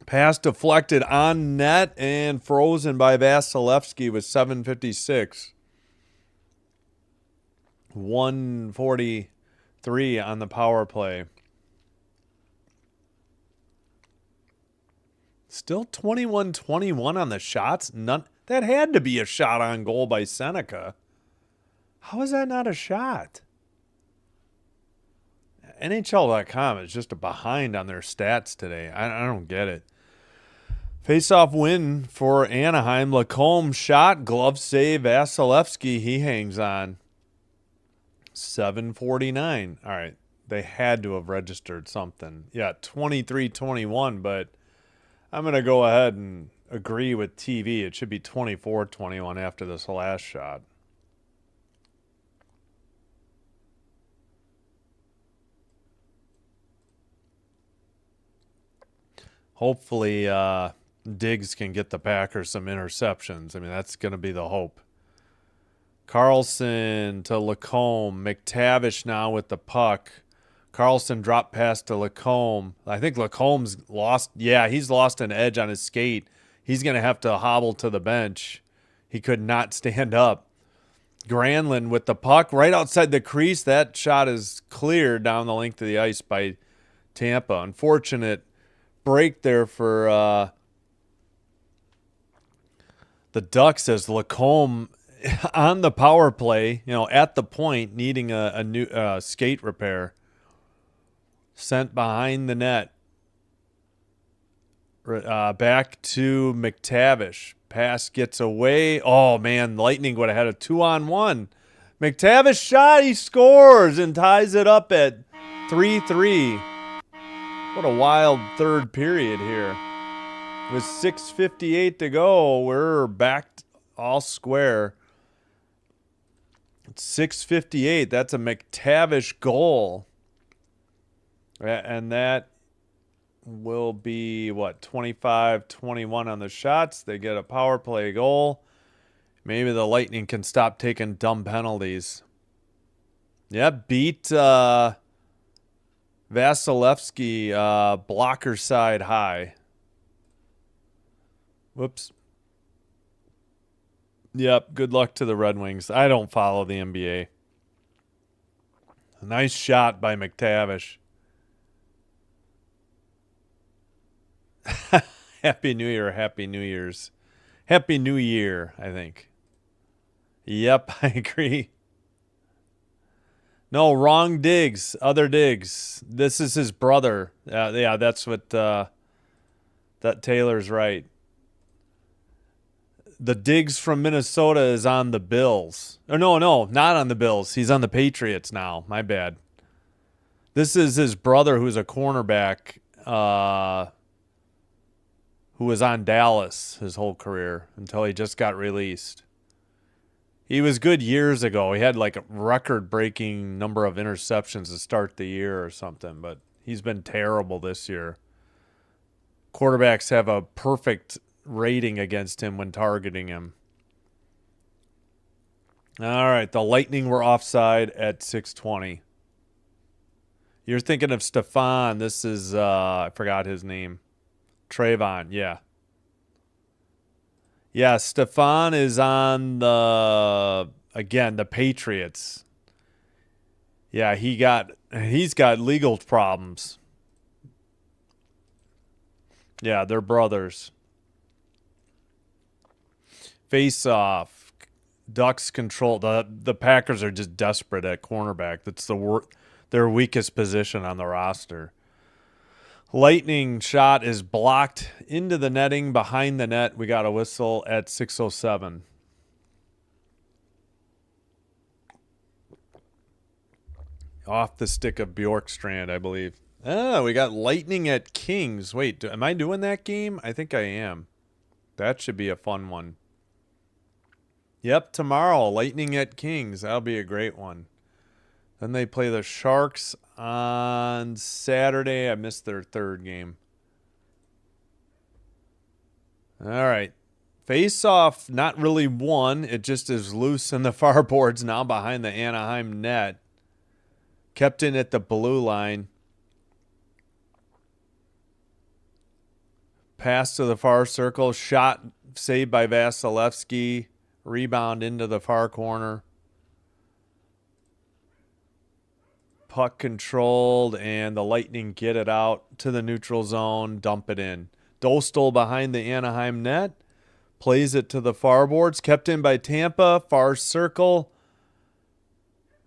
Pass deflected on net and frozen by Vasilevsky with 7:56. 1:43 on the power play. Still 21-21 on the shots. That had to be a shot on goal by Seneca. How is that not a shot? NHL.com is just a behind on their stats today. I don't get it. Face-off win for Anaheim. Lacombe shot, glove save. Vasilevsky, he hangs on. 7:49. All right. They had to have registered something. Yeah, 23-21, but I'm going to go ahead and agree with TV. It should be 24-21 after this last shot. Hopefully, Diggs can get the Packers some interceptions. I mean, that's going to be the hope. Carlson to Lacombe. McTavish now with the puck. Carlson dropped pass to Lacombe. I think Lacombe's lost. Yeah, he's lost an edge on his skate. He's going to have to hobble to the bench. He could not stand up. Granlund with the puck right outside the crease. That shot is cleared down the length of the ice by Tampa. Unfortunate break there for the Ducks as Lacombe on the power play, at the point, needing a new skate repair. Sent behind the net. Back to McTavish. Pass gets away. Oh, man, Lightning would have had a 2-on-1. McTavish shot. He scores and ties it up at 3-3. What a wild third period here. With 6:58 to go, we're back all square. It's 6:58. That's a McTavish goal. And that will be, 25-21 on the shots. They get a power play goal. Maybe the Lightning can stop taking dumb penalties. Yeah, beat Vasilevsky blocker side high. Whoops. Yep, good luck to the Red Wings. I don't follow the NBA. A nice shot by McTavish. Happy New Year, Happy New Year's. Happy New Year, I think. Yep, I agree. No, wrong Diggs. Other Diggs. This is his brother. Yeah, that's what that Taylor's right. The Diggs from Minnesota is on the Bills. Oh, no, not on the Bills. He's on the Patriots now. My bad. This is his brother who's a cornerback who was on Dallas his whole career until he just got released. He was good years ago. He had like a record-breaking number of interceptions to start the year or something, but he's been terrible this year. Quarterbacks have a perfect rating against him when targeting him. All right, the Lightning were offside at 6:20. You're thinking of Stefan. This is, I forgot his name. Trayvon, yeah. Yeah, Stefan is on the Patriots. Yeah, he's got legal problems. Yeah, they're brothers. Face off. Ducks control. The Packers are just desperate at cornerback. That's their weakest position on the roster. Lightning shot is blocked into the netting behind the net. We got a whistle at 6:07. Off the stick of Bjorkstrand, I believe. We got Lightning at Kings. Wait, am I doing that game? I think I am. That should be a fun one. Yep, tomorrow, Lightning at Kings. That'll be a great one. Then they play the Sharks on Saturday. I missed their third game. All right. Face-off, not really won. It just is loose in the far boards now behind the Anaheim net. Kept in at the blue line. Pass to the far circle. Shot saved by Vasilevsky. Rebound into the far corner. Puck controlled, and the Lightning get it out to the neutral zone, dump it in. Dostal behind the Anaheim net. Plays it to the far boards. Kept in by Tampa. Far circle.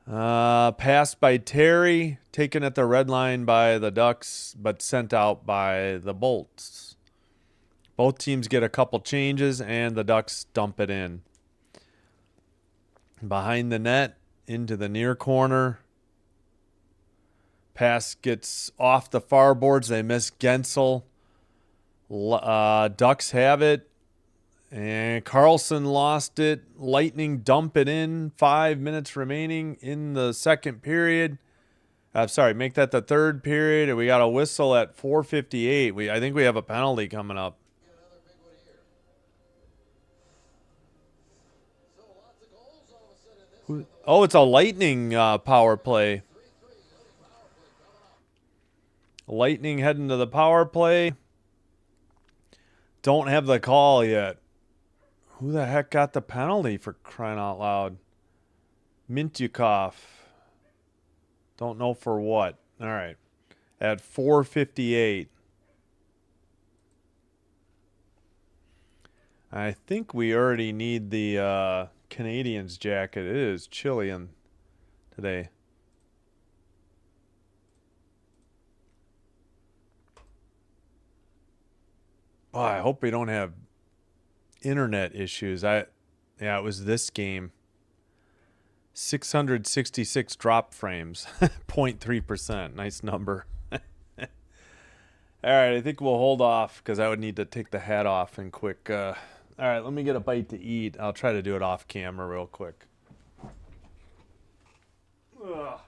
Passed by Terry. Taken at the red line by the Ducks, but sent out by the Bolts. Both teams get a couple changes, and the Ducks dump it in. Behind the net, into the near corner. Pass gets off the far boards. They miss Gensel. Ducks have it. And Carlson lost it. Lightning dump it in. 5 minutes remaining in the second period. I'm sorry, make that the third period, and we got a whistle at 4:58. I think we have a penalty coming up. Get another big one here. So lots of goals all of a sudden. This with the Oh, it's a Lightning power play. 3-3 little power play coming up. Lightning heading to the power play. Don't have the call yet. Who the heck got the penalty, for crying out loud? Mintyukov. Don't know for what. All right. At 4:58. I think we already need the Canadiens jacket. It is chilly today. Oh, I hope we don't have internet issues. Yeah, it was this game. 666 drop frames, 0.3%. Nice number. All right, I think we'll hold off because I would need to take the hat off and quick. All right, let me get a bite to eat. I'll try to do it off camera real quick. Ugh.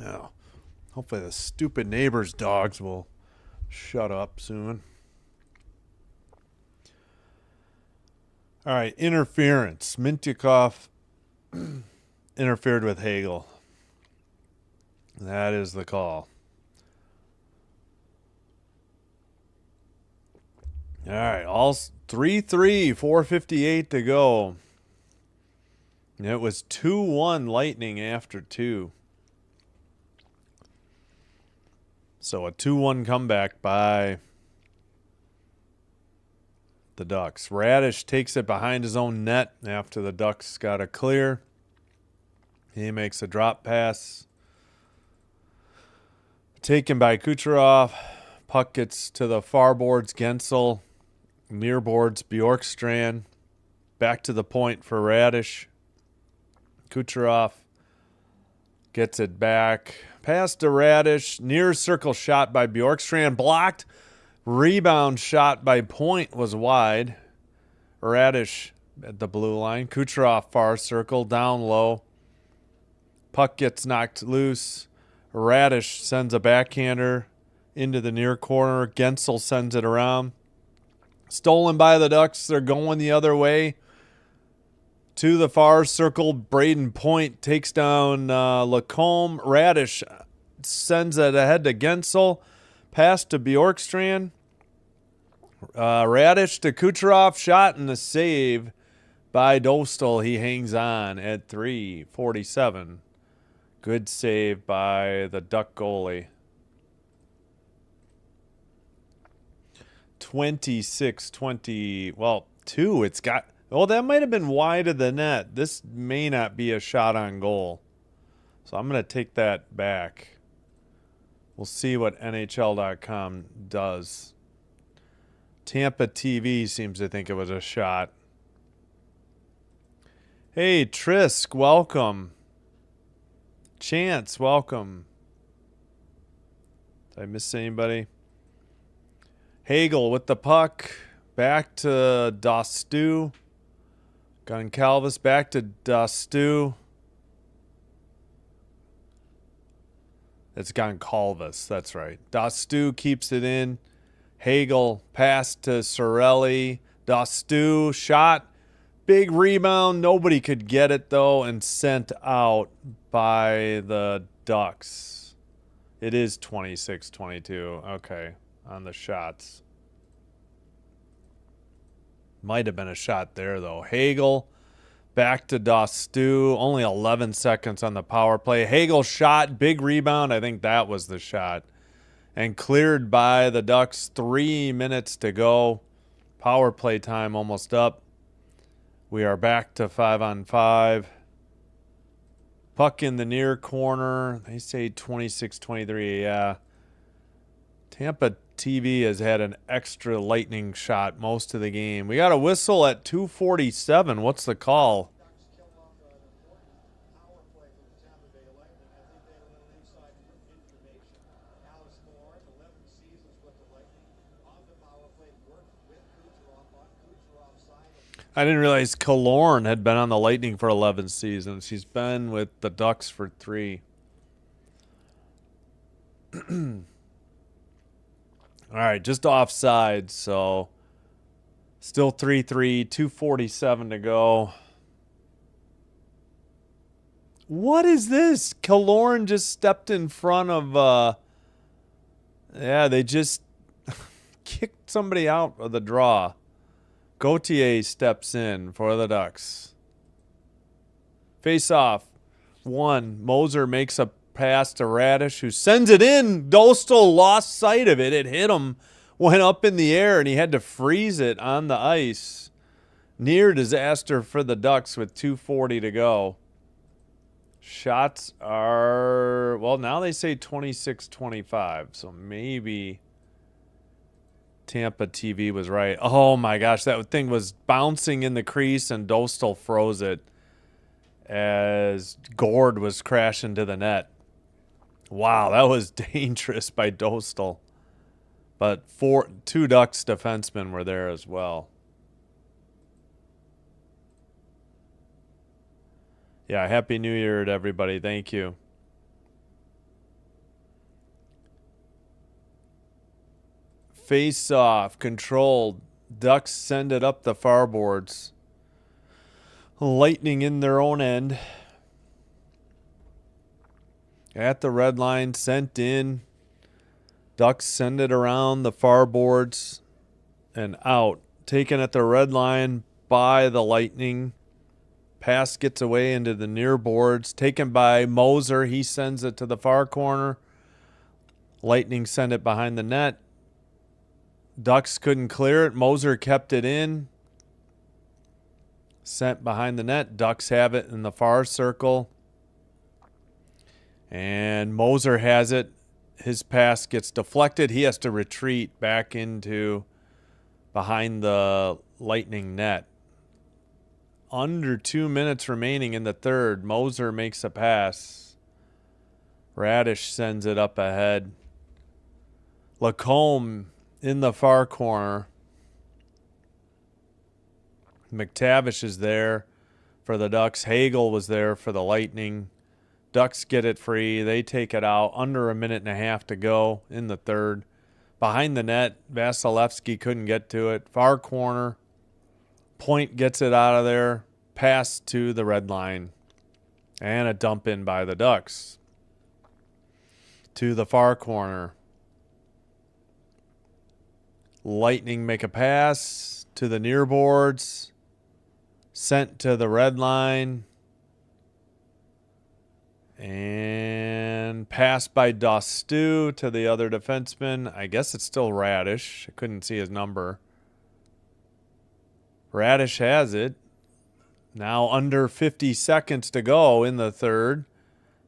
Now, hopefully the stupid neighbor's dogs will shut up soon. All right, interference. Mintyukov interfered with Hagel. That is the call. All right, all 3-3, 4:58 to go. It was 2-1 Lightning after 2. So a 2-1 comeback by the Ducks. Radish takes it behind his own net after the Ducks got a clear. He makes a drop pass. Taken by Kucherov. Puck gets to the far boards. Gensel. Near boards Bjorkstrand. Back to the point for Radish. Kucherov gets it back. Pass to Radish. Near circle shot by Bjorkstrand. Blocked. Rebound shot by Point was wide. Radish at the blue line. Kucherov far circle. Down low. Puck gets knocked loose. Radish sends a backhander into the near corner. Gensel sends it around. Stolen by the Ducks. They're going the other way. To the far circle, Braden Point takes down Lacombe. Radish sends it ahead to Gensel. Pass to Bjorkstrand. Radish to Kucherov. Shot and a save by Dostal. He hangs on at 3:47. Good save by the Duck goalie. 26-20. Well, 2. It's got... Well, that might have been wide of the net. This may not be a shot on goal. So I'm going to take that back. We'll see what NHL.com does. Tampa TV seems to think it was a shot. Hey, Trisk, welcome. Chance, welcome. Did I miss anybody? Hagel with the puck. Back to Dostu. Goncalves back to Dostu. It's Goncalves, that's right. Dostu keeps it in. Hagel pass to Sorelli. Dostu shot. Big rebound. Nobody could get it, though, and sent out by the Ducks. It is 26-22. Okay, on the shots. Might have been a shot there, though. Hagel Back to Dostu. Only 11 seconds on the power play. Hagel shot. Big rebound. I think that was the shot. And cleared by the Ducks. 3 minutes to go. Power play time almost up. We are back to 5-on-5. Puck in the near corner. They say 26-23. Yeah. Tampa TV has had an extra lightning shot most of the game. We got a whistle at 2:47. What's the call? Ducks killed off an important power play from the Tampa Bay Lightning. I think they had a little inside information. Alex Killorn, 11 seasons with the Lightning, on the power play, worked with Kucherov on Kucherov's side. I didn't realize Killorn had been on the Lightning for 11 seasons. He's been with the Ducks for 3. All right, just offside, so still 3-3, 2:47 to go. What is this? Killorn just stepped in front of, yeah, they just kicked somebody out of the draw. Gauthier steps in for the Ducks. Face off. 1. Moser makes a pass to Radish, who sends it in. Dostal lost sight of it. It hit him, went up in the air, and he had to freeze it on the ice. Near disaster for the Ducks with 2:40 to go. Shots are, well, now they say 26-25, so maybe Tampa TV was right. Oh my gosh, that thing was bouncing in the crease, and Dostal froze it as Gord was crashing to the net. Wow, that was dangerous by Dostal. But 2 Ducks defensemen were there as well. Yeah, Happy New Year to everybody. Thank you. Face off, controlled. Ducks send it up the far boards. Lightning in their own end. At the red line, sent in. Ducks send it around the far boards and out. Taken at the red line by the Lightning. Pass gets away into the near boards. Taken by Moser. He sends it to the far corner. Lightning send it behind the net. Ducks couldn't clear it. Moser kept it in. Sent behind the net. Ducks have it in the far circle. And Moser has it. His pass gets deflected. He has to retreat back into behind the Lightning net. Under 2 minutes remaining in the third. Moser makes a pass. Radish sends it up ahead. Lacombe in the far corner. McTavish is there for the Ducks. Hagel was there for the Lightning. Ducks get it free. They take it out. Under a minute and a half to go in the third. Behind the net, Vasilevsky couldn't get to it. Far corner. Point gets it out of there. Pass to the red line. And a dump in by the Ducks. To the far corner. Lightning make a pass to the near boards. Sent to the red line. And pass by Dostu to the other defenseman. I guess it's still Radish. I couldn't see his number. Radish has it. Now under 50 seconds to go in the third.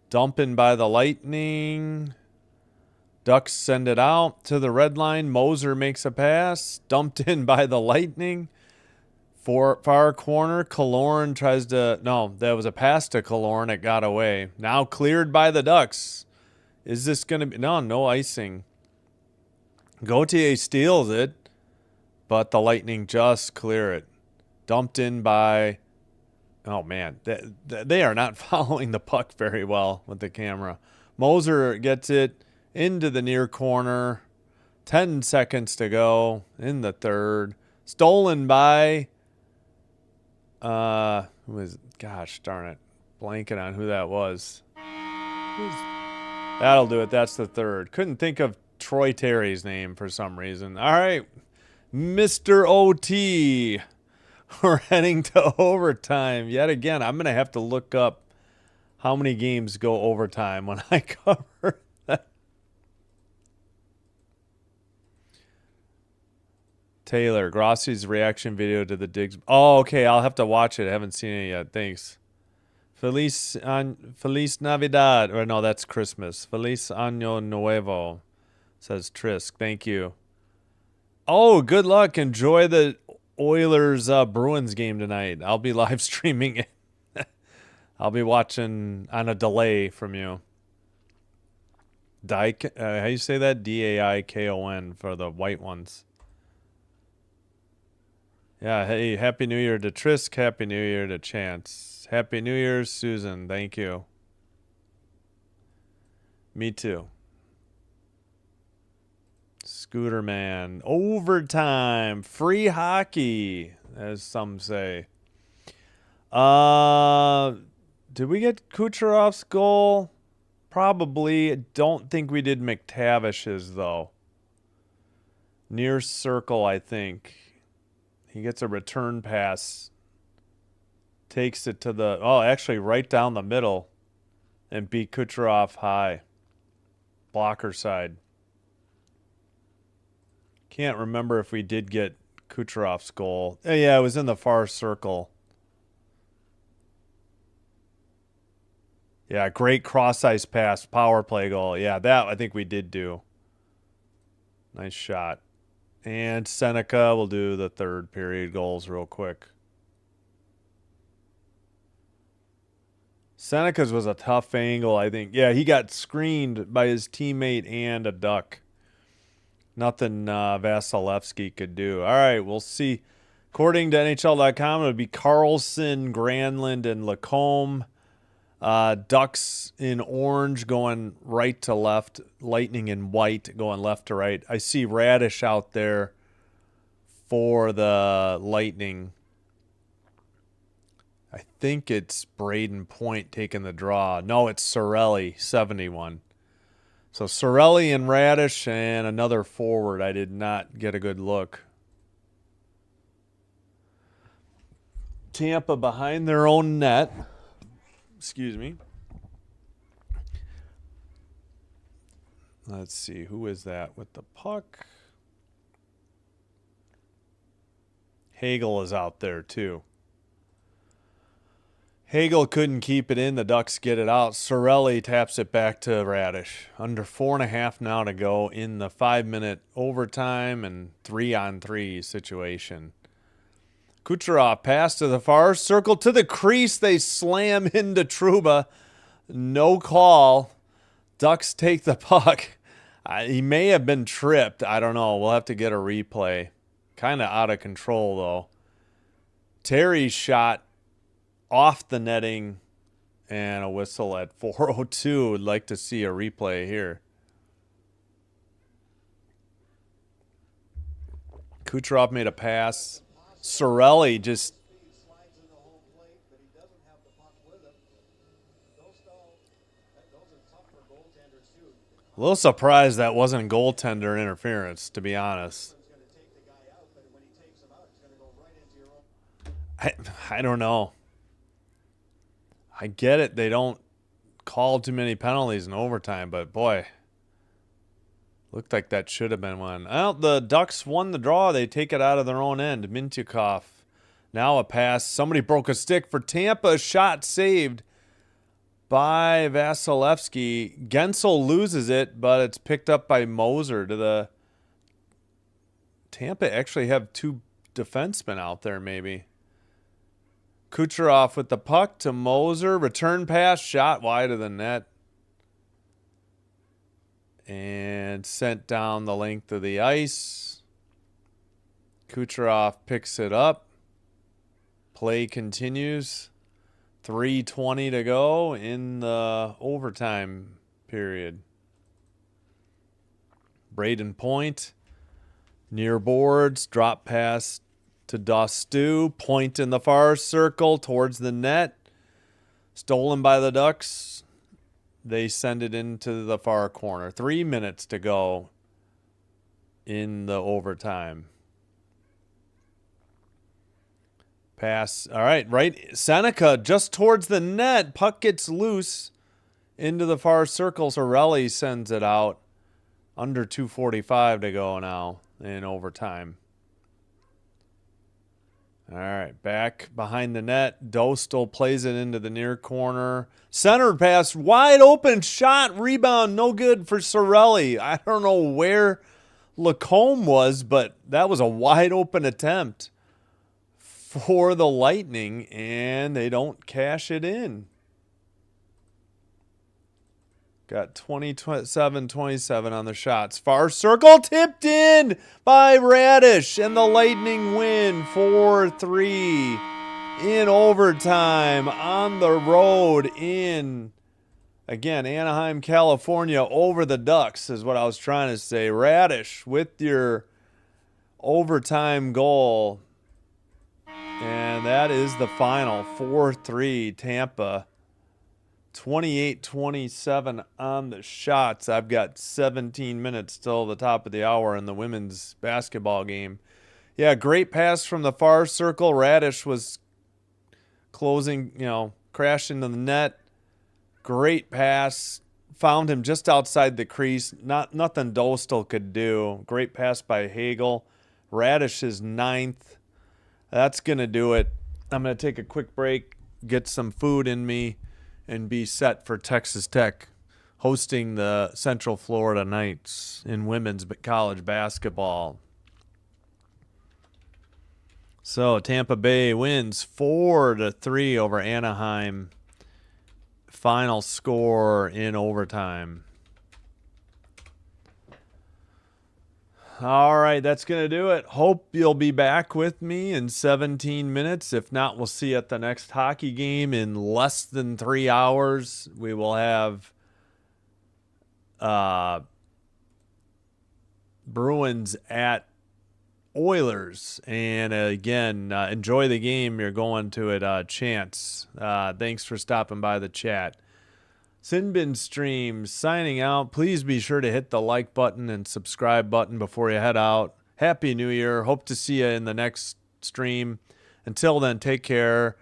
Dumping by the Lightning. Ducks send it out to the red line. Moser makes a pass. Dumped in by the Lightning. Far corner, Killorn tries to... No, that was a pass to Killorn. It got away. Now cleared by the Ducks. Is this going to be... No icing. Gauthier steals it, but the Lightning just clear it. Dumped in by... Oh, man. They are not following the puck very well with the camera. Moser gets it into the near corner. 10 seconds to go in the third. Stolen by... who is, gosh darn it, blanking on who that was. That'll do it. That's the third. Couldn't think of Troy Terry's name for some reason. All right, Mr. OT. We're heading to overtime yet again. I'm going to have to look up how many games go overtime when I cover that. Taylor, Grossi's reaction video to the Diggs. Oh, okay. I'll have to watch it. I haven't seen it yet. Thanks. Feliz Navidad. Or no, that's Christmas. Feliz Año Nuevo, says Trisk. Thank you. Oh, good luck. Enjoy the Oilers Bruins game tonight. I'll be live streaming it. I'll be watching on a delay from you. How do you say that? Daikon for the white ones. Yeah, hey, Happy New Year to Trisk. Happy New Year to Chance. Happy New Year, Susan. Thank you. Me too. Scooter Man. Overtime. Free hockey, as some say. Did we get Kucherov's goal? Probably. Don't think we did McTavish's, though. Near circle, I think. He gets a return pass. Takes it to the... Oh, actually right down the middle. And beat Kucherov high. Blocker side. Can't remember if we did get Kucherov's goal. Yeah, it was in the far circle. Yeah, great cross-ice pass, power play goal. Yeah, that I think we did do. Nice shot. And Seneca will do the third period goals real quick. Seneca's was a tough angle, I think. Yeah, he got screened by his teammate and a duck. Nothing Vasilevsky could do. All right, we'll see. According to NHL.com, it would be Carlson, Granlund, and Lacombe. Ducks in orange going right to left. Lightning in white going left to right. I see Radish out there for the Lightning. I think it's Braden Point taking the draw. No, it's Sorelli, 71. So Sorelli and Radish and another forward. I did not get a good look. Tampa behind their own net. Excuse me. Let's see. Who is that with the puck? Hagel is out there too. Hagel couldn't keep it in. The Ducks get it out. Sorelli taps it back to Radish. Under 4.5 now to go in the 5-minute overtime and 3-on-3 situation. Kucherov pass to the far circle to the crease. They slam into Trouba. No call. Ducks take the puck. He may have been tripped. I don't know. We'll have to get a replay. Kind of out of control, though. Terry's shot off the netting and a whistle at 4:02. Would like to see a replay here. Kucherov made a pass. Sorelli just... Slides in the home plate, but he doesn't have the puck with him. Those are tough for goaltenders, too. A little surprised that wasn't goaltender interference, to be honest. He's going to take the guy out, but when he takes him out, he's going to go right into your own. I don't know. I get it. They don't call too many penalties in overtime, but boy, looked like that should have been one. Well, the Ducks won the draw. They take it out of their own end. Mintyukov. Now a pass. Somebody broke a stick for Tampa. Shot saved by Vasilevsky. Gensel loses it, but it's picked up by Moser. To the Tampa actually have two defensemen out there, maybe. Kucherov with the puck to Moser. Return pass. Shot wide of the net. And sent down the length of the ice. Kucherov picks it up. Play continues. 3:20 to go in the overtime period. Braden Point. Near boards. Drop pass to Dostu. Point in the far circle towards the net. Stolen by the Ducks. They send it into the far corner. 3 minutes to go in the overtime. Pass. All right. Seneca just towards the net. Puck gets loose into the far circle. Sorelli sends it out. Under 2:45 to go now in overtime. All right, back behind the net. Dostal plays it into the near corner. Centered pass, wide open shot, rebound, no good for Sorelli. I don't know where Lacombe was, but that was a wide open attempt for the Lightning, and they don't cash it in. Got 27-27 on the shots. Far circle tipped in by Radish, and the Lightning win 4-3 in overtime on the road in, again, Anaheim, California, over the Ducks is what I was trying to say. Radish with your overtime goal, and that is the final. 4-3 Tampa. 28-27 on the shots. I've got 17 minutes till the top of the hour in the women's basketball game. Yeah, great pass from the far circle. Radish was closing, crashing to the net. Great pass. Found him just outside the crease. Nothing Dostal could do. Great pass by Hagel. Radish is 9th. That's going to do it. I'm going to take a quick break, get some food in me, and be set for Texas Tech hosting the Central Florida Knights in women's college basketball. So Tampa Bay wins 4-3 over Anaheim. Final score in overtime. All right, that's going to do it. Hope you'll be back with me in 17 minutes. If not, we'll see you at the next hockey game in less than 3 hours. We will have Bruins at Oilers. And again, enjoy the game. You're going to it, Chance. Thanks for stopping by the chat. Sinbin Stream signing out. Please be sure to hit the like button and subscribe button before you head out. Happy New Year. Hope to see you in the next stream. Until then, take care,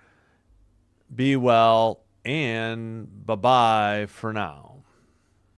be well, and bye-bye for now.